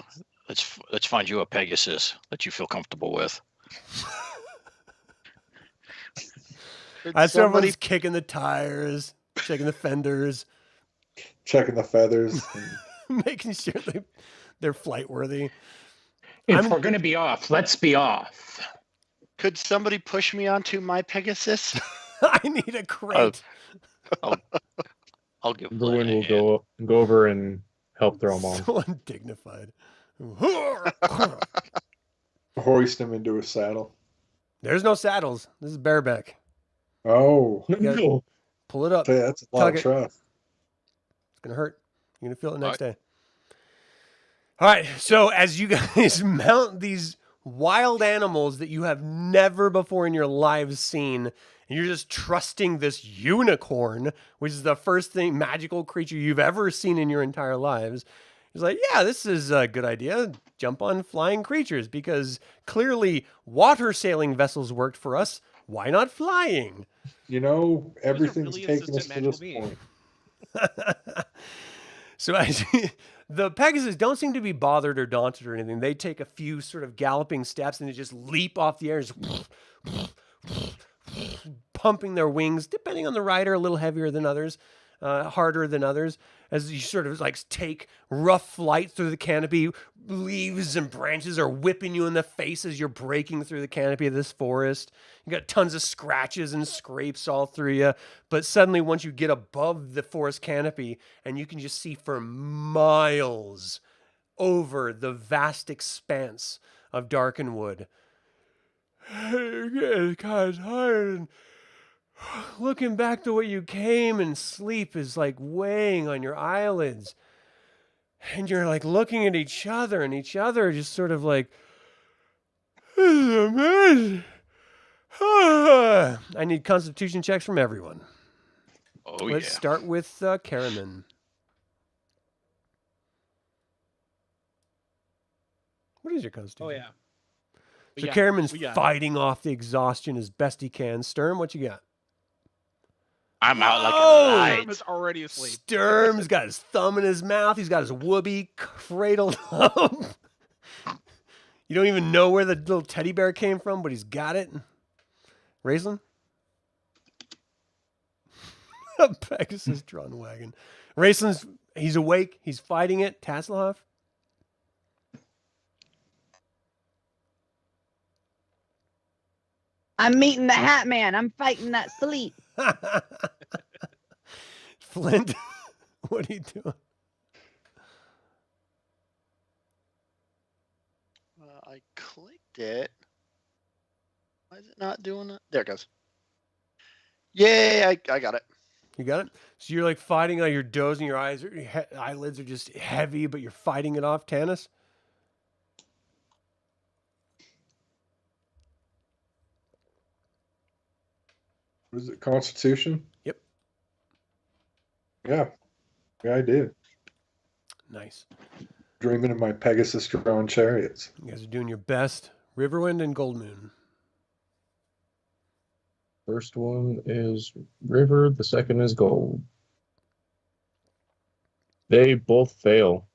let's find you a Pegasus that you feel comfortable with. I saw Somebody everyone's kicking the tires, checking the fenders, Checking the feathers. making sure they're flight worthy. If we're going to be off, let's be off. Could somebody push me onto my Pegasus? I need a crate. I'll give Bruin Flint a will hand. go over and help throw him on. So undignified. Hoist him into a saddle. There's no saddles. This is bareback. Oh, Yeah. No. Pull it up. hey, that's a lot Tug of it. trust. It's gonna hurt. You're gonna feel it next All day. All right. So as you guys mount these wild animals that you have never before in your lives seen, and you're just trusting this unicorn, which is the first magical creature you've ever seen in your entire lives. He's like, yeah, this is a good idea. Jump on flying creatures, because clearly water sailing vessels worked for us. Why not flying? You know, everything's really taken us insistent to this magical being. point. So the Pegasus don't seem to be bothered or daunted or anything. They take a few sort of galloping steps and they just leap off the air, just pumping their wings, depending on the rider, a little heavier than others, harder than others, as you sort of like take rough flight through the canopy. Leaves and branches are whipping you in the face as you're breaking through the canopy of this forest. You got tons of scratches and scrapes all through you. But suddenly, once you get above the forest canopy, and you can just see for miles over the vast expanse of darkened wood. It's kind of tired. And looking back to what you came, and sleep is like weighing on your eyelids. And you're like looking at each other, and each other just sort of like, this is amazing. I need constitution checks from everyone. Oh Let's yeah. start with Caramon. What is your constitution? Oh yeah. So Caramon's fighting off the exhaustion as best he can. Sturm, what you got? I'm out like Oh! a light. Sturm is already asleep. Sturm's got his thumb in his mouth. He's got his whoopee cradled up. You don't even know where the little teddy bear came from, but he's got it. Raistlin? A Pegasus drawn wagon. Raistlin's, he's awake. He's fighting it. Tasslehoff? I'm meeting the Hat Man. I'm fighting that sleep. Flint, what are you doing? I clicked it. Why is it not doing it? There it goes. Yay, I got it. You got it? So you're like fighting, you're dozing, your eyelids are just heavy, but you're fighting it off, Tanis? What is it? Constitution? Yep. Yeah. Yeah, I did. Nice. Dreaming of my Pegasus-drawn chariots. You guys are doing your best. Riverwind and Goldmoon. First one is river, the second is gold. They both fail.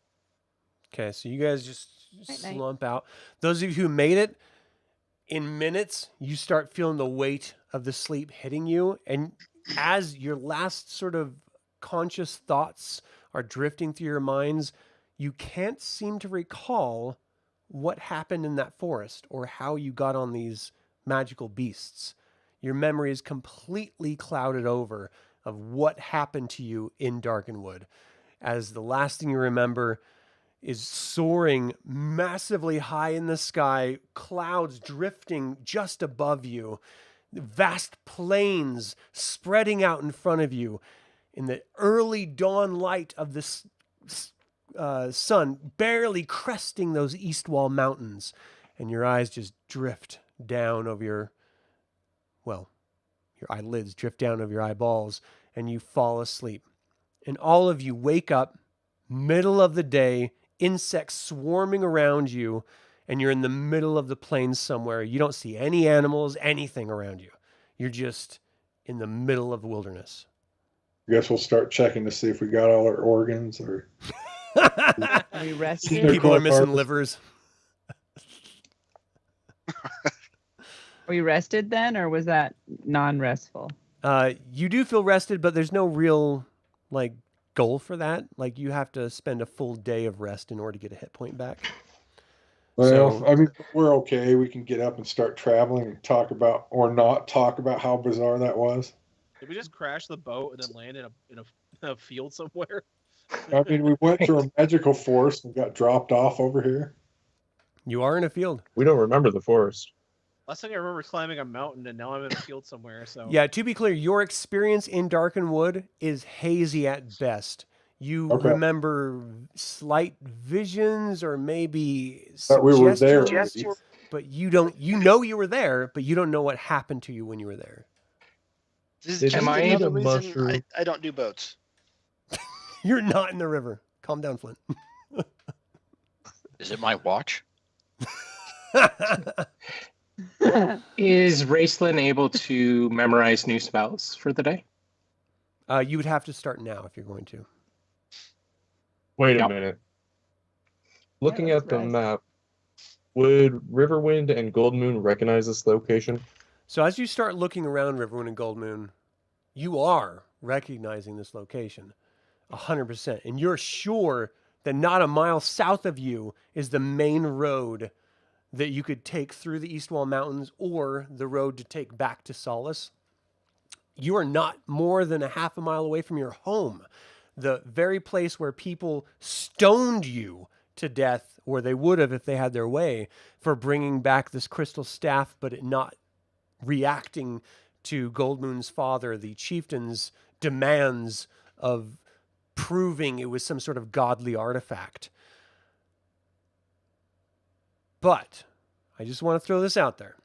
Okay, so you guys just Night-night. slump out. Those of you who made it, in minutes, you start feeling the weight of the sleep hitting you. And as your last sort of conscious thoughts are drifting through your minds, you can't seem to recall what happened in that forest or how you got on these magical beasts. Your memory is completely clouded over of what happened to you in Darkenwood, as the last thing you remember is soaring massively high in the sky, clouds drifting just above you, vast plains spreading out in front of you. In the early dawn light of the sun, barely cresting those east wall mountains, and your eyes just drift down over your eyelids drift down over your eyeballs, and you fall asleep. And all of you wake up, middle of the day, insects swarming around you, and you're in the middle of the plains somewhere. You don't see any animals, anything around you. You're just in the middle of the wilderness. I guess we'll start checking to see if we got all our organs or... Are we rested? People are missing livers. Were you rested then, or was that non-restful? You do feel rested, but there's no real goal for that. You have to spend a full day of rest in order to get a hit point back. Well, I mean, we're okay. We can get up and start traveling and talk about, or not talk about, how bizarre that was. Did we just crash the boat and then land in a field somewhere? I mean, we went through a magical forest and got dropped off over here. You are in a field. We don't remember the forest. Last thing I remember climbing a mountain, and now I'm in a field somewhere. So Yeah, to be clear, your experience in Darkenwood is hazy at best. You remember slight visions or maybe That we were there. but you don't. You know you were there, but you don't know what happened to you when you were there. This Did is just I another eat a reason mushroom? I don't do boats. You're not in the river. Calm down, Flint. Is it my watch? Is Raistlin able to memorize new spells for the day? You would have to start now if you're going to. Wait a Yep. minute. Looking let's at the rest. map, would Riverwind and Goldmoon recognize this location? So as you start looking around Riverwind and Goldmoon, you are recognizing this location 100%. And you're sure that not a mile south of you is the main road that you could take through the East Wall Mountains or the road to take back to Solace. You are not more than a half a mile away from your home, the very place where people stoned you to death, or they would have if they had their way, for bringing back this crystal staff, but it not reacting to Goldmoon's father, the chieftain's demands of proving it was some sort of godly artifact. But I just want to throw this out there.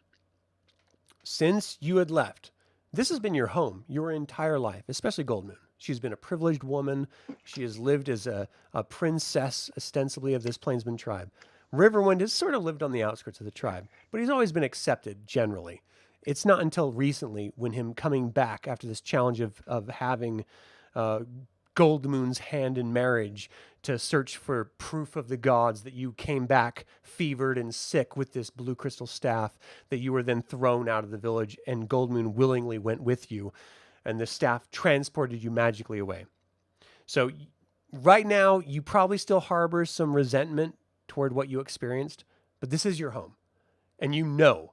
Since you had left, this has been your home your entire life, especially Goldmoon. She's been a privileged woman. She has lived as a princess, ostensibly, of this Plainsman tribe. Riverwind has sort of lived on the outskirts of the tribe, but he's always been accepted, generally. It's not until recently, when him coming back after this challenge of having Goldmoon's hand in marriage to search for proof of the gods, that you came back fevered and sick with this blue crystal staff, that you were then thrown out of the village, and Goldmoon willingly went with you, and the staff transported you magically away. So right now, you probably still harbor some resentment toward what you experienced, but this is your home. And you know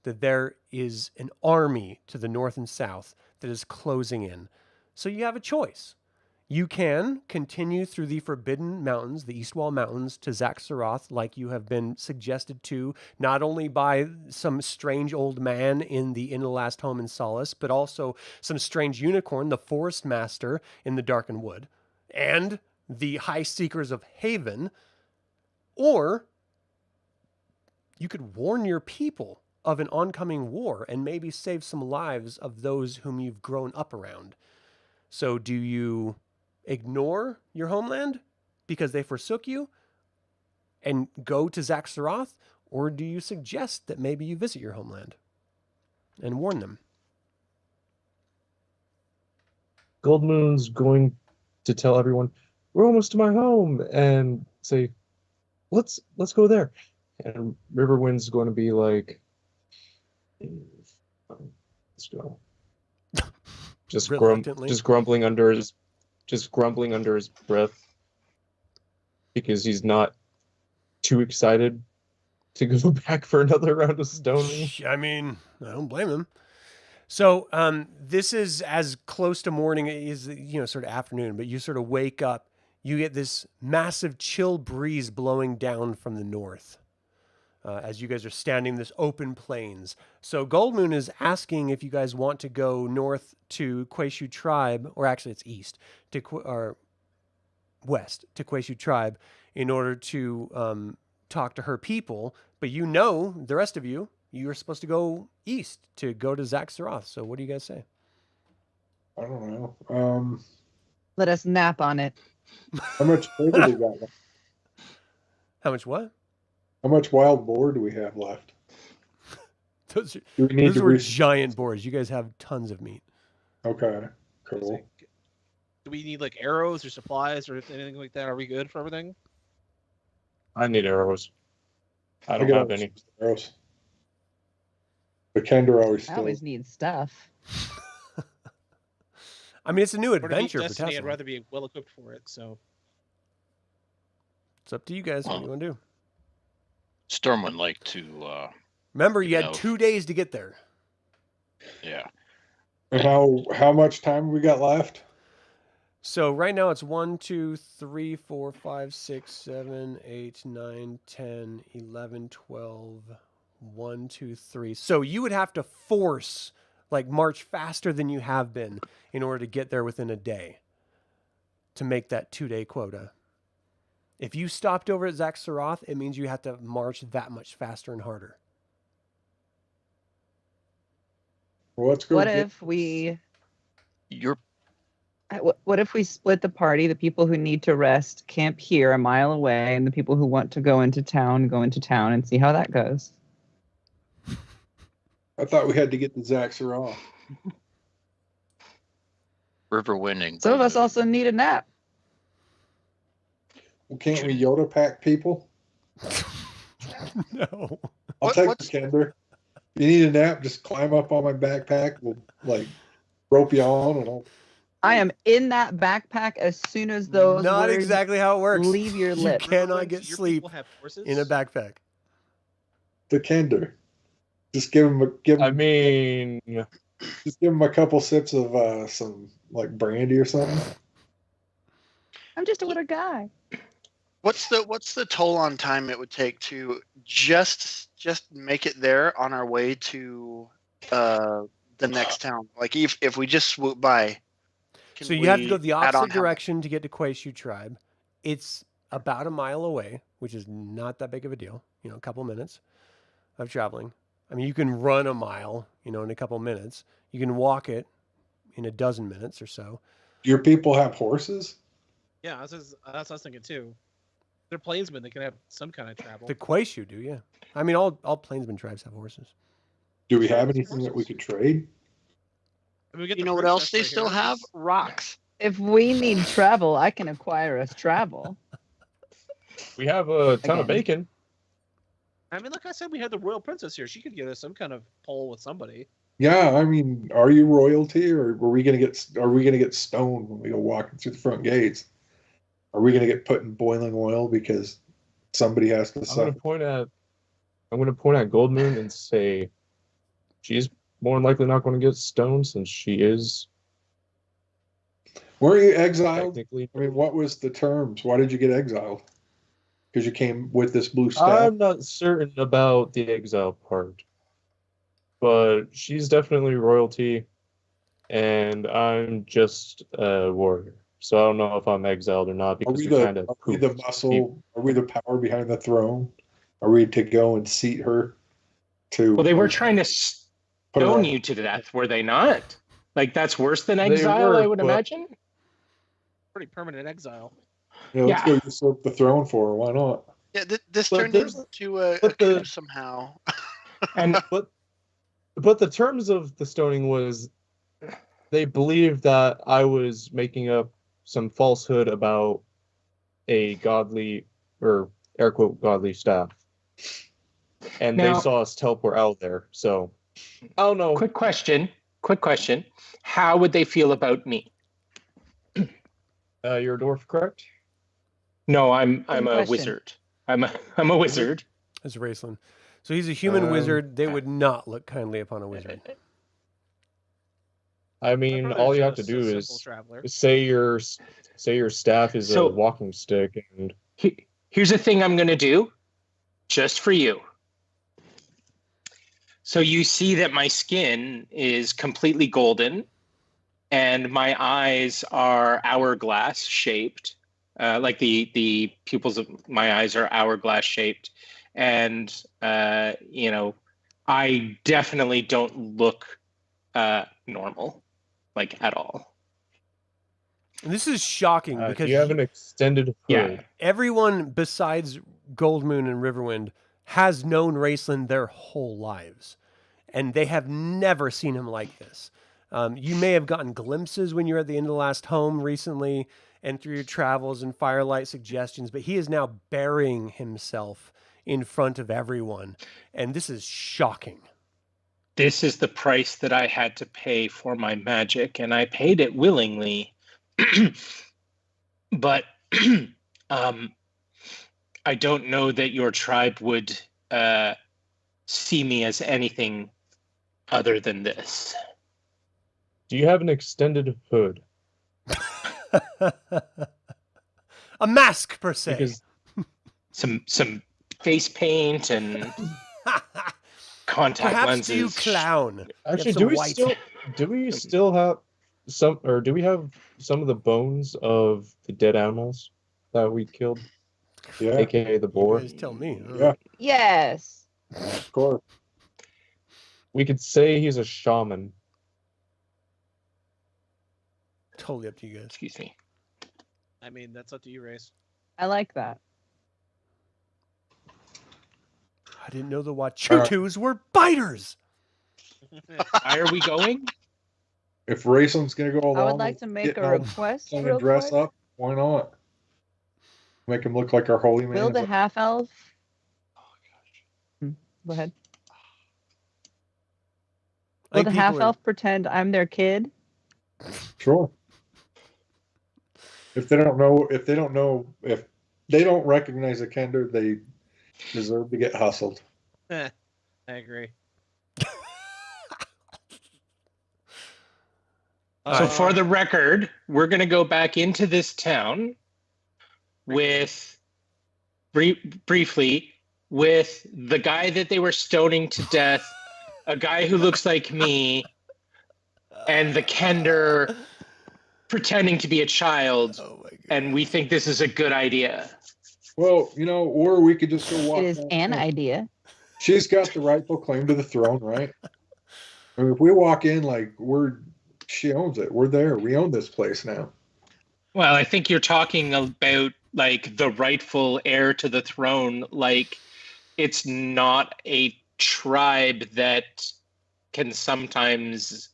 that there is an army to the north and south that is closing in. So you have a choice. You can continue through the Forbidden Mountains, the Eastwall Mountains, to Zaxxaroth, like you have been suggested to, not only by some strange old man in the Inn of the Last Home in Solace, but also some strange unicorn, the Forest Master in the Darkened Wood, and the High Seekers of Haven. Or you could warn your people of an oncoming war and maybe save some lives of those whom you've grown up around. So do you ignore your homeland because they forsook you and go to Zaxxaroth, or do you suggest that maybe you visit your homeland and warn them? Goldmoon's going to tell everyone, we're almost to my home, and say, let's go there. And Riverwind's going to be like, let's go. Just Reluctantly. grumbling under his breath because he's not too excited to go back for another round of stoning. I mean, I don't blame him. So this is as close to morning as, sort of afternoon, but you sort of wake up. You get this massive chill breeze blowing down from the north as you guys are standing in this open plains. So Goldmoon is asking if you guys want to go north to Quayshu Tribe, or actually it's east, or west to Quayshu Tribe in order to talk to her people. But the rest of you are supposed to go east to go to Zaxxaroth. So what do you guys say? I don't know. Let us nap on it. How much boar do we got left? How much what? How much wild boar do we have left? Those Do we need to were giant boars. You guys have tons of meat. Okay, cool. Do we need like arrows or supplies or anything like that? Are we good for everything? I need arrows. I don't got have any. arrows. But Kender always I still. always need stuff. I mean, it's a new Or to beat adventure for Destiny, I'd Tesla. rather be well equipped for it. So It's up to you guys. What do you want to do? Sturm would like to, Remember, you You had know. 2 days to get there. yeah. And how much time we got left? So right now it's 1, 2, 3, 4, 5, 6, 7, 8, 9, 10, 11, 12, 1, 2, 3. So you would have to force, march faster than you have been in order to get there within a day to make that 2-day quota. If you stopped over at Zaxxaroth, it means you have to march that much faster and harder. Well, let's go. What if we split the party? The people who need to rest camp here a mile away, and the people who want to go into town and see how that goes. I thought we had to get the Zaxxaroth. Riverwind and Some of us Goldmoon. also need a nap. Well, can't we Yoda pack people? No. I'll take the Kender. If you need a nap, just climb up on my backpack. We'll rope you on, and I am in that backpack as soon as those Not words exactly how it works. leave your You lips. cannot Riverwind, get your sleep people have horses? in a backpack. the Kender. Just give him a couple sips of some brandy or something. I'm just a little guy. What's the toll on time it would take to just make it there on our way to the next town? Like if we just swoop by. So you have to go the add on opposite direction to get to Quayshu Tribe. It's about a mile away, which is not that big of a deal. A couple minutes of traveling. I mean, you can run a mile, in a couple minutes. You can walk it in a dozen minutes or so. Do your people have horses? Yeah, that's what I was thinking too. They're plainsmen. They can have some kind of travel. The Quayshu do, yeah. I mean, all plainsman tribes have horses. Do we have anything that we could trade? I mean, we get You the know what else princess they right still here. have? Rocks. If we need travel, I can acquire us travel. We have a ton of Again. bacon. I mean, like I said, we had the royal princess here. She could get us some kind of poll with somebody. Yeah, I mean, are you royalty, or are we gonna get stoned when we go walking through the front gates? Are we gonna get put in boiling oil because somebody has to I'm suffer? gonna point at Goldmoon and say, she's more than likely not going to get stoned since she is Were you exiled? technically. I mean, what was the terms? Why did you get exiled? Because you came with this blue staff? I'm not certain about the exile part, but she's definitely royalty, and I'm just a warrior. So I don't know if I'm exiled or not Are because we they're kind of the muscle? Are we the power behind the throne? Are we to go and seat her? Well, they were trying to Put her stone on- you to death, were they not? Like, that's worse than They exile, were, I would but- imagine. Pretty permanent exile. Yeah, let's Yeah. go usurp the throne for her. Why not? Yeah, this But turned there's- into a but coup the- somehow. And But the terms of the stoning was they believed that I was making up some falsehood about a godly, or air quote, godly staff. And Now- they saw us teleport out there. So, I don't know. quick question. How would they feel about me? You're a dwarf, correct? No, I'm Good a question. wizard. I'm a wizard. That's Raistlin. So he's a human wizard. They would not look kindly upon a wizard. I mean, My all brother's you have to just a do simple is traveler. say your staff is So- a walking stick, and Here's a thing I'm going to do just for you. So you see that my skin is completely golden and my eyes are hourglass shaped. Like the pupils of my eyes are hourglass shaped. And, I definitely don't look normal, like at all. And this is shocking because you have an extended hood. Yeah. everyone besides Goldmoon and Riverwind has known Raistlin their whole lives, and they have never seen him like this. You may have gotten glimpses when you were at the end of the last home recently and through your travels and firelight suggestions, but he is now burying himself in front of everyone, and this is shocking. This is the price that I had to pay for my magic, and I paid it willingly. But I don't know that your tribe would see me as anything other than this. Do you have an extended hood? A mask, per se. Because Some face paint and contact Perhaps lenses. you clown. actually, some white. do we still have some, or do we have some of the bones of the dead animals that we killed, Yeah, aka the You boar? guys tell me. Yeah. Yes. of course. We could say he's a shaman. Totally up to you guys. Excuse me. I mean, that's up to you, Race. I like that. I didn't know the Wachutus were biters. Why are we going? If Raislin's gonna go along, I would like to with make getting a all request fun real and dress quick. up, why not? Make him look like our holy man. Will the half elf? Go ahead. I Will think the half people are- elf pretend I'm their kid? Sure. If they don't know, if they don't recognize a Kender, they deserve to get hustled. I agree. So for the record, we're going to go back into this town with briefly with the guy that they were stoning to death, a guy who looks like me, and the Kender pretending to be a child, Oh my god. and we think this is a good idea. Well, or we could just go walk. It is down an the- idea. She's got the rightful claim to the throne, right? I mean, if we walk in like she owns it. We're there. We own this place now. Well, I think you're talking about like the rightful heir to the throne. Like it's not a tribe that can sometimes,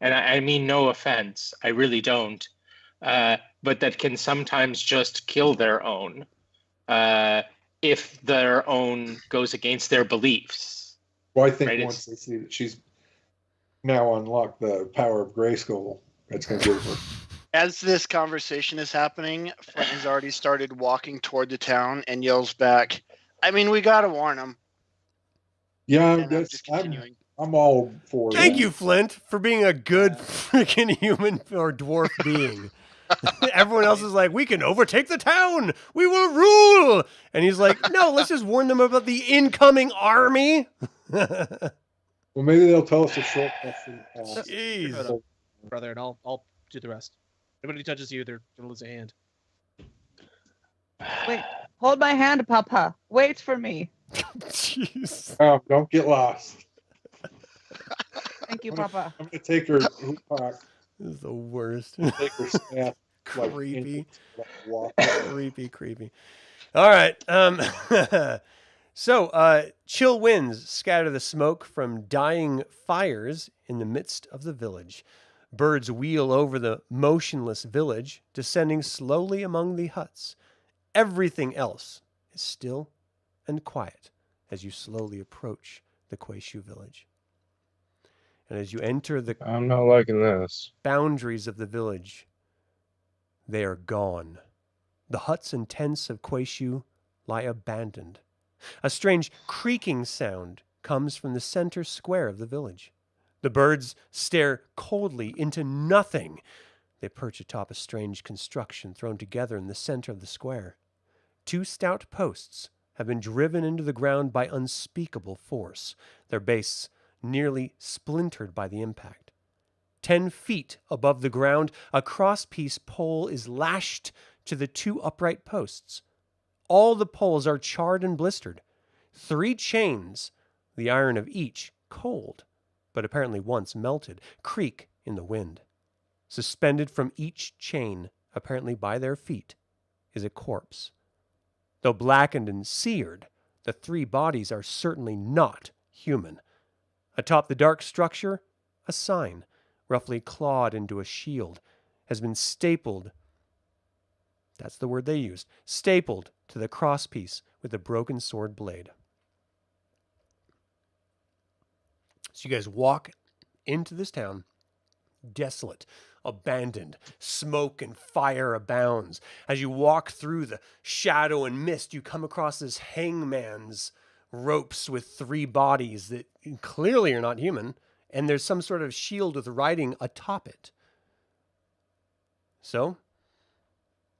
and I mean no offense, I really don't, but that can sometimes just kill their own if their own goes against their beliefs. Well, I think Right, once they see that she's now unlocked the power of Grayskull, that's going to give her. As this conversation is happening, Flint has already started walking toward the town and yells back, I mean, we gotta warn him. Yeah, And I'm just continuing. I'm all for Thank that. you, Flint, for being a good freaking human or dwarf being. Everyone else is like, we can overtake the town. We will rule. And he's like, no, let's just warn them about the incoming army. Well, maybe they'll tell us a short question. Jeez. Brother, and I'll do the rest. Nobody touches you, they're gonna lose a hand. Wait, hold my hand, Papa. Wait for me. Jeez. Don't get lost. Thank you, Papa. I'm gonna take her hoop pack, This is the worst. take her staff. like, Creepy. walk. Creepy. All right. So, chill winds scatter the smoke from dying fires in the midst of the village. Birds wheel over the motionless village, descending slowly among the huts. Everything else is still and quiet as you slowly approach the Quayshu village. And as you enter the I'm not liking this. boundaries of the village, they are gone. The huts and tents of Quayshu lie abandoned. A strange creaking sound comes from the center square of the village. The birds stare coldly into nothing. They perch atop a strange construction thrown together in the center of the square. 2 stout posts have been driven into the ground by unspeakable force, their base nearly splintered by the impact. 10 feet above the ground, a crosspiece pole is lashed to the 2 upright posts. All the poles are charred and blistered. 3 chains, the iron of each cold, but apparently once melted, creak in the wind. Suspended from each chain, apparently by their feet, is a corpse. Though blackened and seared, the 3 bodies are certainly not human. Atop the dark structure, a sign, roughly clawed into a shield, has been stapled. That's the word they used. Stapled to the crosspiece with a broken sword blade. So you guys walk into this town, desolate, abandoned, smoke and fire abounds. As you walk through the shadow and mist, you come across this hangman's ropes with 3 bodies that clearly are not human, and there's some sort of shield with writing atop it. So,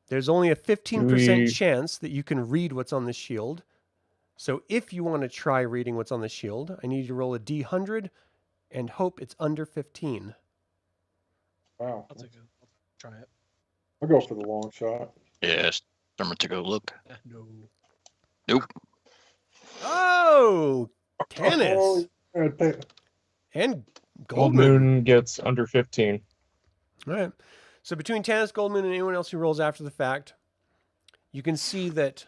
there's only a 15% chance that you can read what's on the shield. So if you want to try reading what's on the shield, I need you to roll a D100 and hope it's under 15. Wow. I'll try it. I'll go for the long shot. Yes. Sturm to go look. No. Nope. Oh, Tanis and Goldmoon. Goldmoon gets under 15. All right. So between Tanis, Goldmoon, and anyone else who rolls after the fact, you can see that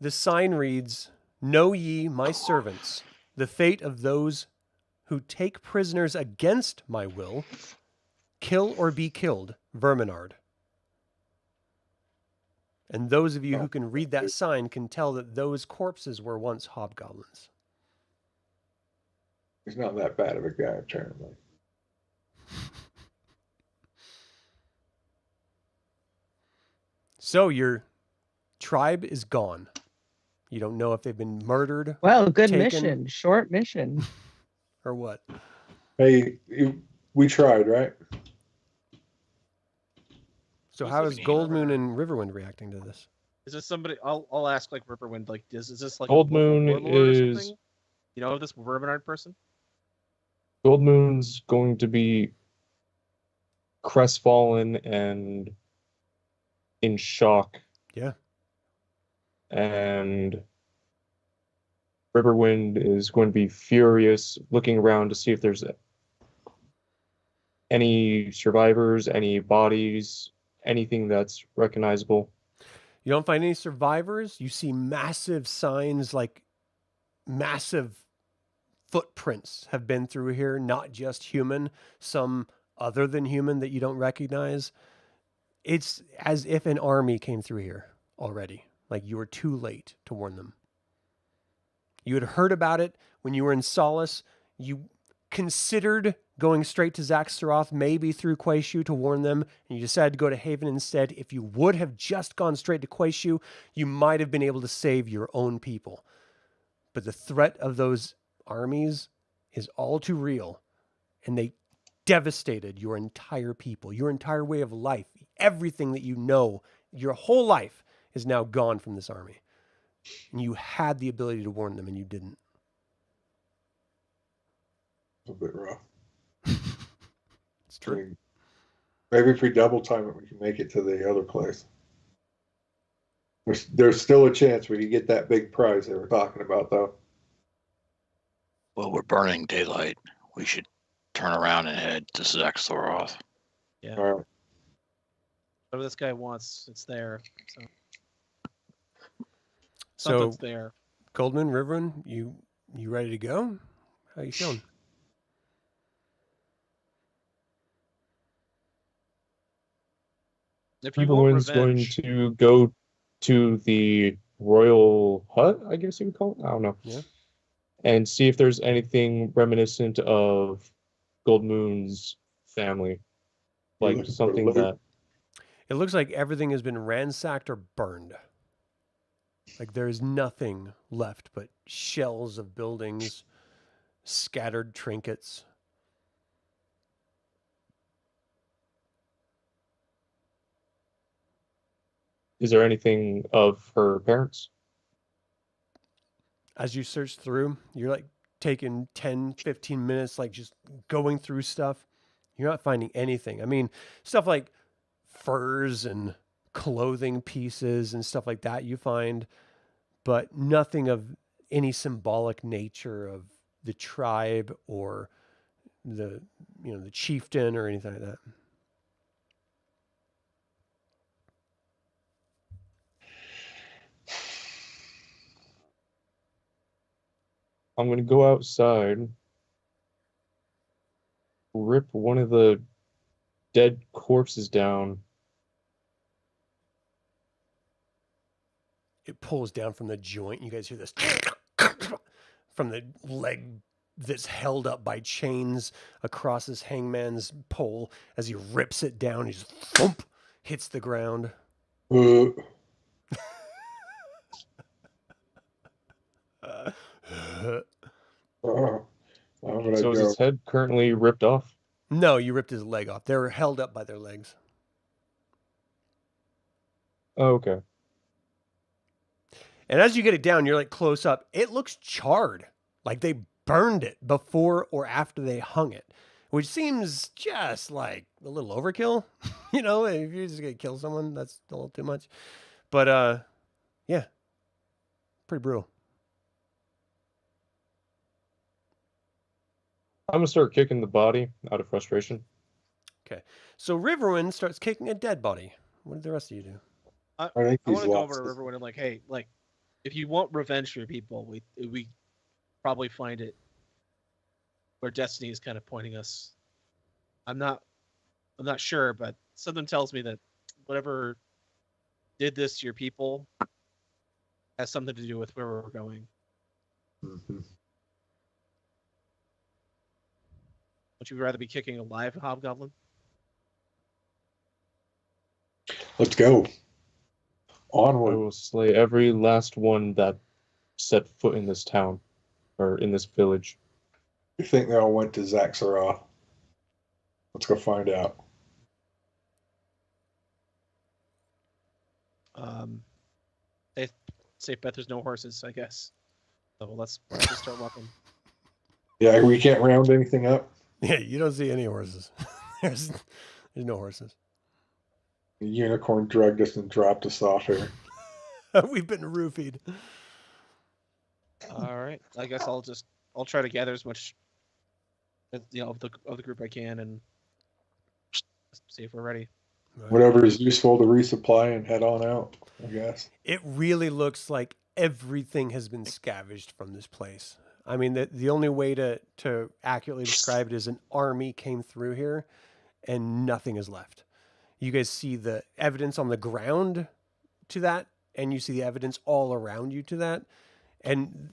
the sign reads, "Know ye, my servants, the fate of those who take prisoners against my will, kill or be killed, Verminard." And those of you who can read that sign can tell that those corpses were once hobgoblins. He's not that bad of a guy, apparently. So your tribe is gone. You don't know if they've been murdered Well, good Taken. mission. Short mission. or what. Hey, we tried, right? So Who's how this is being Goldmoon and Riverwind reacting to this? Is this somebody? I'll ask like Riverwind. Like, is this like Goldmoon a warlord or is- something? You know this Verminard person? Goldmoon's going to be crestfallen and in shock. Yeah. And Riverwind is going to be furious, looking around to see if there's any survivors, any bodies, anything that's recognizable. You don't find any survivors. You see massive signs, like massive footprints have been through here, not just human, some other than human that you don't recognize. It's as if an army came through here already. Like you were too late to warn them. You had heard about it when you were in Solace. You considered going straight to Zaxxaroth, maybe through Quayshu to warn them, and you decided to go to Haven instead. If you would have just gone straight to Quayshu, you might have been able to save your own people. But the threat of those armies is all too real, and they devastated your entire people, your entire way of life. Everything that you know, your whole life is now gone from this army. And you had the ability to warn them, and you didn't. A bit rough. It's true. Maybe if we double time it, we can make it to the other place. There's still a chance we could get that big prize they were talking about, though. Well, we're burning daylight. We should turn around and head to Zaxxoroth. Yeah. All right. Whatever this guy wants, it's there. So So, something's there. Goldmoon, Riverwind, you ready to go? How you feeling? If you want Everyone's going revenge, to go to the royal hut, I guess you would call it. I don't know. Yeah. And see if there's anything reminiscent of Goldmoon's family. Like looking for something loot? that It looks like everything has been ransacked or burned. Like there's nothing left but shells of buildings, scattered trinkets. is there anything of her parents? As you search through, you're like taking 10, 15 minutes, like just going through stuff. You're not finding anything. I mean, stuff like furs and clothing pieces and stuff like that you find, but nothing of any symbolic nature of the tribe or the chieftain or anything like that. I'm going to go outside, rip one of the dead corpses down. It pulls down from the joint. You guys hear this from the leg that's held up by chains across this hangman's pole. As he rips it down, he just thump, hits the ground. So is his head currently ripped off? No, you ripped his leg off. They're held up by their legs. Oh, okay. And as you get it down, you're like close up. It looks charred, like they burned it before or after they hung it, which seems just like a little overkill. You know, if you're just gonna kill someone, that's a little too much. But yeah, pretty brutal. I'm going to start kicking the body out of frustration. Okay, so Riverwind starts kicking a dead body. What did the rest of you do? I think want he's to go lost over to his- Riverwind and like, hey, like, if you want revenge for your people, we probably find it where destiny is kind of pointing us. I'm not sure, but something tells me that whatever did this to your people has something to do with where we're going. Mhm. Would you rather be kicking a live hobgoblin? Let's go. I Onward. will slay every last one that set foot in this town or in this village. You think they all went to Zaxxoroth? Let's go find out. Safe bet there's no horses, I guess. So let's just start walking. Yeah, we can't round anything up. Yeah, you don't see any horses. There's no horses. The unicorn drugged us and dropped us off here. We've been roofied. All right. I guess I'll try to gather as much of the group I can and see if we're ready. Whatever is useful to resupply and head on out, I guess. It really looks like everything has been scavenged from this place. I mean, the only way to accurately describe it is an army came through here and nothing is left. You guys see the evidence on the ground to that, and you see the evidence all around you to that. And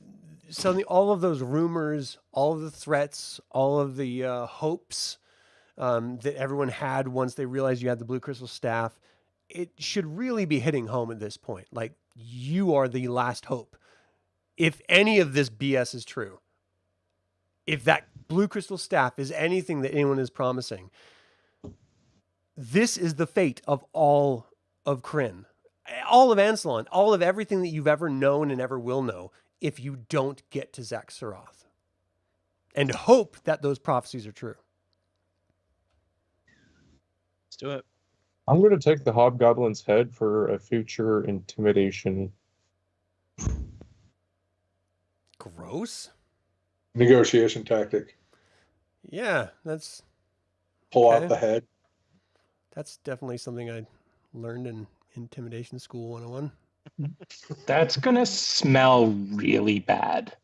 suddenly all of those rumors, all of the threats, all of the hopes that everyone had once they realized you had the blue crystal staff, it should really be hitting home at this point. Like, you are the last hope. If any of this BS is true, if that blue crystal staff is anything that anyone is promising, this is the fate of all of Kryn, all of Ansalon, all of everything that you've ever known and ever will know if you don't get to Zaxxaroth. And hope that those prophecies are true. Let's do it. I'm going to take the hobgoblin's head for a future intimidation. Gross. Negotiation tactic. Yeah, that's Pull Okay. out the head. That's definitely something I learned in Intimidation School 101. That's gonna smell really bad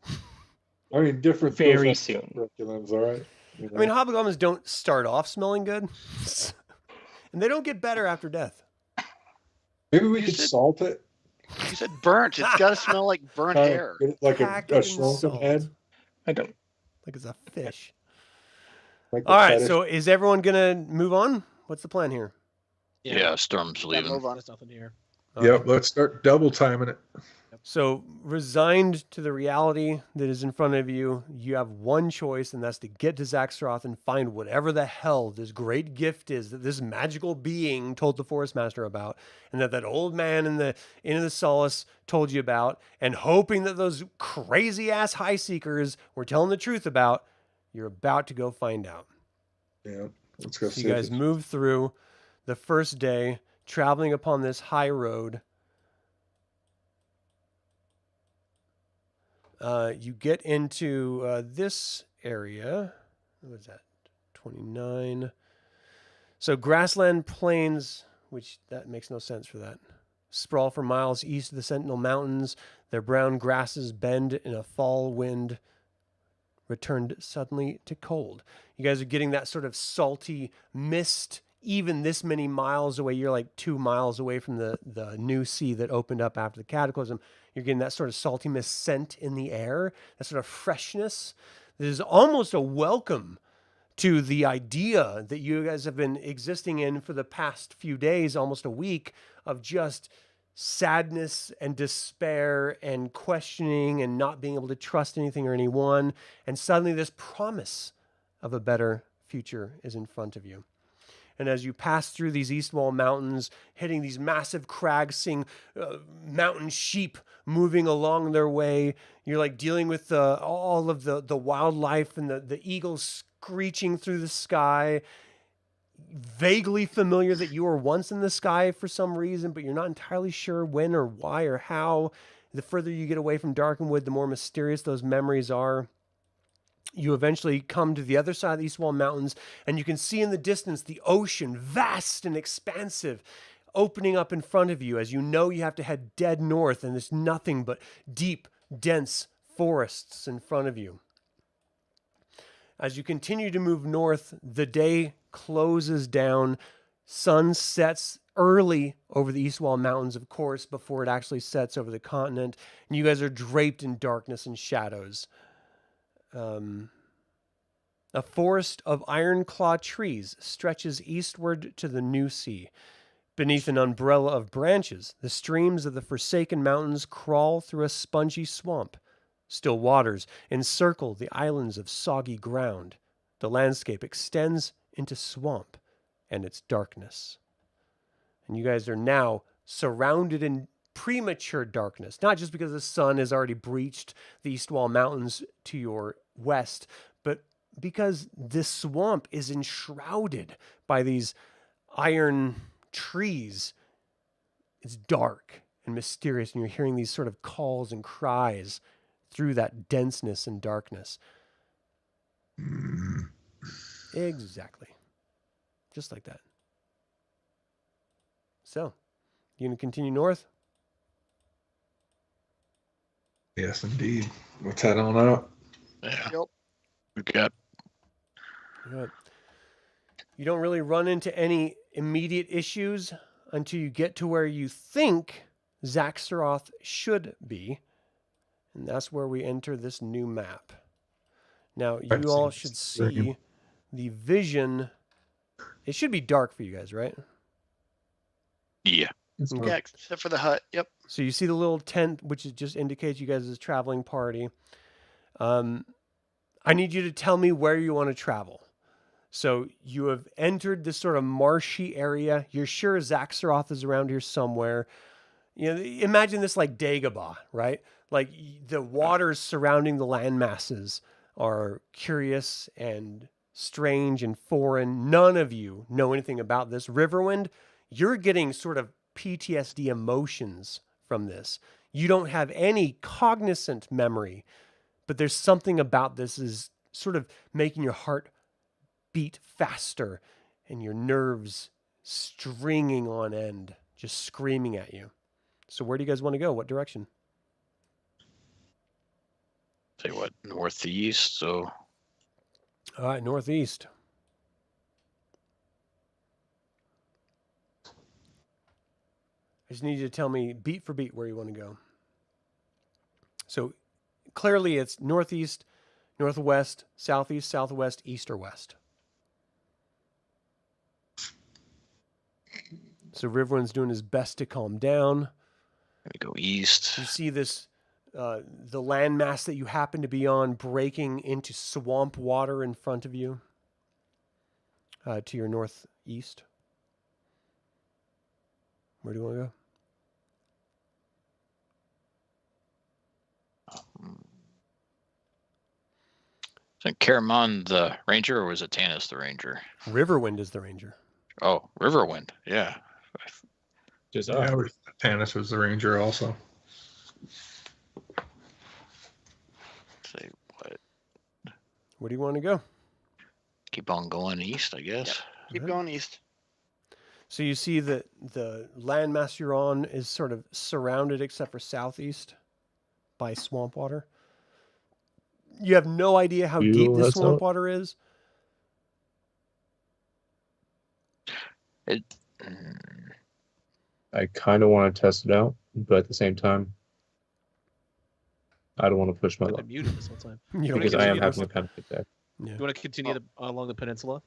I mean, different very feels soon. like curriculums, all right? You I mean, know? hobgoblins don't start off smelling good, and they don't get better after death. Maybe we You could said- salt it. You said burnt. It's got to smell like burnt Kind of hair. get it like Pack a it in shrunken salt. head. I don't. Like it's a fish. Like the All right, fetish. so is everyone gonna move on? What's the plan here? Yeah, Sturm's Yeah, leaving. move on. There's nothing here. Yep, let's start double timing it. So, resigned to the reality that is in front of you, you have one choice, and that's to get to Zaxxaroth and find whatever the hell this great gift is that this magical being told the Forest Master about, and that old man in the Inn of the Solace told you about, and hoping that those crazy ass high seekers were telling the truth about. You're about to go find out. Yeah, let's go So see you if guys it's- move through the first day, traveling upon this high road. You get into this area. What was that? 29. So grassland plains, which that makes no sense for that. Sprawl for miles east of the Sentinel Mountains. Their brown grasses bend in a fall wind, returned suddenly to cold. You guys are getting that sort of salty mist, even this many miles away. You're like 2 miles away from the new sea that opened up after the cataclysm. You're getting that sort of salty mist scent in the air, that sort of freshness. This is almost a welcome to the idea that you guys have been existing in for the past few days, almost a week, of just sadness and despair and questioning and not being able to trust anything or anyone. And suddenly this promise of a better future is in front of you. And as you pass through these Eastwall Mountains, hitting these massive crags, seeing mountain sheep moving along their way, you're like dealing with all of the wildlife and the eagles screeching through the sky. Vaguely familiar that you were once in the sky for some reason, but you're not entirely sure when or why or how. The further you get away from Darkenwood, the more mysterious those memories are. You eventually come to the other side of the Eastwall Mountains, and you can see in the distance the ocean, vast and expansive, opening up in front of you as you know you have to head dead north, and there's nothing but deep, dense forests in front of you. As you continue to move north, the day closes down. Sun sets early over the Eastwall Mountains, of course, before it actually sets over the continent, and you guys are draped in darkness and shadows. A forest of iron-claw trees stretches eastward to the new sea. Beneath an umbrella of branches, the streams of the Forsaken Mountains crawl through a spongy swamp. Still waters encircle the islands of soggy ground. The landscape extends into swamp and its darkness. And you guys are now surrounded in premature darkness, not just because the sun has already breached the Eastwall Mountains to your west, but because this swamp is enshrouded by these iron trees. It's dark and mysterious, and you're hearing these sort of calls and cries through that denseness and darkness. Exactly. Just like that. So, you gonna continue north? Yes, indeed. Let's head on out. Yeah. Yep. We got Good. You don't really run into any immediate issues until you get to where you think Zaxxaroth should be. And that's where we enter this new map. Now, you That all seems should strange. see the vision. It should be dark for you guys, right? yeah. Okay. Yeah, except for the hut. Yep. So you see the little tent, which is just indicates you guys as a traveling party. I need you to tell me where you want to travel. So you have entered this sort of marshy area. You're sure Zaxxaroth is around here somewhere. You know, imagine this like Dagobah, right? Like the waters surrounding the land masses are curious and strange and foreign. None of you know anything about this. Riverwind, you're getting sort of PTSD emotions from this. You don't have any cognizant memory, but there's something about this is sort of making your heart beat faster and your nerves stringing on end, just screaming at you. So where do you guys want to go? What direction? Say what? Northeast. So All right, northeast. I just need you to tell me beat for beat where you want to go. So clearly it's northeast, northwest, southeast, southwest, east, or west. So Riverwind's doing his best to calm down. we go east. You see this, the landmass that you happen to be on breaking into swamp water in front of you to your northeast. Where do you want to go? Is it Caramon the ranger, or was it Tanis the ranger? Riverwind is the ranger. Oh, Riverwind. Yeah. Just Yeah, Tanis was the ranger also. Say what? Where do you want to go? Keep on going east, I guess. Keep going east. So you see that the landmass you're on is sort of surrounded, except for southeast, by swamp water. You have no idea how deep this swamp water is. I kind of want to test it out, but at the same time, I don't want to push my I've luck been muted this whole time. You don't because get I to am do having this. a panic attack. Yeah. You want to continue along the peninsula?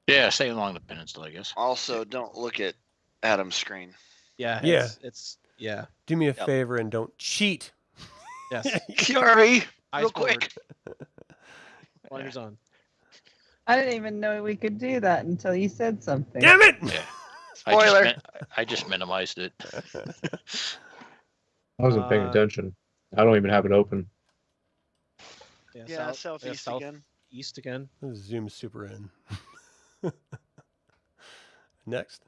Yeah, stay along the peninsula, I guess. Also, don't look at Adam's screen. Yeah. Yeah. It's yeah. Do me a Yep. favor and don't cheat. Yes. Sorry, Eyes real forward. quick. Blinders on. I didn't even know we could do that until you said something. Damn it! Yeah. Spoiler. I just minimized it. I wasn't paying attention. I don't even have it open. Yeah, southeast again. East again. Zoom super in. Next.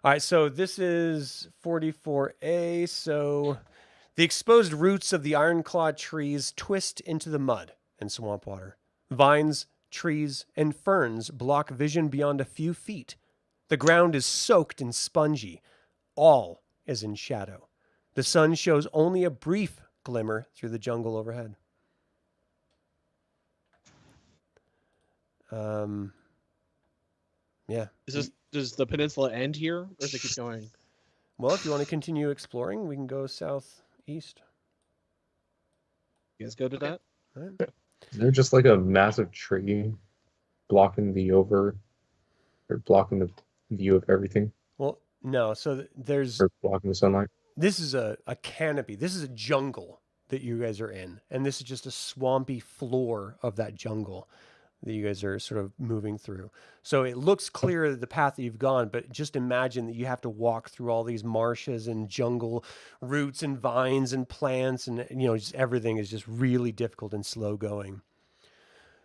All right, so this is 44A. So the exposed roots of the ironclad trees twist into the mud and swamp water. Vines, trees, and ferns block vision beyond a few feet. The ground is soaked and spongy. All is in shadow. The sun shows only a brief glimmer through the jungle overhead. Yeah. Does the peninsula end here, or does it keep going? Well, if you want to continue exploring, we can go southeast. You guys go to that? All right. Is there just like a massive tree blocking the view of everything, Well, no. So there's or blocking the sunlight? this is a canopy. This is a jungle that you guys are in, and this is just a swampy floor of that jungle that you guys are sort of moving through. So it looks clear the path that you've gone, but just imagine that you have to walk through all these marshes and jungle roots and vines and plants, and just everything is just really difficult and slow going.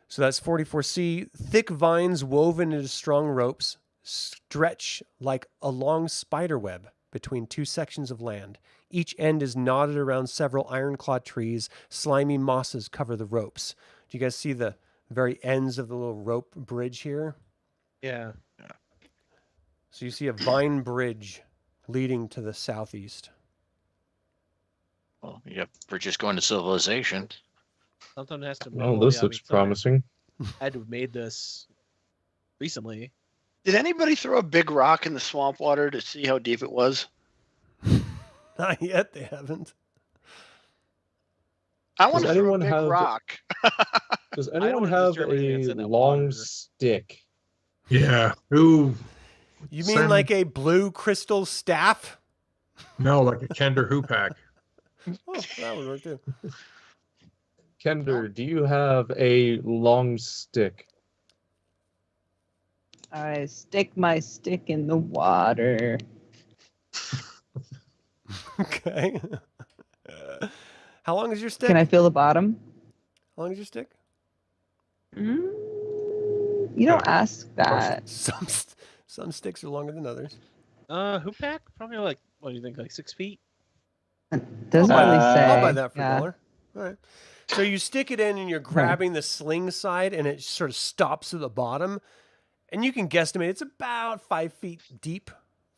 So that's 44C. Thick vines woven into strong ropes stretch like a long spider web between two sections of land. Each end is knotted around several ironclad trees. Slimy mosses cover the ropes. Do you guys see the very ends of the little rope bridge here? Yeah. So you see a vine bridge leading to the southeast. Well, yep, we're just going to civilization. Something has to. Oh, this looks promising. I had to have made this recently. Did anybody throw a big rock in the swamp water to see how deep it was? Not yet, they haven't. I want Does to throw a anyone big have- rock. Does don't anyone wanna have disturb anything that's a in that long water. stick? Yeah. Ooh. You mean Send- like a blue crystal staff? No, like a Kender Hoopak. Oh, that would work too. Kender, do you have a long stick? I stick my stick in the water. Okay. How long is your stick? Can I feel the bottom? How long is your stick? You don't ask that. Some sticks are longer than others. Hoop pack? Probably like, what do you think, like 6 feet? Doesn't I'll buy- really say. I'll buy that for Yeah. $1. All right. So you stick it in and you're grabbing the sling side and it sort of stops at the bottom. And you can guesstimate it's about 5 feet deep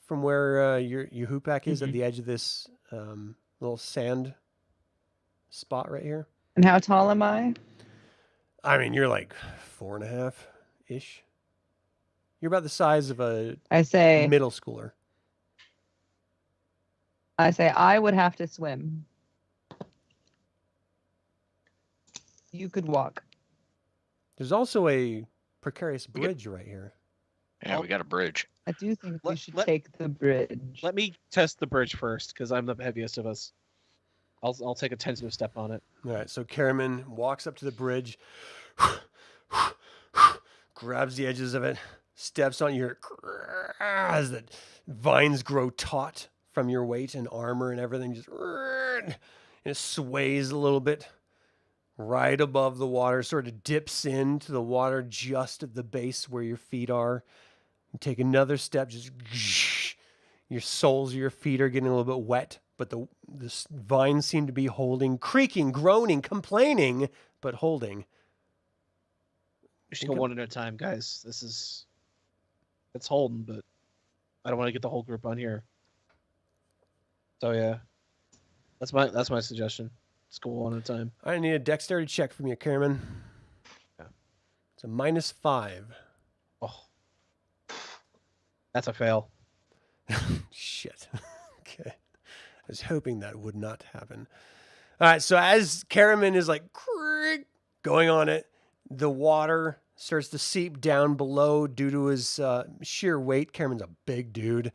from where your hoop pack is at the edge of this little sand spot right here. And how tall am I? I mean, you're like 4.5-ish. You're about the size of a I say middle schooler. I would have to swim. You could walk. There's also a precarious bridge right here. Yeah, we got a bridge. I do think we Let- should let- take the bridge. Let me test the bridge first, because I'm the heaviest of us. I'll take a tentative step on it. All right, so Caramon walks up to the bridge, grabs the edges of it, steps on your as the vines grow taut from your weight and armor and everything, just and it sways a little bit right above the water, sort of dips into the water just at the base where your feet are. You take another step, just your soles of your feet are getting a little bit wet, but the vines seem to be holding, creaking, groaning, complaining, but holding. We should go one at a time, guys. It's holding, but I don't want to get the whole group on here. So yeah, that's my suggestion. Let's go one at a time. I need a dexterity check from you, Caramon. Yeah. It's a -5. Oh, that's a fail. Shit. Okay. I was hoping that would not happen. All right. So as Caramon is like going on it, the water starts to seep down below due to his sheer weight. Caramon's a big dude.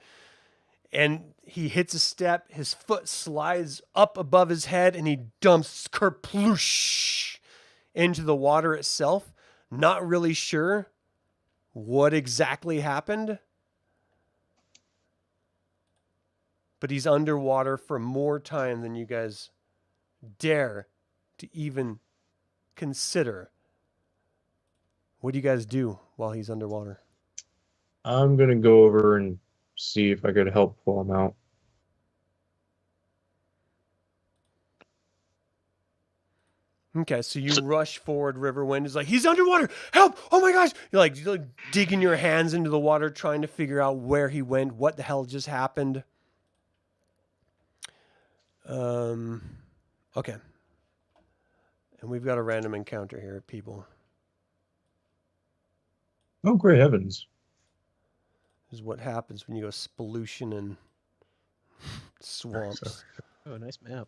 And he hits a step. His foot slides up above his head and he dumps kerploosh into the water itself. Not really sure what exactly happened. But he's underwater for more time than you guys dare to even consider. What do you guys do while he's underwater? I'm going to go over and see if I could help pull him out. Okay, so you rush forward. Riverwind is like, he's underwater. Help! Oh my gosh! You're like digging your hands into the water, trying to figure out where he went, what the hell just happened. Okay. And we've got a random encounter here, people. Oh, great heavens. This is what happens when you go spollution and swamps, Oh, nice map.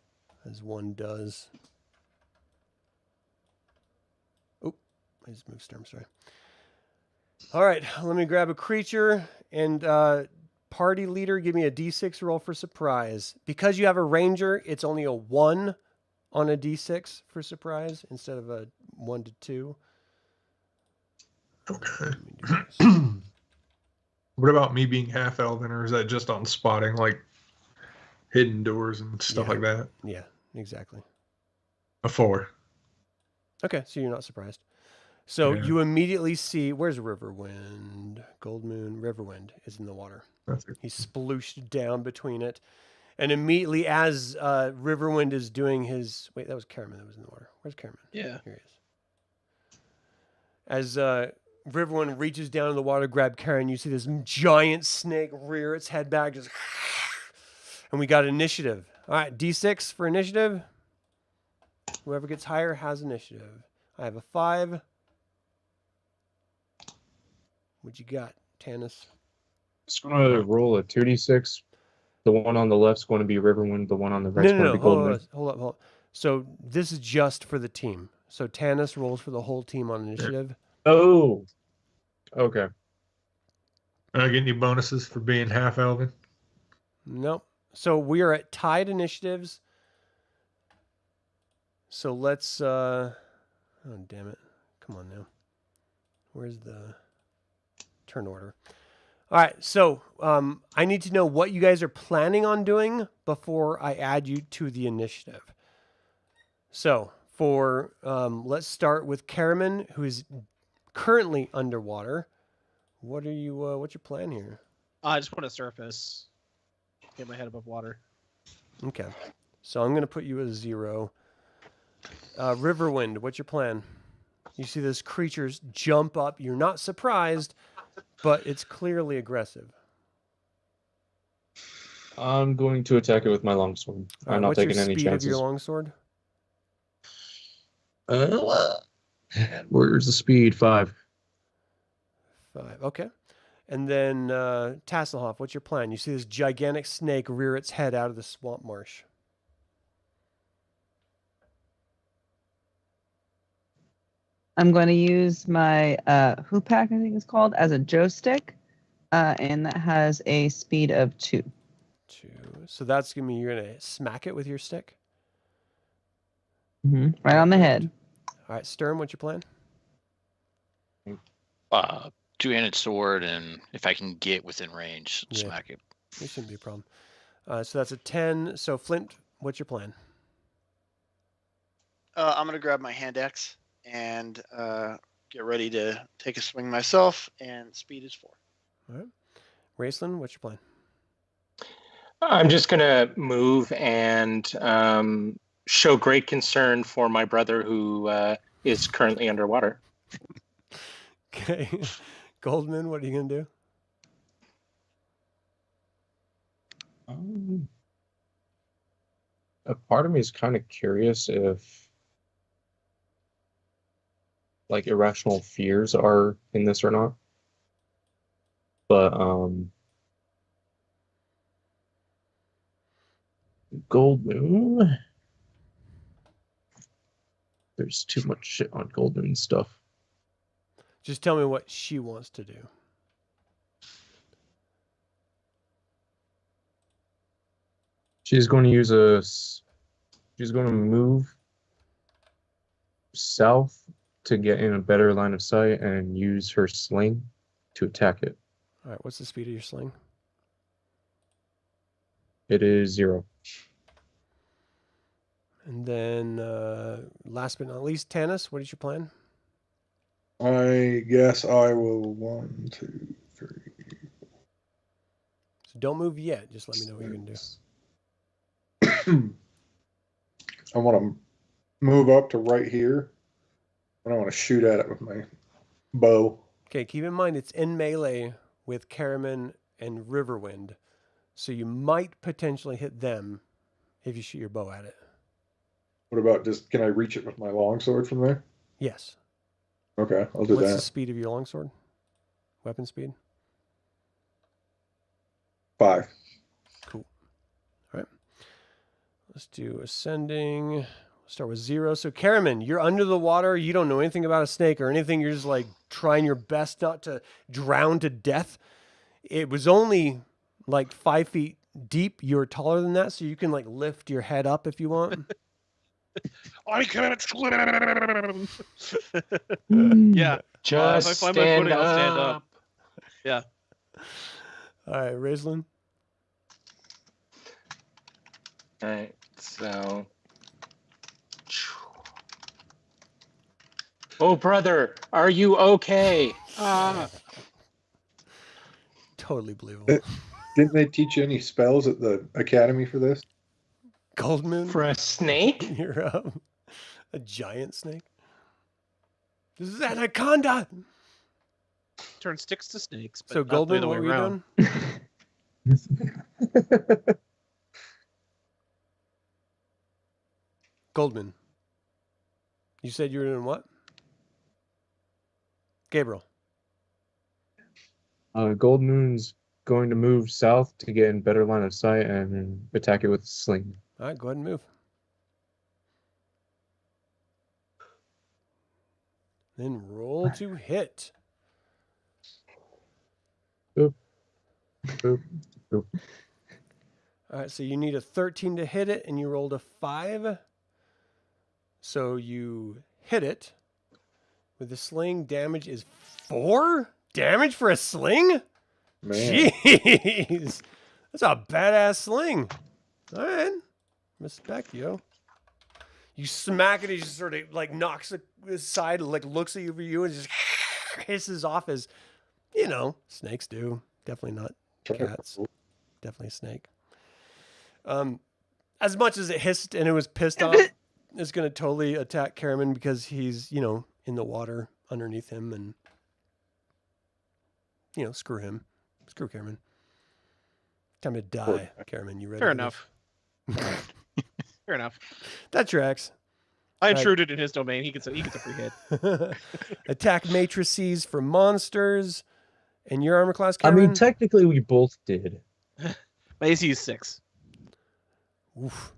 as one does. Oh, I just moved Sturm, sorry. All right, let me grab a creature and party leader, give me a d6 roll for surprise. Because you have a ranger, it's only a 1 on a d6 for surprise instead of a 1 to 2. Okay. Let me do this. What about me being half elven, or is that just on spotting, like hidden doors and stuff Yeah. like that? Yeah, exactly. A 4. Okay, so you're not surprised. So Yeah. you immediately see, where's Riverwind? Goldmoon, Riverwind is in the water. That's it. He's splooshed down between it. And immediately as Riverwind is doing his... Wait, that was Caramon that was in the water. Where's Caramon? Yeah. Here he is. As Riverwind reaches down in the water to grab Karen, you see this giant snake rear its head back. Just and we got initiative. All right, D6 for initiative. Whoever gets higher has initiative. I have a 5. What you got, Tanis? Just going to roll a 2d6. The one on the left's going to be Riverwind. The one on the right's No. going to be Goldmoon. Hold up. So this is just for the team. So Tanis rolls for the whole team on initiative. Oh, okay. I get any bonuses for being half elven? Nope. So we are at tied initiatives. So let's. Oh damn it! Come on now. Where's the turn order? All right. So I need to know what you guys are planning on doing before I add you to the initiative. So for let's start with Caramon, who is currently underwater. What are you? What's your plan here? I just want to surface, get my head above water. Okay. So I'm gonna put you as 0. Riverwind, what's your plan? You see this creature's jump up. You're not surprised, but it's clearly aggressive. I'm going to attack it with my longsword. I'm not what's your taking any speed of chances. your longsword? Where's the speed? 5. 5. Okay. And then Tasslehoff, what's your plan? You see this gigantic snake rear its head out of the swamp marsh. I'm going to use my hoopak, I think it's called, as a joystick, and that has a speed of 2. 2. So that's gonna mean you're gonna smack it with your stick. Right on the head. All right, Sturm, what's your plan? Two-handed sword, and if I can get within range, Yeah. smack it. It shouldn't be a problem. So that's a 10. So Flint, what's your plan? I'm gonna grab my hand axe and get ready to take a swing myself. And speed is 4. All right. Raistlin, what's your plan? I'm just going to move and show great concern for my brother who is currently underwater. Okay. Goldmoon, what are you going to do? A part of me is kind of curious if like irrational fears are in this or not. But Goldmoon. There's too much shit on Goldmoon stuff. Just tell me what she wants to do. She's going to use she's going to move south to get in a better line of sight and use her sling to attack it. All right, what's the speed of your sling? It is 0. And then last but not least, Tanis, what is your plan? I guess I will 1, 2, 3. So don't move yet. Just let me know what you're going to do. I want to move up to right here, and I want to shoot at it with my bow. Okay, keep in mind it's in melee with Caramon and Riverwind, so you might potentially hit them if you shoot your bow at it. What about just, can I reach it with my longsword from there? Yes. Okay, I'll do What's the that. speed of your longsword? Weapon speed? 5. Cool. All right. Let's do ascending. We'll start with 0. So, Caramon, you're under the water. You don't know anything about a snake or anything. You're just like trying your best not to drown to death. It was only like 5 feet deep. You're taller than that, so you can like lift your head up if you want. I can't swim. Mm. Yeah. Just if I find my stand footing, up. I'll stand up. Yeah. All right, Raistlin. All right, so. Oh, brother, are you okay? Totally believable. Didn't they teach you any spells at the academy for this? Goldmoon. For a snake? You're a giant snake. This is Anaconda. Turn sticks to snakes. But So, not the Goldmoon, other what way were you around. doing? Goldmoon. You said you were doing what? Gabriel. Goldmoon's going to move south to get in better line of sight and attack it with a sling. All right, go ahead and move. Then roll to hit. Boop. Boop. Boop. All right, so you need a 13 to hit it, and you rolled a 5. So you hit it with the sling. Damage is 4 damage for a sling? Man. Jeez. That's a badass sling. All right. Respect, yo. You smack it, he just sort of like knocks it aside, like looks at you and just hisses off as, you know, snakes do. Definitely not cats. Definitely a snake. As much as it hissed and it was pissed off, it's going to totally attack Caramon because he's, you know, in the water underneath him and, you know, screw him. Screw Caramon. Time to die, Caramon. You ready? Fair enough. Fair enough. That tracks. I intruded in his domain. He gets a free hit. Attack matrices for monsters. And your armor class, Caramon? I mean, technically, we both did. My AC is 6. Oof.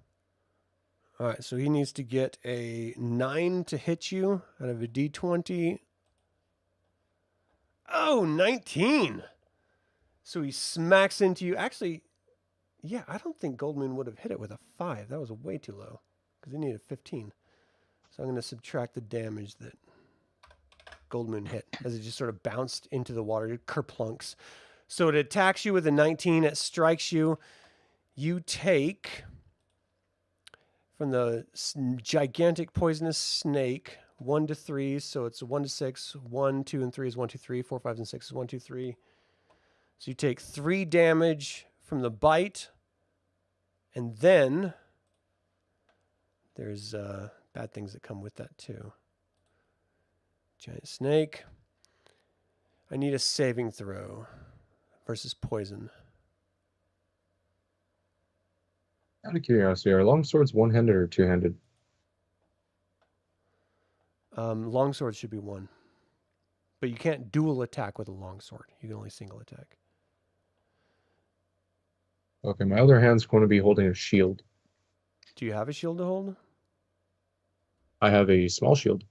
All right, so he needs to get a 9 to hit you out of a D20. Oh, 19. So he smacks into you. Actually, yeah, I don't think Goldmoon would have hit it with a 5. That was way too low because he needed 15. So I'm going to subtract the damage that Goldmoon hit as it just sort of bounced into the water. It kerplunks. So it attacks you with a 19. It strikes you. You take, from the gigantic poisonous snake, 1 to 3. So it's 1 to 6. 1, 2, and 3 is 1, 2, 3. 4, 5, and 6 is 1, 2, 3. So you take 3 damage from the bite. And then there's bad things that come with that too. Giant snake. I need a saving throw versus poison. Out of curiosity, are longswords one-handed or two-handed? Longsword should be 1. But you can't dual attack with a longsword. You can only single attack. Okay, my other hand's going to be holding a shield. Do you have a shield to hold? I have a small shield.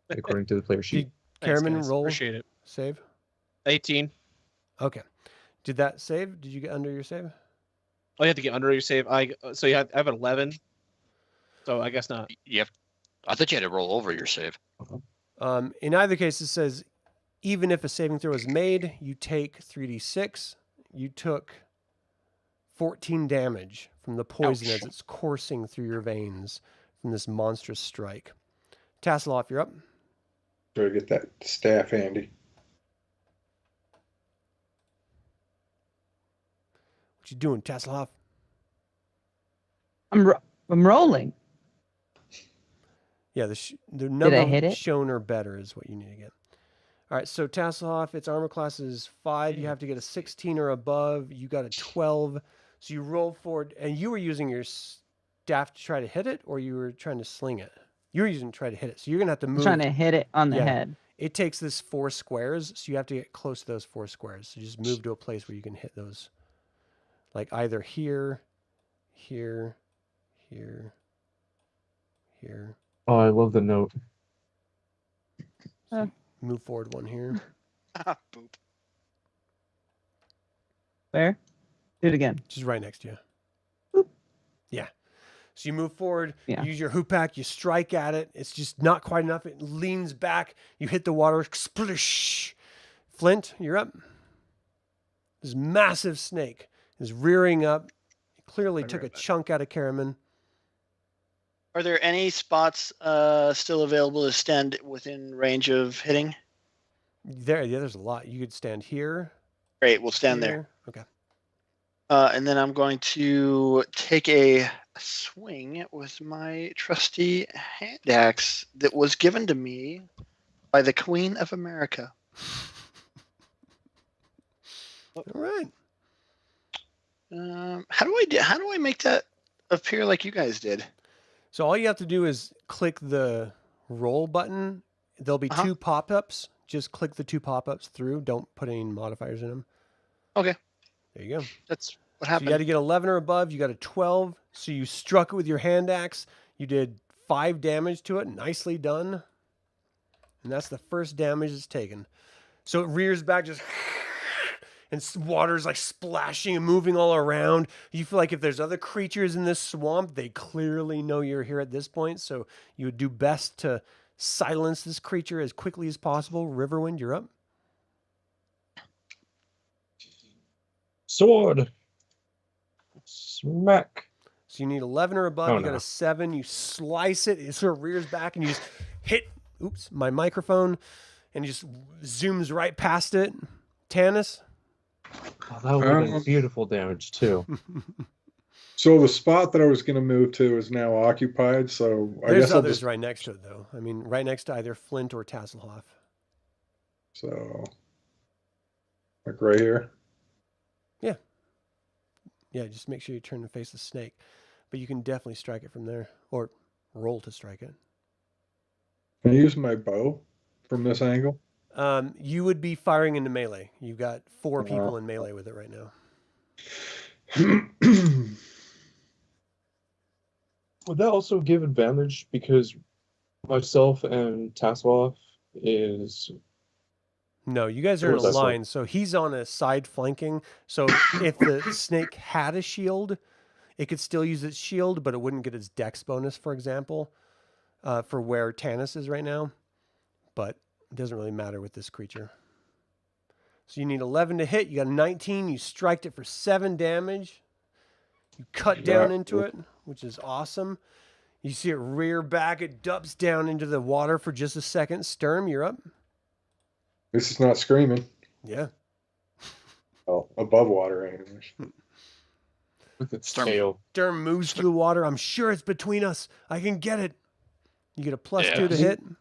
According to the player sheet. Caramon, roll. Appreciate it. Save. 18. Okay. Did that save? Did you get under your save? Oh, you have to get under your save. I have an 11. So I guess not. I thought you had to roll over your save. In either case, it says even if a saving throw is made, you take 3d6. You took 14 damage from the poison as it's coursing through your veins from this monstrous strike. Tasslehoff, you're up. Try to get that staff handy. What you doing, Tasslehoff? I'm rolling. Yeah, the number hit it? shown or better is what you need to get. All right, so Tasslehoff, its armor class is 5. You have to get a 16 or above. You got a 12. So you roll forward, and you were using your staff to try to hit it, or you were trying to sling it? You were using to try to hit it. So you're going to have to move. I'm trying to hit it on the head. It takes this 4 squares, so you have to get close to those 4 squares. So just move to a place where you can hit those. Like either here, here, here, here. Oh, I love the note. Move forward 1 here. Boop. Where? Do it again. Just right next to you. Boop. Yeah. So you move forward, Yeah. you use your hoopak, you strike at it. It's just not quite enough. It leans back. You hit the water. Splish. Flint, you're up. This massive snake is rearing up. It clearly took a chunk out of Caramon. Are there any spots still available to stand within range of hitting? There's a lot. You could stand here. Great, we'll stand there. here. Okay. And then I'm going to take a swing with my trusty hand axe that was given to me by the Queen of America. All right. How do I make that appear like you guys did? So all you have to do is click the roll button. There'll be 2 pop-ups. Just click the 2 pop-ups through. Don't put any modifiers in them. Okay. There you go. That's what So happened. you had to get 11 or above. You got a 12. So you struck it with your hand axe. You did 5 damage to it. Nicely done. And that's the first damage it's taken. So it rears back, just and water's like splashing and moving all around. You feel like if there's other creatures in this swamp, they clearly know you're here at this point. So you would do best to silence this creature as quickly as possible. Riverwind, you're up. Sword. Smack. So you need 11 or above. Oh, You got no. a 7. You slice it. It sort of rears back, and you just hit. Oops, my microphone, and it just zooms right past it. Tanis. Oh, that would have been beautiful damage too. So the spot that I was going to move to is now occupied. So I There's guess I'll others just right next to it, though. I mean, right next to either Flint or Tasslehoff. so like right here. Yeah, just make sure you turn to face the snake. But you can definitely strike it from there, or roll to strike it. Can I use my bow from this angle? You would be firing into melee. You've got 4 people in melee with it right now. Would that also give advantage because myself and Tasslehoff is No, you guys are in a That's line, so he's on a side flanking. So if the snake had a shield, it could still use its shield, but it wouldn't get its dex bonus, for example, for where Tanis is right now. But it doesn't really matter with this creature. So you need 11 to hit. You got a 19. You striked it for 7 damage. You cut down into it, which is awesome. You see it rear back. It dumps down into the water for just a second. Sturm, you're up. This is not screaming. Yeah. Oh, above water, anyways. with its Sturm. tail. Sturm moves through the water. I'm sure it's between us. I can get it. You get a +2 to hit. Don't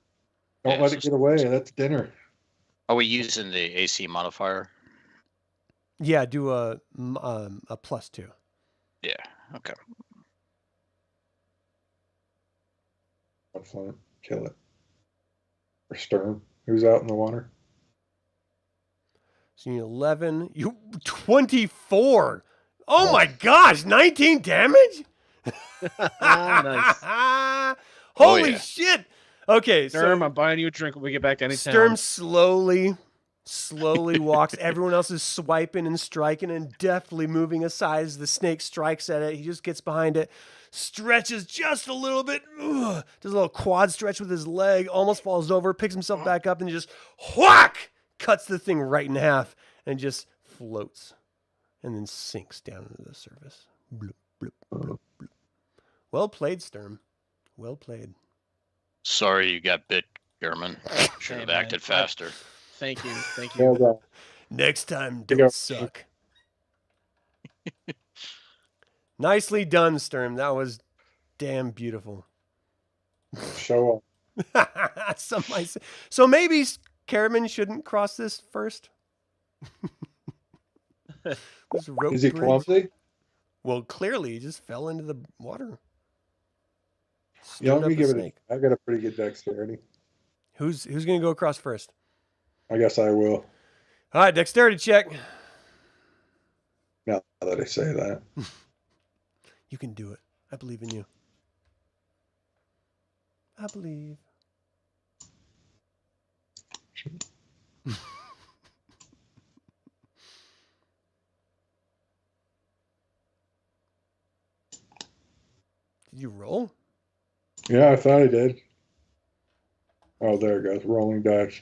Yeah, let so- it get away. That's dinner. Are we using the AC modifier? Yeah, do a +2. Yeah. Okay. Flint, kill it. Or Sturm, who's out in the water. So you need 11. You 24. Oh my gosh, 19 damage? Nice. Holy yeah. shit. Okay, Sturm, so I'm buying you a drink when we get back to any Sturm town. slowly walks. Everyone else is swiping and striking and deftly moving aside as the snake strikes at it. He just gets behind it, stretches just a little bit, does a little quad stretch with his leg, almost falls over, picks himself back up, and just whack, cuts the thing right in half and just floats and then sinks down into the surface. Bloop, bloop, bloop, bloop. Well played, Sturm. Well played. Sorry you got bit, Caramon. Should Hey, have man. acted faster. Thank you. Thank Well you. done. Next time, You don't go. suck. Nicely done, Sturm. That was damn beautiful. Show off. So maybe Caramon shouldn't cross this first. This rope Is he bridge. clumsy? Well, clearly he just fell into the water. Yeah, let me give it. snake. I got a pretty good dexterity. Who's gonna go across first? I guess I will. All right, dexterity check. Now that I say that. You can do it. I believe in you. I believe. Did you roll? Yeah, I thought I did. Oh, there it goes. Rolling dice.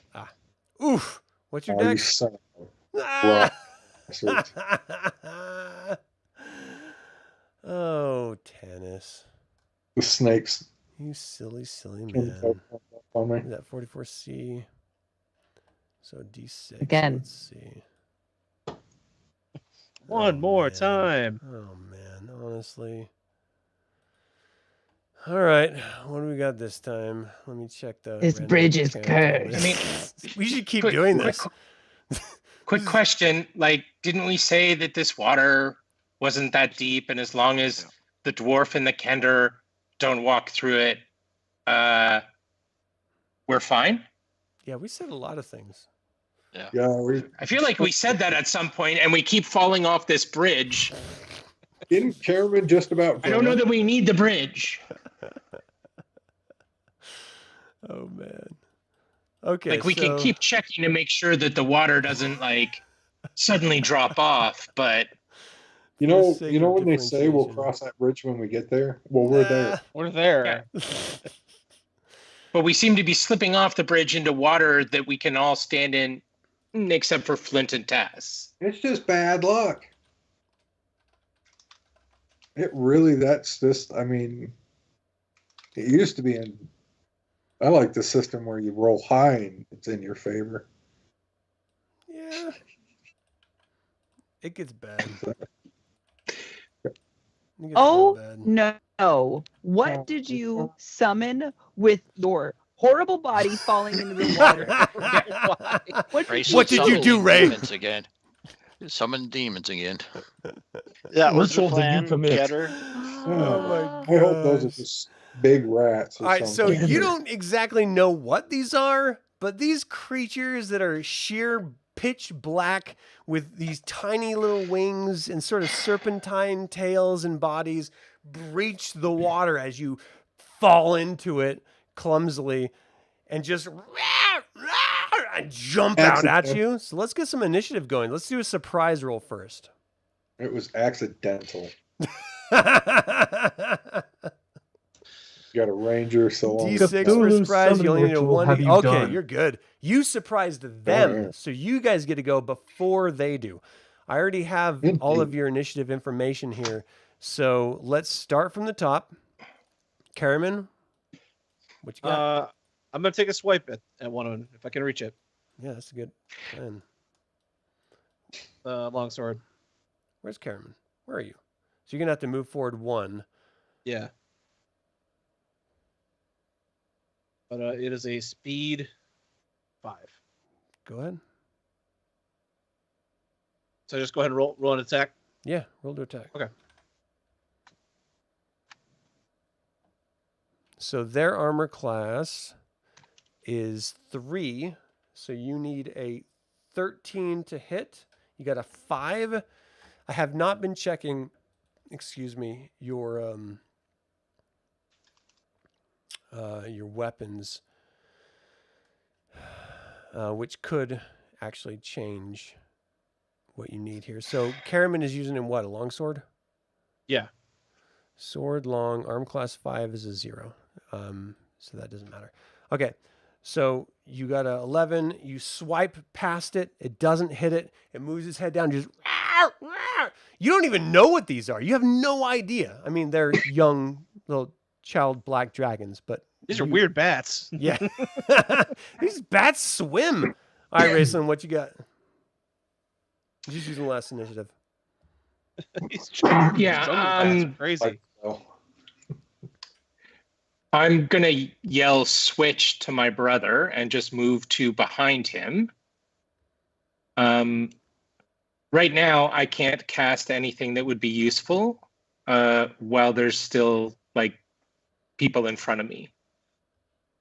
Oof. What's your Oh, you dex? son of Ah! bastards. Oh, Tanis. The snakes You silly, silly came man. on me. Is that 44C? So D6. Again. Let's see. One Oh, more man. time. Oh, man. Honestly. All right. What do we got this time? Let me check the. This random bridge is encounter cursed. I mean, we should keep quick- doing quick- this. Quick question, like, didn't we say that this water wasn't that deep, and as long as the dwarf and the Kender don't walk through it, we're fine? Yeah, we said a lot of things. Yeah, we I feel like we said that at some point, and we keep falling off this bridge. didn't Caramon just about. I don't know that we need the bridge. Oh, man. Okay. Like, we can so- keep checking to make sure that the water doesn't, like, suddenly drop off, but You For the know, sake you know of when they say we'll differentiation. cross that bridge when we get there? Well, we're there. We're there. but we seem to be slipping off the bridge into water that we can all stand in, except for Flint and Tass. It's just bad luck. That's just, I mean, it used to be I like the system where you roll high and it's in your favor. Yeah. It gets bad. It gets Oh real bad. no! What did you summon with your horrible body falling into the water? What Ray did What you did you do, Ray? Demons again. Summon demons again. That was the Ritual did you plan, commit? Getter. Oh my I hope those are gosh. just big rats or All right, so something. you don't exactly know what these are, but these creatures that are sheer pitch black with these tiny little wings and sort of serpentine tails and bodies breach the water as you fall into it clumsily and just and jump out at you. So let's get some initiative going. Let's do a surprise roll first. It was accidental. You got a ranger, so on. D6 for Cthulhu surprise. You summon only need a ritual, 1. have you Okay, done? you're good. You surprised them, Alright. so you guys get to go before they do. I already have all of Indeed. your initiative information here, so let's start from the top. Caramon, what you got? I'm gonna take a swipe at one of them if I can reach it. Yeah, that's a good plan. Longsword. Where's Caramon? Where are you? So you're gonna have to move forward 1. Yeah. But it is a speed 5. Go ahead. So just go ahead and roll an attack. Yeah, roll to attack. Okay. So their armor class is 3. So you need a 13 to hit. You got a 5. I have not been checking, your weapons, which could actually change what you need here. So Caramon is using in what? A longsword? Yeah. Sword, long, arm class 5 is a 0. So that doesn't matter. Okay. So you got a 11. You swipe past it. It doesn't hit it. It moves its head down. Just you don't even know what these are. You have no idea. I mean, they're young little child black dragons, but These are weird bats. yeah. These bats swim. All right, Raistlin, what you got? Just using last initiative. These Yeah, jungle bats are crazy. Oh, I'm going to yell switch to my brother and just move to behind him. Right now, I can't cast anything that would be useful while there's still like people in front of me.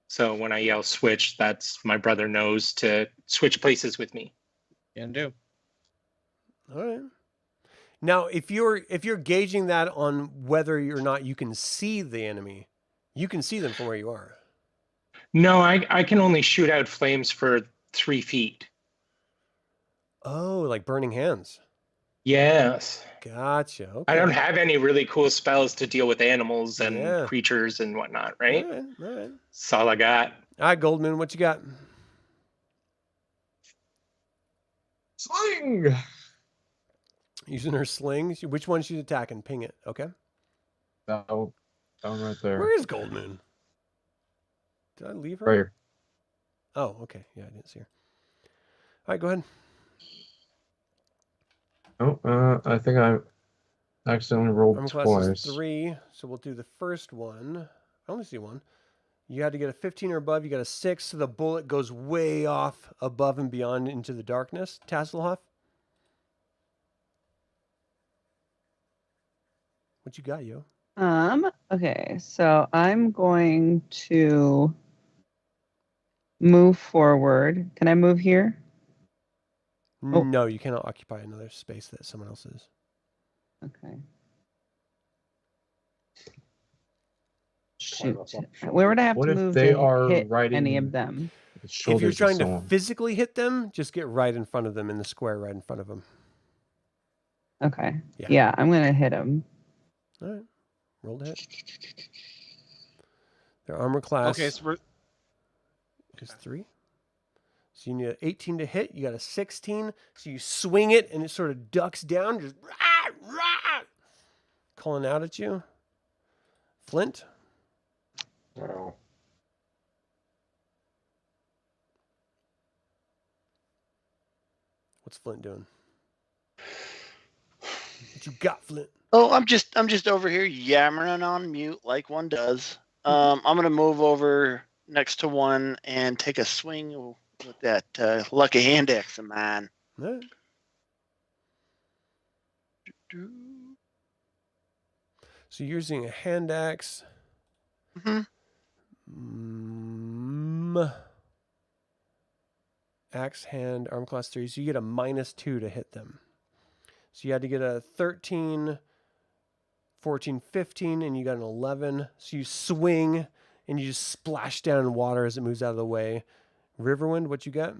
So when I yell switch, that's my brother knows to switch places with me. Can do. All right. Now, if you're gauging that on whether or not you can see the enemy, you can see them from where you are. No, I can only shoot out flames for 3 feet. Oh, like burning hands. Yes. Gotcha. Okay. I don't have any really cool spells to deal with animals and Yeah. creatures and whatnot, right? All right. All right. That's all I got. All right, Goldmoon, what you got? Sling! Using her sling. Which one she's attacking? Ping it. Okay. Down right there. Where is Goldmoon? Did I leave her? Right here. Oh, okay. Yeah, I didn't see her. All right, go ahead. Oh, I think I accidentally rolled Armor class is twice. 3, so we'll do the first one. I only see 1. You had to get a 15 or above. You got a 6, so the bullet goes way off above and beyond into the darkness. Tasslehoff? What you got, yo? Okay, so I'm going to move forward. Can I move here? Oh. No, you cannot occupy another space that someone else is. Okay. Shoot. Where would I have What to if move they to are hit riding- any of them? His If you're shoulders are trying to sore. physically hit them, just get right in front of them in the square right in front of them. Okay. Yeah. Yeah, I'm gonna hit him. All right. Roll to hit. Their armor class Okay, so we're is 3. So you need an 18 to hit. You got a 16. So you swing it and it sort of ducks down, just rah, rah, calling out at you. Flint. Wow. What's Flint doing? What you got, Flint? Oh, I'm just over here yammering on mute like one does. I'm gonna move over next to one and take a swing with that lucky hand axe of mine. All right. So you're using a hand axe. Mm-hmm. Axe hand, arm class 3. So you get a -2 to hit them. So you had to get a 13, 14, 15, and you got an 11. So you swing and you just splash down in water as it moves out of the way. Riverwind, what you got?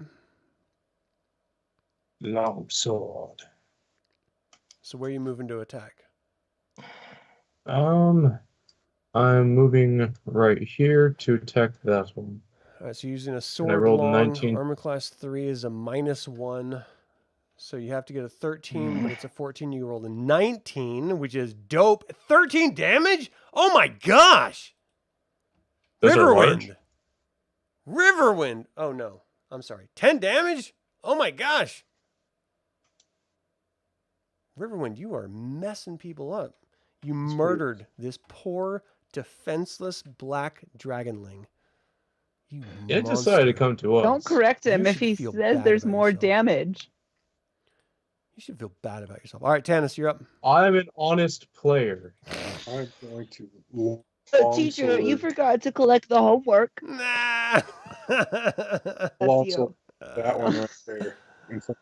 Long sword. So where are you moving to attack? I'm moving right here to attack that one. All right, so using a sword rolled a long, 19. armor class 3 is a -1. So you have to get a 13, but it's a 14. You rolled a 19, which is dope. 13 damage? Oh my gosh! Those are large? Riverwind. Riverwind. Oh no, I'm sorry. 10 damage? Oh my gosh! Riverwind, you are messing people up. You murdered this poor, defenseless black dragonling. You It monster. decided to come to us. Don't correct him You if should he feel says bad there's about more yourself. damage. You should feel bad about yourself. All right, Tanis, you're up. I'm an honest player. I'm going to Teacher, you forgot to collect the homework. Nah. long you. sword. That one right there. In front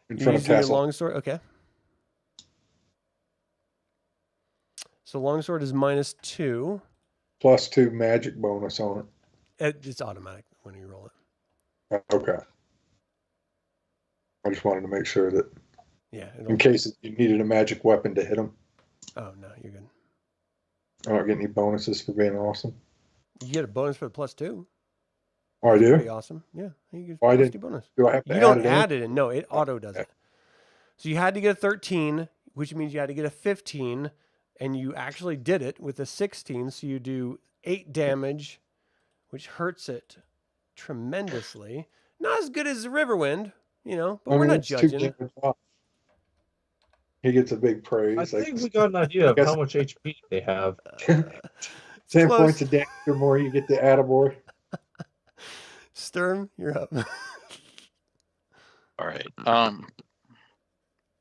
You're of using your Tassel. longsword? Okay. So longsword is -2. +2 magic bonus on It's automatic when you roll it. it. Okay. I just wanted to make sure that Yeah. in case you needed a magic weapon to hit them, Oh, no, you're good. I don't get any bonuses for being awesome. You get a bonus for the +2. Oh, I Pretty do? awesome. Yeah. You get Why +2 didn't- bonus. Do I have to You add don't it add in? it in. No, it auto does it. So you had to get a 13, which means you had to get a 15, and you actually did it with a 16. So you do 8 damage, which hurts it tremendously. Not as good as the Riverwind, you know, but we're not it's 2 judging. damage off. He gets a big praise. I think we got an idea of how much HP they have. 10 close. points of damage or more, you get the attaboy. Sturm, you're up. All right. I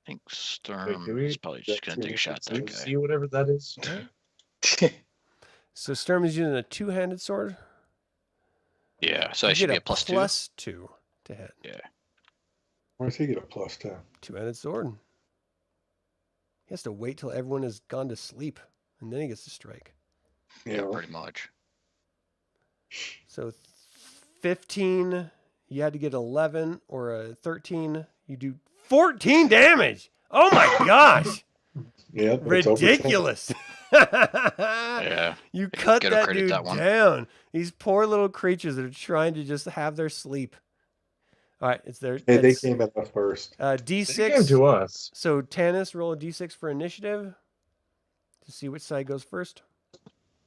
think Sturm do we- is probably just gonna take a shot at Do you that guy. see whatever that is? So Sturm is using a 2-handed sword. Yeah, so You I should get be a a +2. +2 to hit. Yeah. Why does he get a +2? 2-handed sword. He has to wait till everyone has gone to sleep, and then he gets to strike. Yeah, pretty much. So 15, you had to get 11 or a 13. You do 14 damage. Oh my gosh. Yeah, but it's over 10. Ridiculous. Yeah. You cut Gotta that credit dude that one. down. These poor little creatures that are trying to just have their sleep. All right, it's their Hey, they it's, came at us first. They D6. came to us. So Tanis, roll a D6 for initiative to see which side goes first.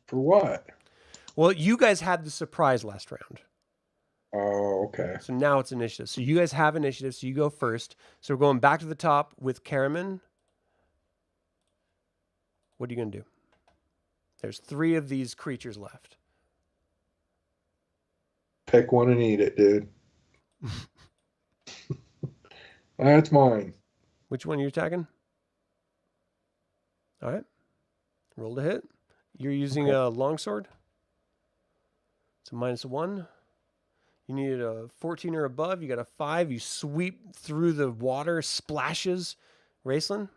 For what? Well, you guys had the surprise last round. Oh, okay. So now it's initiative. So you guys have initiative, so you go first. So we're going back to the top with Caramon. What are you going to do? There's 3 of these creatures left. Pick one and eat it, dude. That's mine. Which one are you attacking? All right. Roll to hit. You're using a longsword. It's a -1. You need a 14 or above. You got a 5. You sweep through the water, splashes. Raistlin?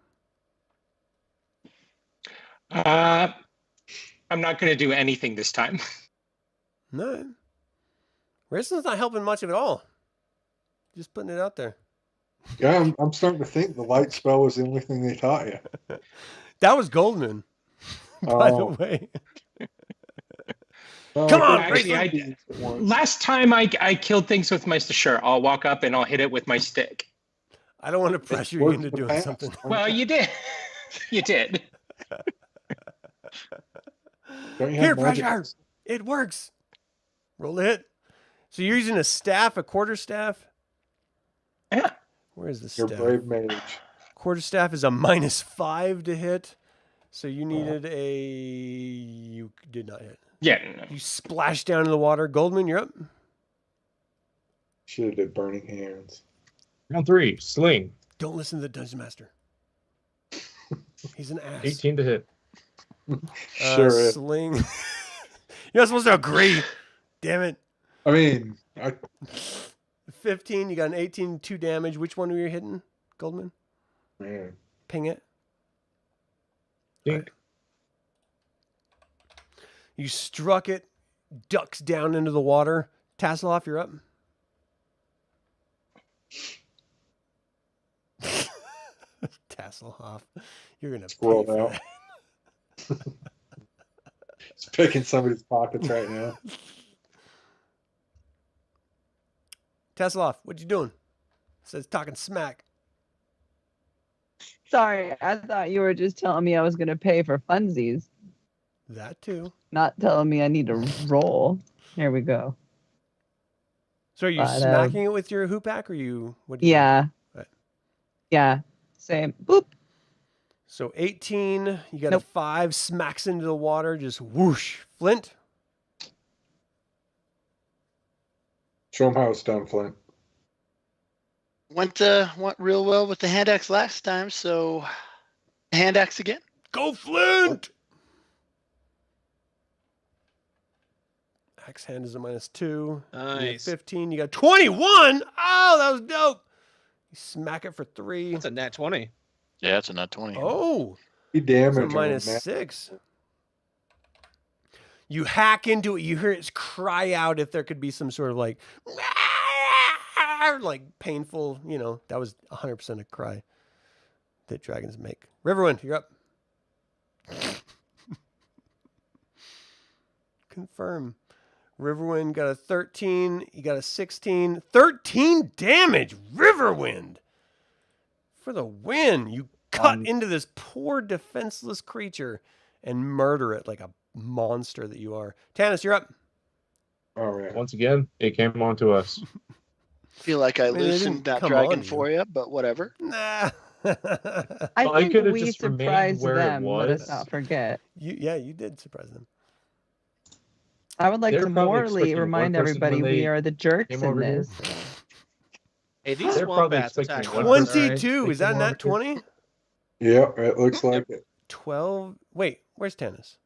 I'm not going to do anything this time. No. Raistlin's not helping much of it all. Just putting it out there. Yeah, I'm starting to think the light spell was the only thing they taught you. That was Goldmoon, by the Oh. way. Well, Come I on, think Actually, it's one. last time I killed things with my sure, I'll walk up and I'll hit it with my stick. I don't want to pressure you worked into in the doing past. something. Well, you did. You did. Don't you Peer have magic? pressure. It works. Roll the hit. So you're using a staff, a quarter staff? Yeah. Where is the You're staff? brave mage. Quarter staff is a -5 to hit. So you needed a... You did not hit. Yeah. No. You splash down in the water. Goldmoon, you're up. Should have did burning hands. Round 3, sling. Don't listen to the Dungeon Master. He's an ass. 18 to hit. Sure is. Sling. You're not supposed to agree. Damn it. I mean, 15, you got an 18, 2 damage. Which one were you hitting, Goldmoon? man. Ping it. Dink. You struck it, ducks down into the water. Tasslehoff, you're up. Tasslehoff. You're going to Squirrel pay for out. that. It's picking somebody's pockets right now. Tasslehoff, what you doing? Says talking smack. Sorry, I thought you were just telling me I was going to pay for funsies, That too. not telling me I need to roll. Here we go. So are you But, smacking it with your hoopack or you? What do you do? Yeah. Right. Yeah. Same. Boop. So 18, you got Nope. a 5, smacks into the water, just whoosh. Flint, Show them how it's done, Flint. Went real well with the hand axe last time, so hand axe again. go Flint! Axe hand is a -2. You got Nice. 15, you got 21. Oh, that was dope. You smack it for 3. That's a nat 20. Yeah, it's a nut 20. Oh, Be it's a damage on that. -6. You hack into it. You hear it cry out if there could be some sort of like painful, that was 100% a cry that dragons make. Riverwind, you're up. Confirm. Riverwind got a 13. You got a 16. 13 damage. Riverwind. For the win. You cut into this poor defenseless creature and murder it like a monster that you are. Tanis, you're up. All right. Once again, it came on to us. Feel like I mean, it didn't loosened that come dragon on you. for you, but whatever. Nah. I Well, I think could've we just remained surprised where it them. Let us was. not forget. You did surprise them. I would like They're to probably morally expecting remind one person when everybody we they are the jerks came in over here. this. Hey, these They're probably wombats expecting attack one us, person. alright? 22. Is that Thank you, nat 20? Yeah, it looks like it. 12. Wait, where's Tanis?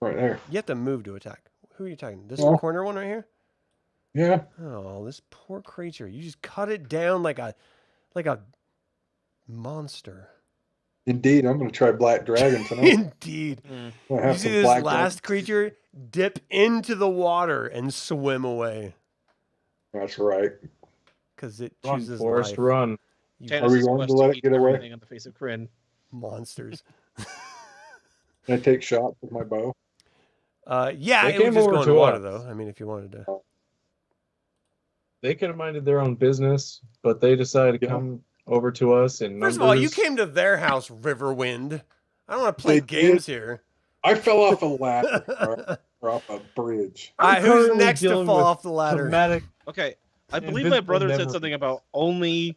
Right there. You have to move to attack. Who are you attacking? This Oh. corner one right here? Yeah. Oh, this poor creature. You just cut it down like a monster. Indeed, I'm going to try Black Dragon tonight. Indeed. Mm. I'll You have see some this Black last creature dip into the water and swim away Dragon. That's right. because it Run, chooses Forrest, life. run. You Tanis Are we is going quest to let it eat get away? everything on the face of Kryn. monsters. Can I take shots with my bow? Yeah, They it would came just over go in the to water, us. though. I mean, if you wanted to. They could have minded their own business, but they decided to Yeah. come over to us in First of all, you numbers. came to their house, Riverwind. I don't want to play They games did. here. I fell off a ladder or off a bridge. All right, I'm who's currently next to dealing fall with off the ladder? Traumatic. Okay, I And believe my invisible brother said memory. something about only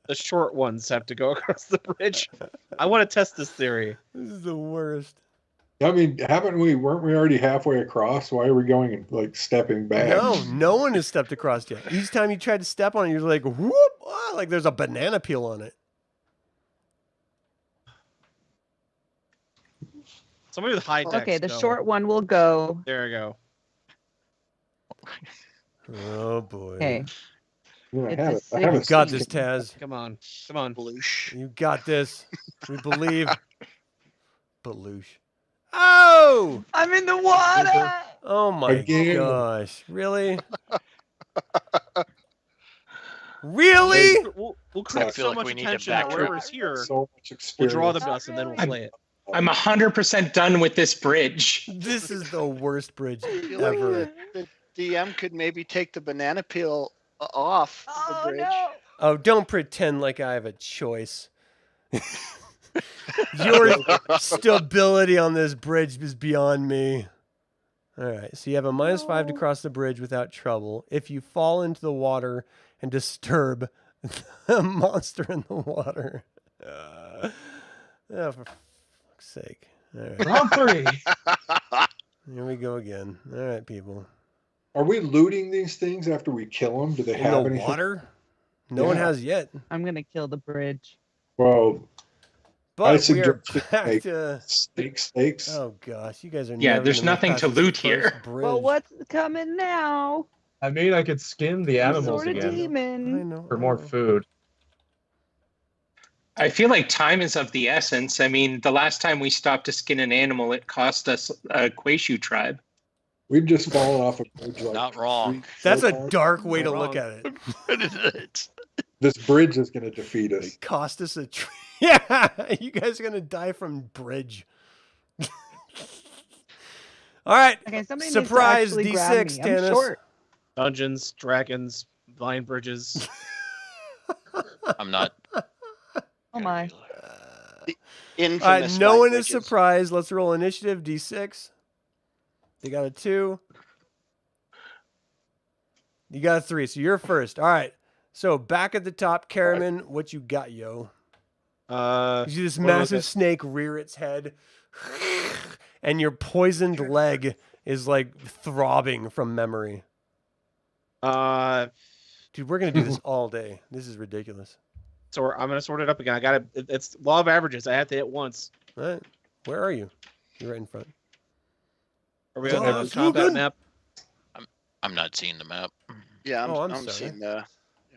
the short ones have to go across the bridge. I want to test this theory. This is the worst. I mean, weren't we already halfway across? Why are we going and like stepping back? No one has stepped across yet. Each time you try to step on it, you're like, whoop, like there's a banana peel on it. Somebody with high dex. Okay, the go. short one will go. There we go. Oh boy. Okay. Yeah, I It's have a it. I have You it. got this, Taz. Come on. Come on. Bloosh. You got this. We believe. Baloosh. Oh! I'm in the water. Oh my Again. gosh. Really? Really? We'll create I feel so like much we need to attention that backtrack. whoever's here So much will experience. draw them to us, and then we'll I'm- play it. I'm 100% done with this bridge. This is the worst bridge I feel like ever. the DM could maybe take the banana peel off the Oh bridge. no! Oh, don't pretend like I have a choice. Your stability on this bridge is beyond me. All right, so you have a -5 to No. cross the bridge without trouble. If you fall into the water and disturb the monster in the water. Oh, for fuck's sake. All right, Round 3. here we go again. All right, people. Are we looting these things after we kill them? Do they In have the anything? water? No one Yeah. has yet. I'm gonna kill the bridge. Well, But I we are suggest we back make to... steaks. Oh, gosh. You guys are Yeah, never there's gonna make nothing past to this loot first here. bridge. Well, what's coming now? I mean, I could skin the You animals sort of again I demon. know. for I more know. food. I feel like time is of the essence. I mean, the last time we stopped to skin an animal, it cost us a Quayshu tribe. We've just fallen off a bridge like Not wrong. 3 That's a times. dark way to Not look wrong. at it. What is it? This bridge is going to defeat us. It cost us a tree. Yeah, you guys are gonna die from bridge. All right, Okay, somebody surprise needs to actually grab D6, me. I'm Tanis. short. Dungeons, dragons, vine bridges. I'm not. Oh my. Infamous. All right, no one is languages. surprised. Let's roll initiative D6. They got a 2. You got a 3, so you're first. All right. So back at the top, Caramon, what you got, yo? You see this What was massive it? snake rear its head, and your poisoned leg is like throbbing from memory. Dude, we're gonna do this all day. This is ridiculous. So I'm gonna sort it up again. I gotta. It's law of averages. I have to hit once. All right, where are you? You're right in front. Are we Oh, on the that's combat Logan. map? I'm not seeing the map. Yeah, Oh, I'm I'm sorry. seeing the.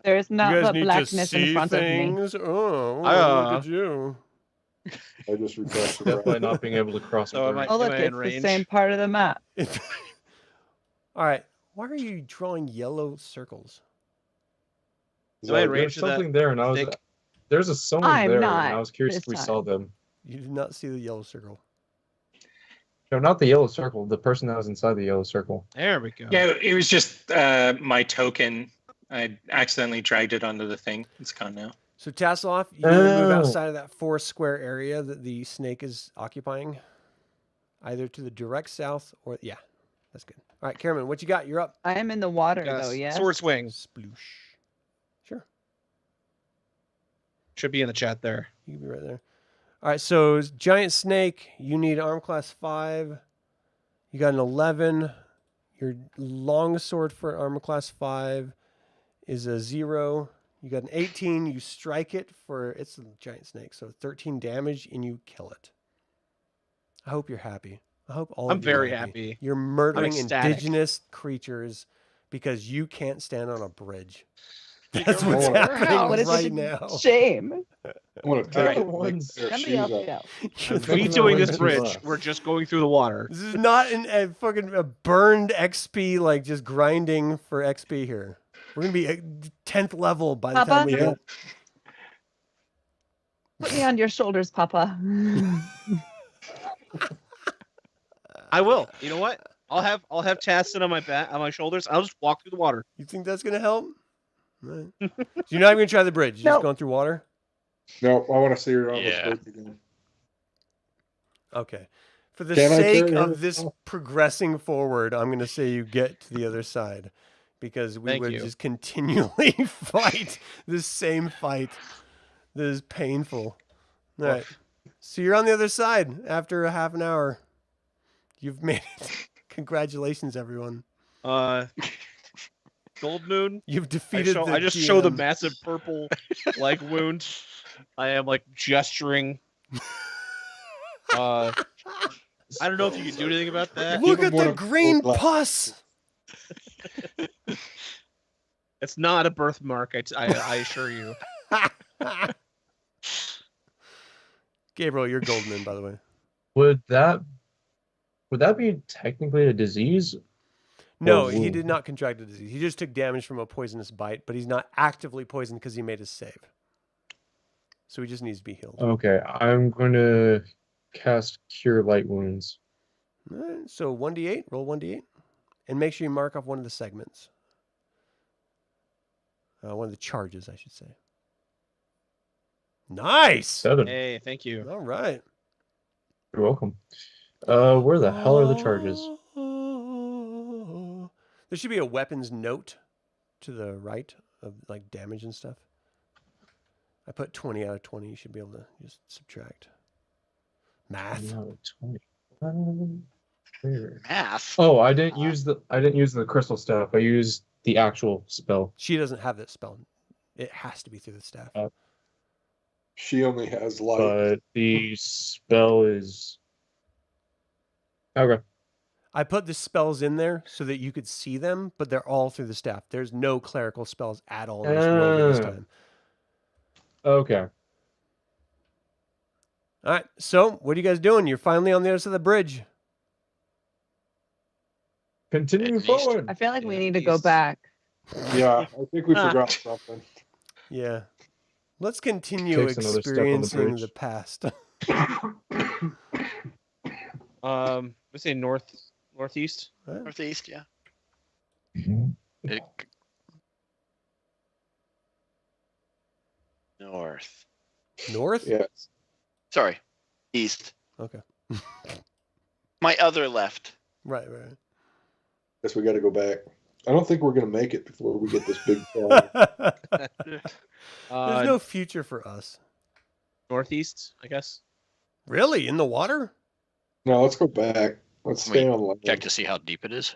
There is You not guys but need to blackness in see front of me. things. Oh, look Ah. at you. I just refreshed the Definitely browser. not being able to cross So a am bridge. Oh look, Am I in it's the range? same part of the map. All right, why are you drawing yellow circles? Do I There's arrange that something there, and I was thick? there's someone I'm there, not and I was curious this if we time. saw them. You did not see the yellow circle. No, not the yellow circle. The person that was inside the yellow circle. There we go. Yeah, it was just my token. I accidentally dragged it onto the thing. It's gone now. So Tasslehoff, you need to move Oh. outside of that 4 square area that the snake is occupying, either to the direct south or yeah, that's good. All right, Caramon, what you got? You're up. I am in the water Got a though, yes. Sword swing Sploosh. Sure, should be in the chat there. you can be right there. All right, so giant snake, you need arm class 5. You got an 11. Your long sword for armor class 5 is a 0. You got an 18. You strike it for it's a giant snake, so 13 damage, and you kill it. I hope you're happy. I hope all. I'm of you are very happy. You're murdering ecstatic. indigenous creatures because you can't stand on a bridge. Take That's over what's our happening Wow, what is right such a now. shame. I want to All take right. it. Like, their Somebody shoes help off. me out. You're I'm We the doing this worst. bridge. We're just going through the water. This is not a fucking a burned XP, like just grinding for XP here. We're gonna be at 10th level by the time Papa? we Yeah. get. Put me on your shoulders, Papa. I will. You know what? I'll have Chaz sit on my back, on my shoulders. I'll just walk through the water. You think that's gonna help? Right. So you're not even gonna try the bridge. You're No. just going through water. No, I want to see her on Yeah. the bridge again. Okay. For the Can I sake carry her? of this progressing forward, I'm gonna say you get to the other side because we Thank would you. just continually fight the same fight. That is painful. All right. So you're on the other side after a half an hour. You've made it. Congratulations, everyone. Goldmoon. You've defeated the I just show the GM. massive purple leg wound. I am like gesturing. I don't know if you can do anything about that. Look Give at him one the of green those pus. It's not a birthmark. I assure you. Gabriel, you're Goldman, by the way. Would that be technically a disease? No, Oh, he wound. did not contract a disease. He just took damage from a poisonous bite, but he's not actively poisoned because he made his save. So he just needs to be healed. Okay, I'm going to cast Cure Light Wounds. All right, so 1d8, roll 1d8, and make sure you mark off one of the segments. One of the charges, I should say. Nice! 7. Hey, thank you. All right. You're welcome. Where the hell are the charges? There should be a weapons note to the right of like damage and stuff. I put 20 out of 20. You should be able to just subtract. Math. No, 20. Where? Math. Oh, I didn't use the crystal staff. I used the actual spell. She doesn't have that spell. It has to be through the staff. She only has light. But the spell is okay. I put the spells in there so that you could see them, but they're all through the staff. There's no clerical spells at all in this world this time. Okay. All right. So, what are you guys doing? You're finally on the other side of the bridge. Continue At least. forward. I feel like we Yeah, need to go please. back. Yeah, I think we forgot something. Yeah. Let's continue Takes another step on the experiencing bridge. the past. Let's say northeast. Northeast, yeah. It, North. North? Yes. Sorry. East. Okay. My other left. Right. Guess we got to go back. I don't think we're going to make it before we get this big fog. There's no future for us. Northeast, I guess. Really? In the water? No, let's go back. Let's stay on land. check to see how deep it is.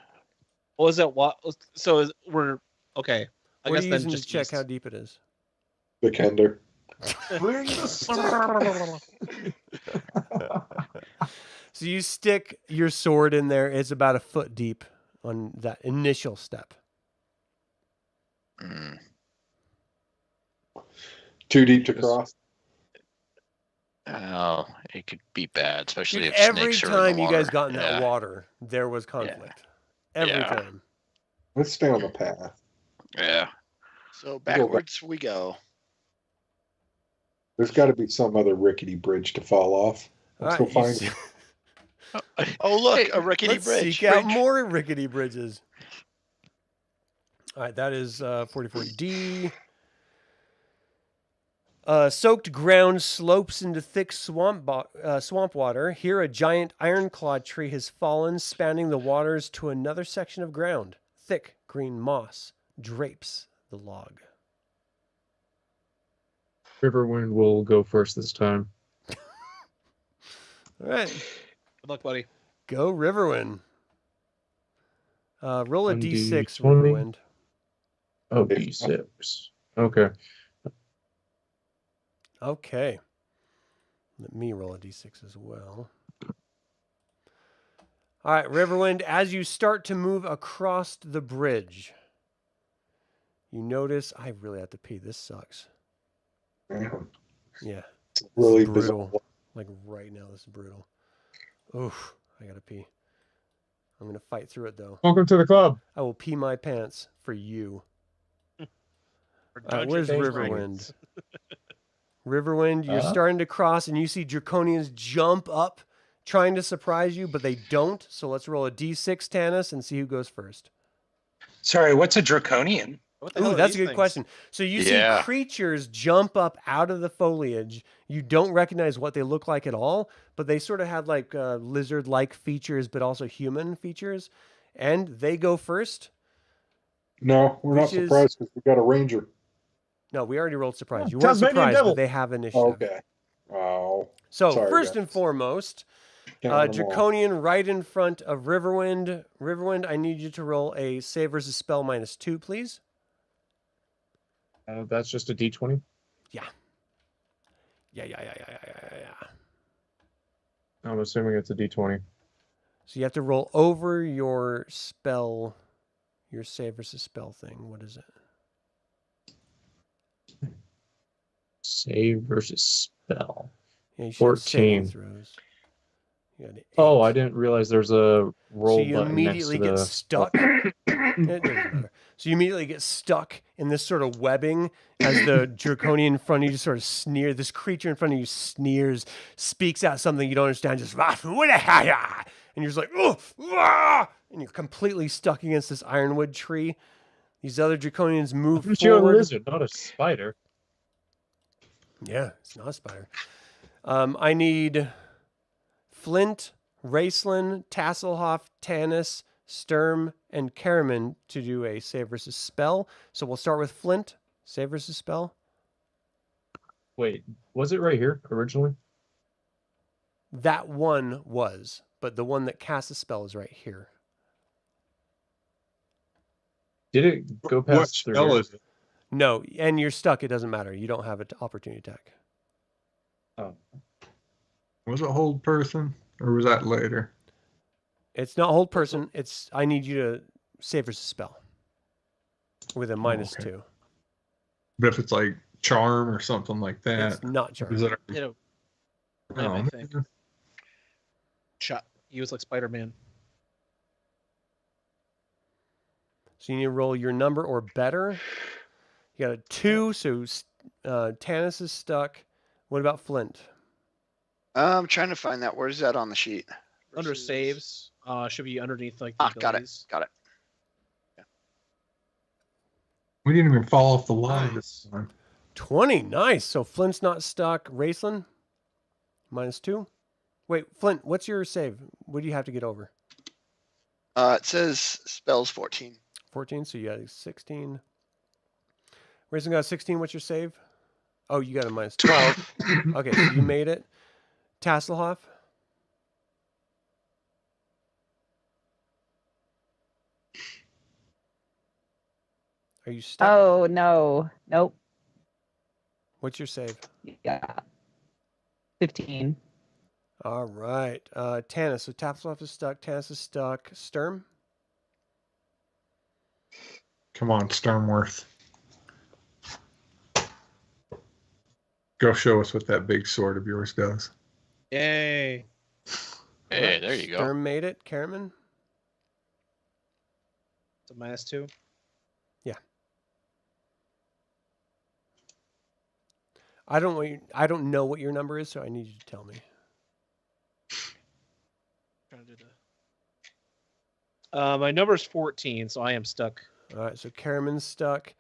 Well, is that what? So we're okay. I What guess are you then using just to check east. how deep it is? The Kender. So you stick your sword in there. It's about a foot deep on that initial step. Mm. Too deep to cross. Oh, it could be bad, especially Dude, if every snakes are in the time you guys water. got in that Yeah. water, there was conflict. Every Yeah. time. Let's stay on the path. Yeah. So backwards we go. There's got to be some other rickety bridge to fall off. Let's go All right, find you it. Oh look, Hey, a rickety Let's bridge. seek out more rickety bridges. All right, that is 44D. Soaked ground slopes into thick swamp water. Here, a giant ironclad tree has fallen, spanning the waters to another section of ground. Thick green moss drapes the log. Riverwind will go first this time. All right, Good luck, buddy. go Riverwind. Roll a 1d20. D6, Riverwind. Oh, D6. Okay. Okay. Let me roll a D6 as well. All right, Riverwind, as you start to move across the bridge, you notice, I really have to pee. This sucks. Yeah. It's really brutal. bizarre. Like right now, this is brutal. Oof, I gotta pee. I'm gonna fight through it though. Welcome to the club. I will pee my pants for you. For Where's Dungeons and Riverwind? Riverwind, you're starting to cross and you see Draconians jump up trying to surprise you, but they don't. So let's roll a D6, Tanis, and see who goes first. Sorry, what's a draconian? What the hell Ooh, are that's a these good things? question. So you Yeah. see creatures jump up out of the foliage. You don't recognize what they look like at all, but they sort of have like lizard-like features, but also human features. And they go first. No, we're not Which is- surprised because we got a ranger. No, we already rolled surprise. Oh, You weren't Tasmanian surprised, devil. but they have initiative. Okay. Oh. So Sorry, first guys. and foremost, Count them all. Draconian right in front of Riverwind. Riverwind, I need you to roll a save versus spell -2, please. That's just a D20. Yeah. I'm assuming it's a D20. So you have to roll over your spell, your save versus spell thing. What is it? Save versus spell. Yeah, you should have saving 14. throws. You got an Oh, 8. I didn't realize there's a roll So you button next immediately to get the stuck It doesn't matter. So you immediately get stuck in this sort of webbing as the Draconian in front of you sort of sneers. This creature in front of you sneers, speaks out something you don't understand, just and you're just like, oh, and you're completely stuck against this ironwood tree. These other Draconians move But you're a forward. lizard, not a spider. Yeah, it's not a spider. I need Flint, Raistlin, Tasslehoff, Tanis, Sturm, and Caramon to do a save versus spell. So we'll start with Flint. Save versus spell. Wait, was it right here originally? That one was, but the one that casts a spell is right here. Did it go What past through spell here? is it? No, and you're stuck. It doesn't matter. You don't have an opportunity attack. Oh. Was it hold person or was that later? It's not hold person. It's I need you to save versus spell with a okay. -2. But if it's like charm or something like that, It's not charm. is it? You know, Oh, I think. Shot. He was like Spider-Man. So you need to roll your number or better. You got a 2, so Tanis is stuck. What about Flint? I'm trying to find that. Where's that on the sheet? Under Versus- saves, should be underneath like the Ah, got it. abilities. Got it. we didn't even fall off the line this Nice. time. 20, nice. So Flint's not stuck. Raistlin, -2. Wait, Flint, what's your save? What do you have to get over? It says spells 14. 14, so you got a 16. Raistlin got a 16, what's your save? Oh, you got a -2. 12. Okay, so you made it. Tasslehoff? Are you stuck? Oh no. Nope. What's your save? Yeah. 15. All right. Tanis. So Tasslehoff is stuck. Tanis is stuck. Sturm? Come on, Stormworth. Go show us what that big sword of yours does. Yay. Hey, there you go. Sturm made it. Caramon? It's a -2. I don't know what your number is, so I need you to tell me. Trying to do my number is 14, so I am stuck. All right, so Caramon's stuck.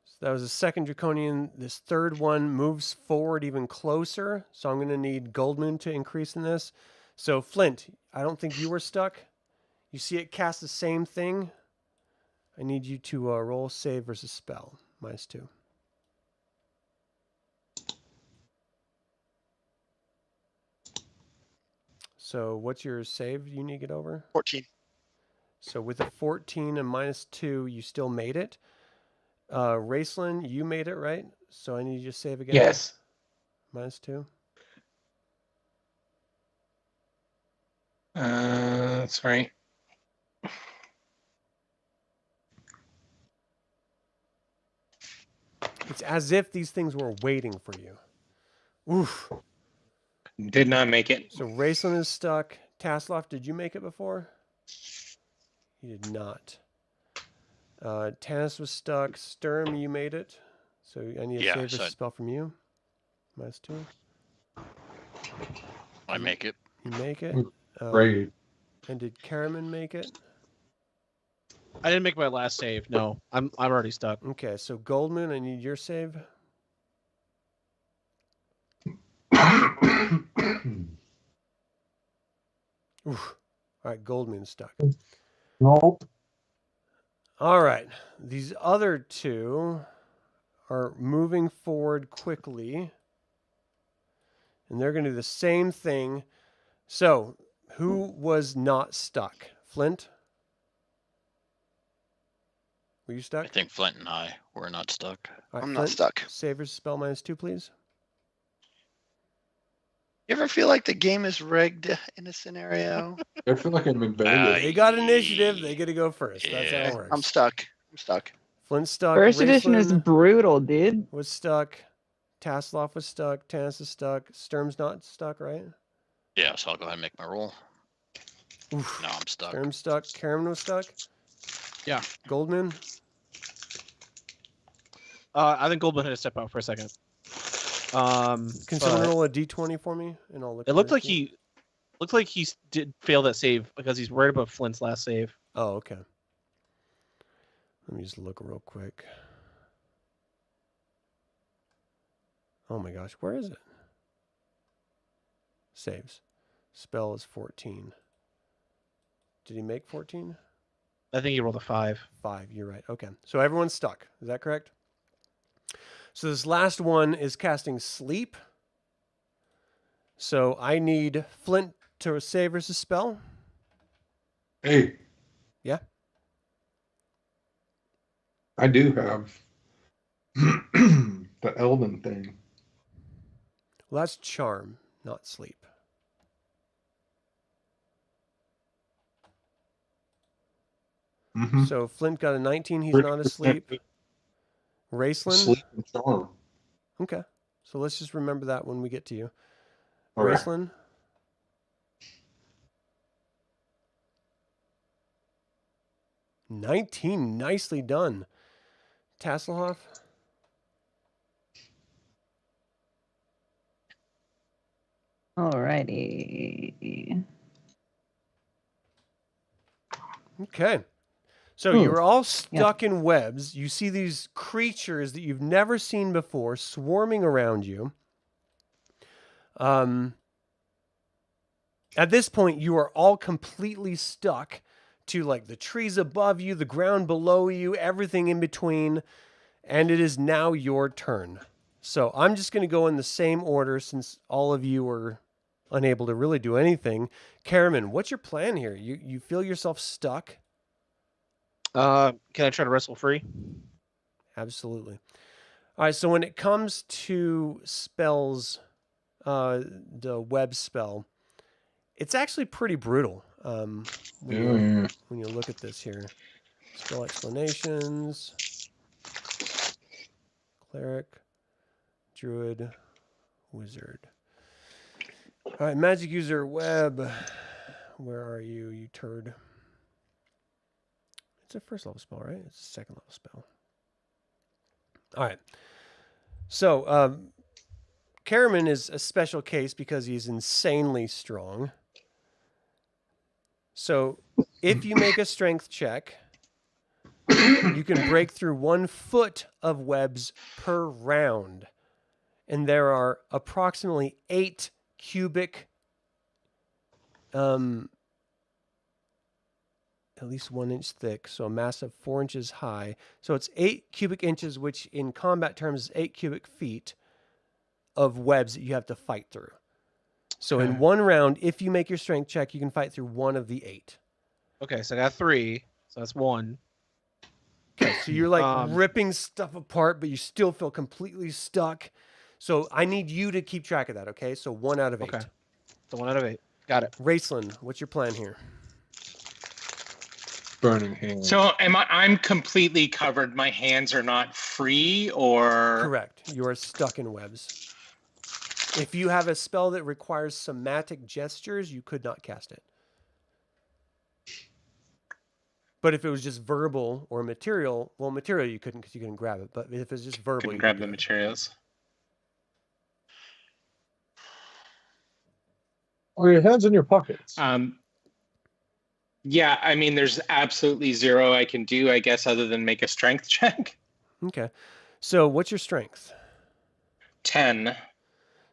So that was the second Draconian. This third one moves forward even closer, so I'm going to need Goldmoon to increase in this. So Flint, I don't think you were stuck. You see it cast the same thing. I need you to roll save versus spell, -2. So what's your save you need to get over? 14. So with a 14 and -2, you still made it. Raistlin, you made it, right? So I need you to save again. Yes. -2. That's right. It's as if these things were waiting for you. Oof. Did not make it. So Raistlin is stuck. Tasslehoff, did you make it before? You did not. Tanis was stuck. Sturm, you made it. So I need a Yeah, save versus so- spell from you. -2. I make it. You make it. Great. And did Caramon make it? I didn't make my last save. No, I'm already stuck. Okay, so Goldmoon, I need your save. Oof. All right, Goldmoon's stuck. Nope. All right, these other two are moving forward quickly, and they're going to do the same thing. So, who was not stuck? Flint? Were you I stuck? think Flint and I were not stuck. All right, I'm not Flint, stuck. Save versus spell -2, please. You ever feel like the game is rigged in a scenario? I feel like I'm in Vegas. They got initiative. They get to go first. That's how Yeah. it works. I'm stuck. I'm stuck. Flint's stuck. First edition is Raistlin brutal, dude. was stuck. Tasslehoff was stuck. Tanis is stuck. Sturm's not stuck, right? Yeah, so I'll go ahead and make my roll. Oof. No, I'm stuck. Sturm's stuck. Caramon was stuck. Yeah. Goldmoon? I think Goldmoon had to step out for a second. Can someone But roll a d20 for me? And I'll look it at looked my like sheet. he did fail that save because he's right above Flint's last save. Oh, okay. Let me just look real quick. Oh my gosh, where is it? Saves. Spell is 14. Did he make 14? I think he rolled a 5. 5, you're right. Okay. So everyone's stuck. Is that correct? So this last one is casting sleep. So I need Flint to save versus spell. Hey. Yeah. I do have the Elven thing. Well, that's charm, not sleep. Mm-hmm. So Flint got a 19. He's not asleep. Raistlin? Sleep and charm. Okay. So let's just remember that when we get to you. All right. Raistlin? 19. Nicely done. Tasslehoff? Alrighty. Okay. So you're all stuck in webs. You see these creatures that you've never seen before swarming around you. At this point, you are all completely stuck to like the trees above you, the ground below you, everything in between. And it is now your turn. So I'm just going to go in the same order since all of you are unable to really do anything. Caramon, what's your plan here? You feel yourself stuck? Can I try to wrestle free? Absolutely. All right, so when it comes to spells, the web spell, it's actually pretty brutal. When you look at this here. Spell explanations. Cleric. Druid. Wizard. All right, magic user web. Where are you, you turd? It's a first level spell, right? It's a second level spell. All right. So, Caramon is a special case because he's insanely strong. So, if you make a strength check, you can break through 1 foot of webs per round. And there are approximately 8 cubic, at least 1 inch thick, so a mass of 4 inches high. So it's 8 cubic inches, which in combat terms is 8 cubic feet of webs that you have to fight through. So in one round, if you make your strength check, you can fight through 1 of the 8. Okay, so I got 3, so that's 1. Okay, so you're like ripping stuff apart, but you still feel completely stuck. So I need you to keep track of that, okay? So 1 out of 8. Okay. So 1 out of 8. Got it. Raistlin, what's your plan here? Burning hands. So I'm completely covered. My hands are not free, or Correct. You are stuck in webs. If you have a spell that requires somatic gestures, you could not cast it. But if it was just verbal or material, well, material you couldn't because you couldn't grab it. But if it's just verbal, couldn't you grab could the do it. materials. Or your hands in your pockets. Yeah, I mean, there's absolutely zero I can do, I guess, other than make a strength check. Okay. So what's your strength? 10.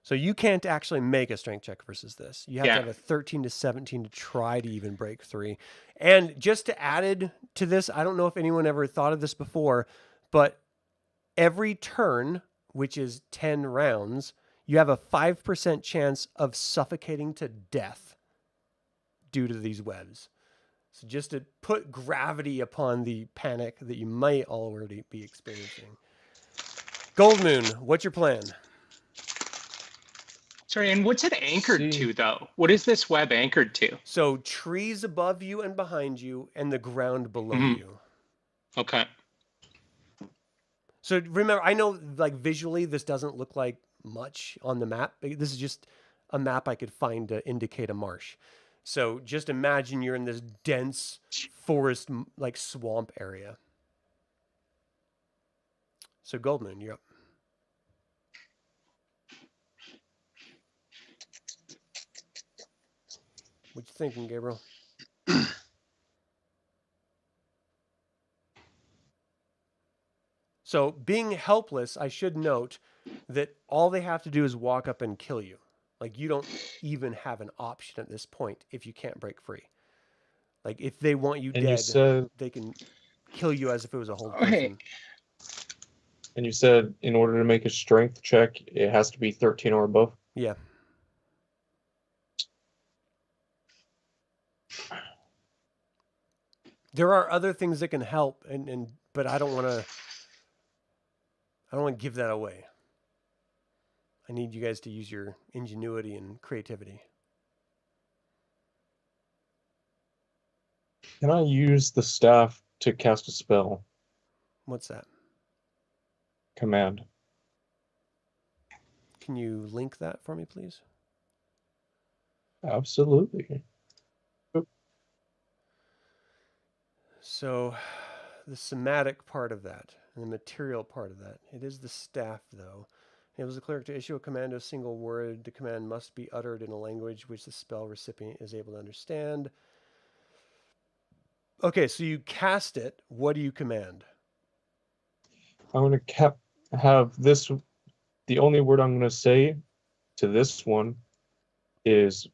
So you can't actually make a strength check versus this. You have to have a 13 to 17 to try to even break 3. And just to add to this, I don't know if anyone ever thought of this before, but every turn, which is 10 rounds, you have a 5% chance of suffocating to death due to these webs. So just to put gravity upon the panic that you might already be experiencing. Goldmoon, what's your plan? Sorry, and what's it anchored to, though? What is this web anchored to? So trees above you and behind you and the ground below you. Okay. So remember, I know like visually this doesn't look like much on the map. This is just a map I could find to indicate a marsh. So just imagine you're in this dense forest, like swamp area. So Goldmoon, you're up. What you thinking, Gabriel? So being helpless, I should note that all they have to do is walk up and kill you. Like you don't even have an option at this point if you can't break free. Like if they want you And dead, you said, they can kill you as if it was a whole Okay. person. and you said in order to make a strength check, it has to be 13 or above. Yeah. There are other things that can help, but I don't want to give that away. I need you guys to use your ingenuity and creativity. Can I use the staff to cast a spell? What's that? Command. Can you link that for me, please? Absolutely. So the somatic part of that and the material part of that, it is the staff, though. Enables the cleric to issue a command to a single word. The command must be uttered in a language which the spell recipient is able to understand. Okay, so you cast it. What do you command? I'm going to have this. The only word I'm going to say to this one is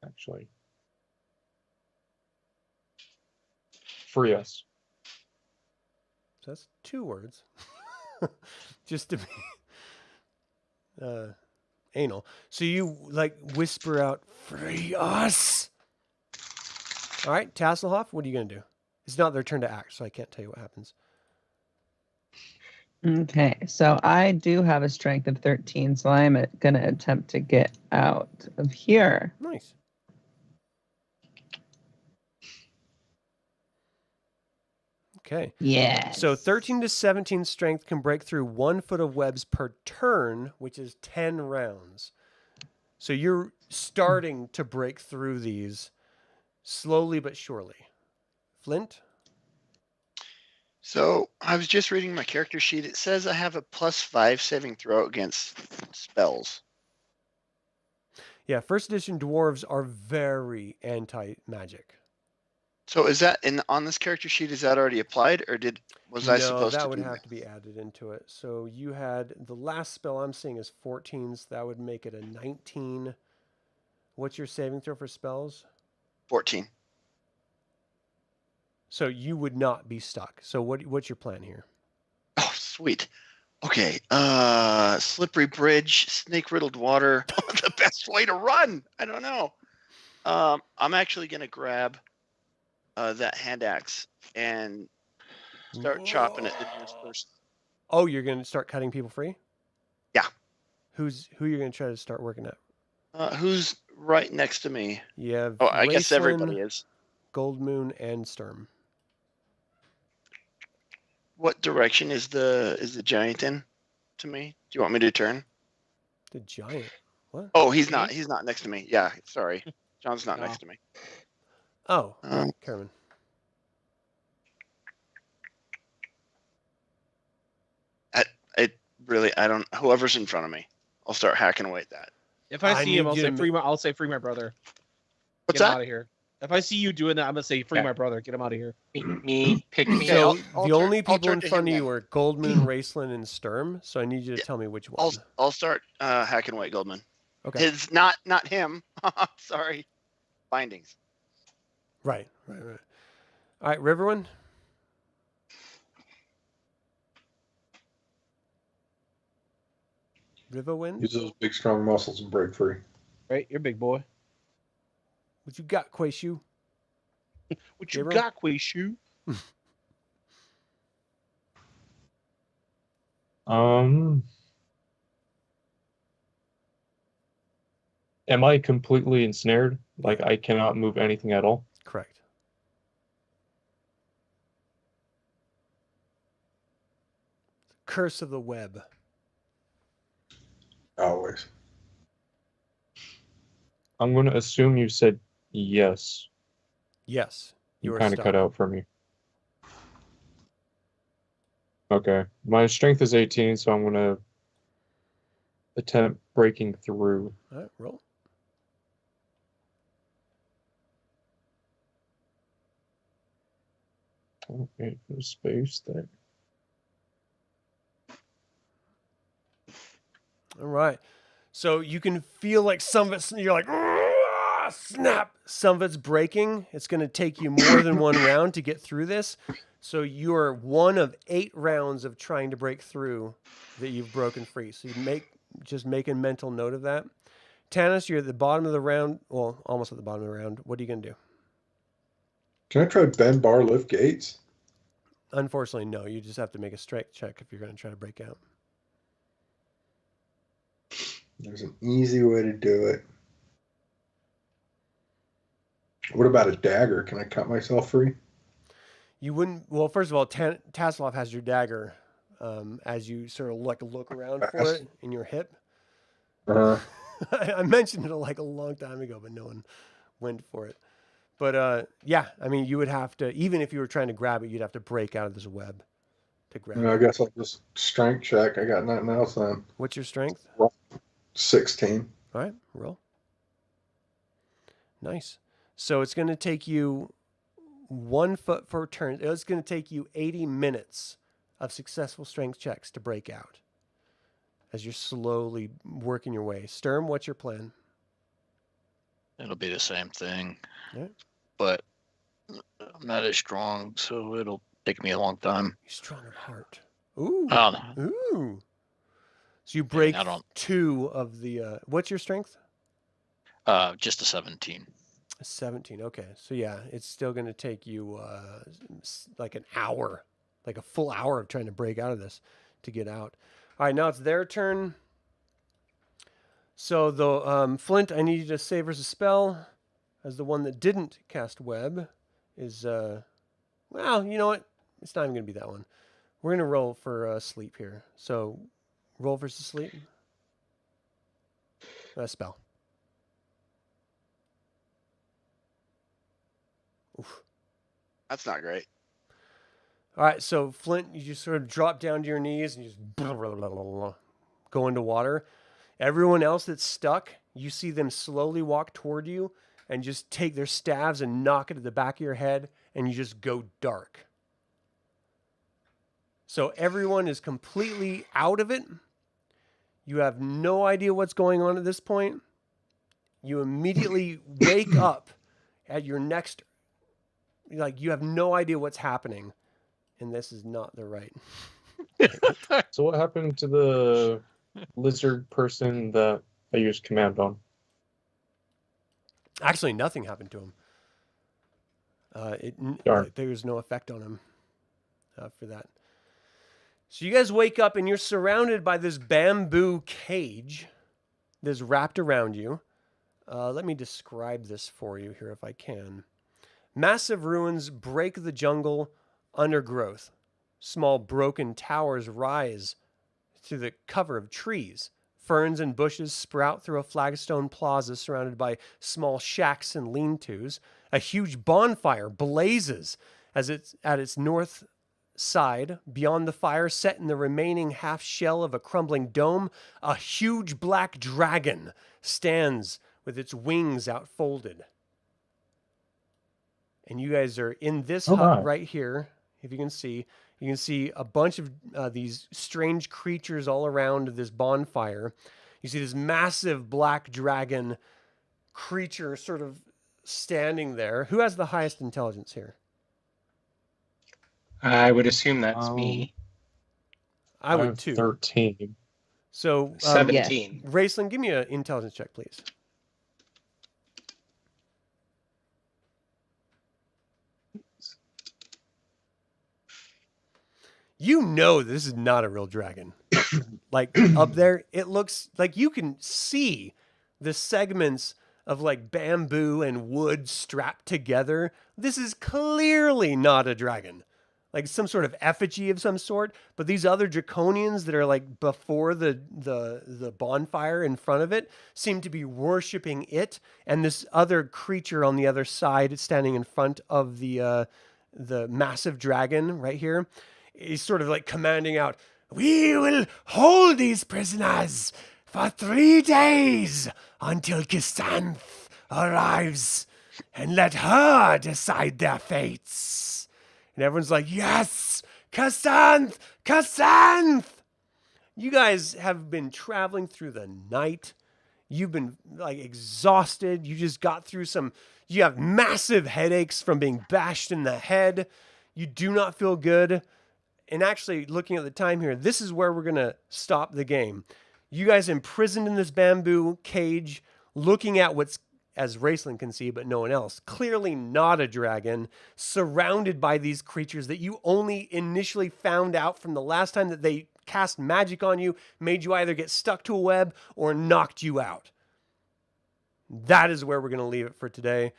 actually free us. So that's 2 words. Just to be anal. So you like whisper out, "Free us!" All right, Tasslehoff, what are you going to do? It's not their turn to act, so I can't tell you what happens. Okay, so I do have a strength of 13, so I'm going to attempt to get out of here. Nice. Okay. Yes. So 13 to 17 strength can break through 1 foot of webs per turn, which is 10 rounds. So you're starting to break through these slowly but surely. Flint? So I was just reading my character sheet. It says I have a +5 saving throw against spells. Yeah, first edition dwarves are very anti-magic. So is that on this character sheet? Is that already applied, or was I supposed that to would do have that? to be added into it. So you had the last spell I'm seeing is 14, so that would make it a 19. What's your saving throw for spells? 14. So you would not be stuck. So what's your plan here? Oh, sweet. Okay. Slippery bridge, snake riddled water. The best way to run. I don't know. I'm actually gonna grab that hand axe and start chopping at the nearest person. Oh, you're going to start cutting people free? Yeah. Who you're going to try to start working at? Who's right next to me? You have Oh, I guess Raistlin, everybody is. Goldmoon, and Sturm. What direction is the giant in to me? Do you want me to turn? The giant. What? Oh, he's not next to me. Yeah, sorry. John's not No. next to me. Oh, Um, Caramon. I don't. Whoever's in front of me, I'll start hacking away at that. If I I see him, need I'll you say to free my. I'll say free my brother. What's Get him that? out of here. If I see you doing that, I'm gonna say free Okay. my brother. Get him out of here. Pick me. Okay, So I'll the turn- only I'll people turn in to front him of you then. are Goldmoon, Raistlin, and Sturm. So I need you to Yeah. tell me which one. I'll start hacking away at Goldman. Okay. It's not him. Sorry. Bindings. Right. All right, Riverwind. Riverwind. Use those big, strong muscles and break free. Right, you're a big boy. What you got, Quayshu? What you Gabriel? got, Quayshu? Am I completely ensnared? Like I cannot move anything at all? Correct. Curse of the web. Oh, I'm going to assume you said yes. Yes. You are kind of stuck. cut out for me. Okay. My strength is 18, so I'm going to attempt breaking through. All right, roll. Okay, no space there. All right. So you can feel like some of it's, you're like, "Ah, snap. Some of it's breaking. It's going to take you more than one round to get through this. So you are one of 8 rounds of trying to break through that you've broken free. So you just make a mental note of that. Tanis, you're at the bottom of the round. Well, almost at the bottom of the round. What are you going to do? Can I try bend bar lift gates? Unfortunately, no. You just have to make a strength check if you're going to try to break out. There's an easy way to do it. What about a dagger? Can I cut myself free? You wouldn't. Well, first of all, Tasslehoff has your dagger as you sort of look around for it in your hip. I mentioned it like a long time ago, but no one went for it. But yeah, I mean, you would have to, even if you were trying to grab it, you'd have to break out of this web to grab I it. guess I'll just strength check. I got nothing else then. What's your strength? 16. All right, roll. Nice. So it's going to take you 1 foot per turn. It's going to take you 80 minutes of successful strength checks to break out as you're slowly working your way. Sturm, what's your plan? It'll be the same thing. Yeah. But I'm not as strong, so it'll take me a long time. You're strong of heart. Ooh. Oh, Ooh. So you break I don't- 2 of the, what's your strength? just a 17. 17. Okay. So yeah, it's still going to take you like an hour, like a full hour of trying to break out of this to get out. All right, now it's their turn. So the Flint, I need you to save versus spell as the one that didn't cast web is, well, you know what? It's not even going to be that one. We're going to roll for sleep here. So roll versus sleep. Spell. Oof. That's not great. All right, so Flint, you just sort of drop down to your knees and you just go into water. Everyone else that's stuck, you see them slowly walk toward you and just take their staves and knock it at the back of your head, and you just go dark. So everyone is completely out of it. You have no idea what's going on at this point. You immediately wake up at your next, like you have no idea what's happening, and this is not the right. So what happened to the lizard person that I used command on? Actually, nothing happened to him. Darn. There's no effect on him for that. So you guys wake up and you're surrounded by this bamboo cage that's wrapped around you. Let me describe this for you here if I can. Massive ruins break the jungle undergrowth. Small broken towers rise through the cover of trees. Ferns and bushes sprout through a flagstone plaza surrounded by small shacks and lean-tos. A huge bonfire blazes as it's at its north side. Beyond the fire, set in the remaining half shell of a crumbling dome, a huge black dragon stands with its wings outfolded. And you guys are in this hut right here. If you can see a bunch of these strange creatures all around this bonfire. You see this massive black dragon creature sort of standing there. Who has the highest intelligence here? I would assume that's me. I would too. 13. So 17. Raistlin, give me an intelligence check, please. You know this is not a real dragon. Like up there, it looks like you can see the segments of like bamboo and wood strapped together. This is clearly not a dragon. like some sort of effigy of some sort. But these other Draconians that are like before the bonfire in front of it seem to be worshiping it, and this other creature on the other side, standing in front of the massive dragon right here, is sort of like commanding out, "We will hold these prisoners for 3 days until Kisanth arrives, and let her decide their fates." And everyone's like, "Yes, Kisanth! Kisanth!" You guys have been traveling through the night. You've been like exhausted. You just got through you have massive headaches from being bashed in the head. You do not feel good. And actually, looking at the time here, this is where we're going to stop the game. You guys imprisoned in this bamboo cage, looking at what's, as Raistlin can see, but no one else, clearly not a dragon, surrounded by these creatures that you only initially found out from the last time that they cast magic on you, made you either get stuck to a web or knocked you out. That is where we're going to leave it for today.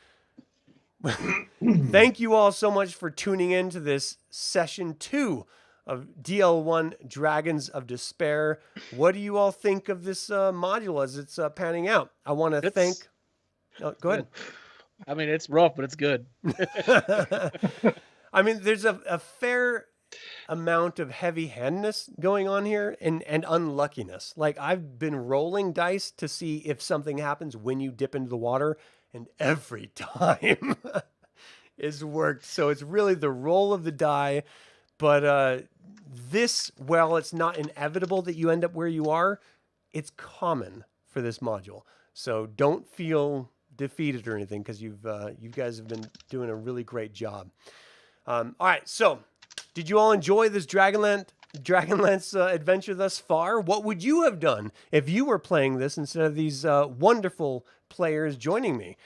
Thank you all so much for tuning in to this session 2 of DL1 Dragons of Despair. What do you all think of this module as it's panning out? I want to thank... Oh, go ahead. I mean, it's rough, but it's good. I mean, there's a fair amount of heavy-handedness going on here and unluckiness. Like, I've been rolling dice to see if something happens when you dip into the water, and every time is worked. So it's really the roll of the die. But this, while it's not inevitable that you end up where you are, it's common for this module. So don't feel defeated or anything, because you guys have been doing a really great job. All right, so did you all enjoy this Dragonlance adventure thus far? What would you have done if you were playing this instead of these wonderful players joining me?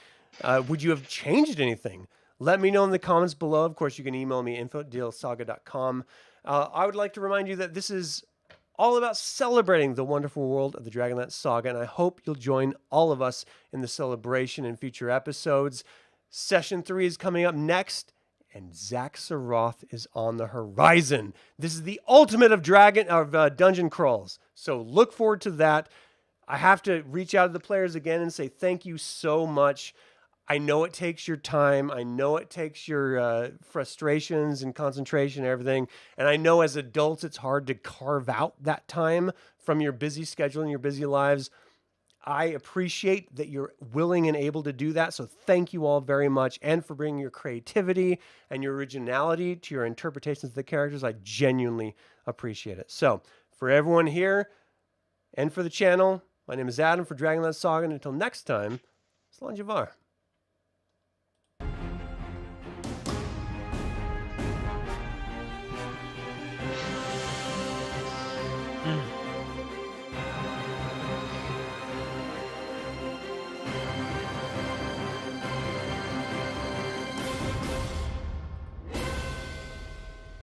Would you have changed anything? Let me know in the comments below. Of course, you can email me, info@dlsaga.com. I would like to remind you that this is all about celebrating the wonderful world of the Dragonlance Saga, and I hope you'll join all of us in the celebration in future episodes. Session 3 is coming up next, and Zaxxaroth is on the horizon. This is the ultimate of dungeon crawls, so look forward to that. I have to reach out to the players again and say thank you so much. I know it takes your time. I know it takes your frustrations and concentration and everything. And I know as adults, it's hard to carve out that time from your busy schedule and your busy lives. I appreciate that you're willing and able to do that. So thank you all very much. And for bringing your creativity and your originality to your interpretations of the characters. I genuinely appreciate it. So for everyone here and for the channel, my name is Adam for Dragonlance Saga. And until next time, Slanjavar.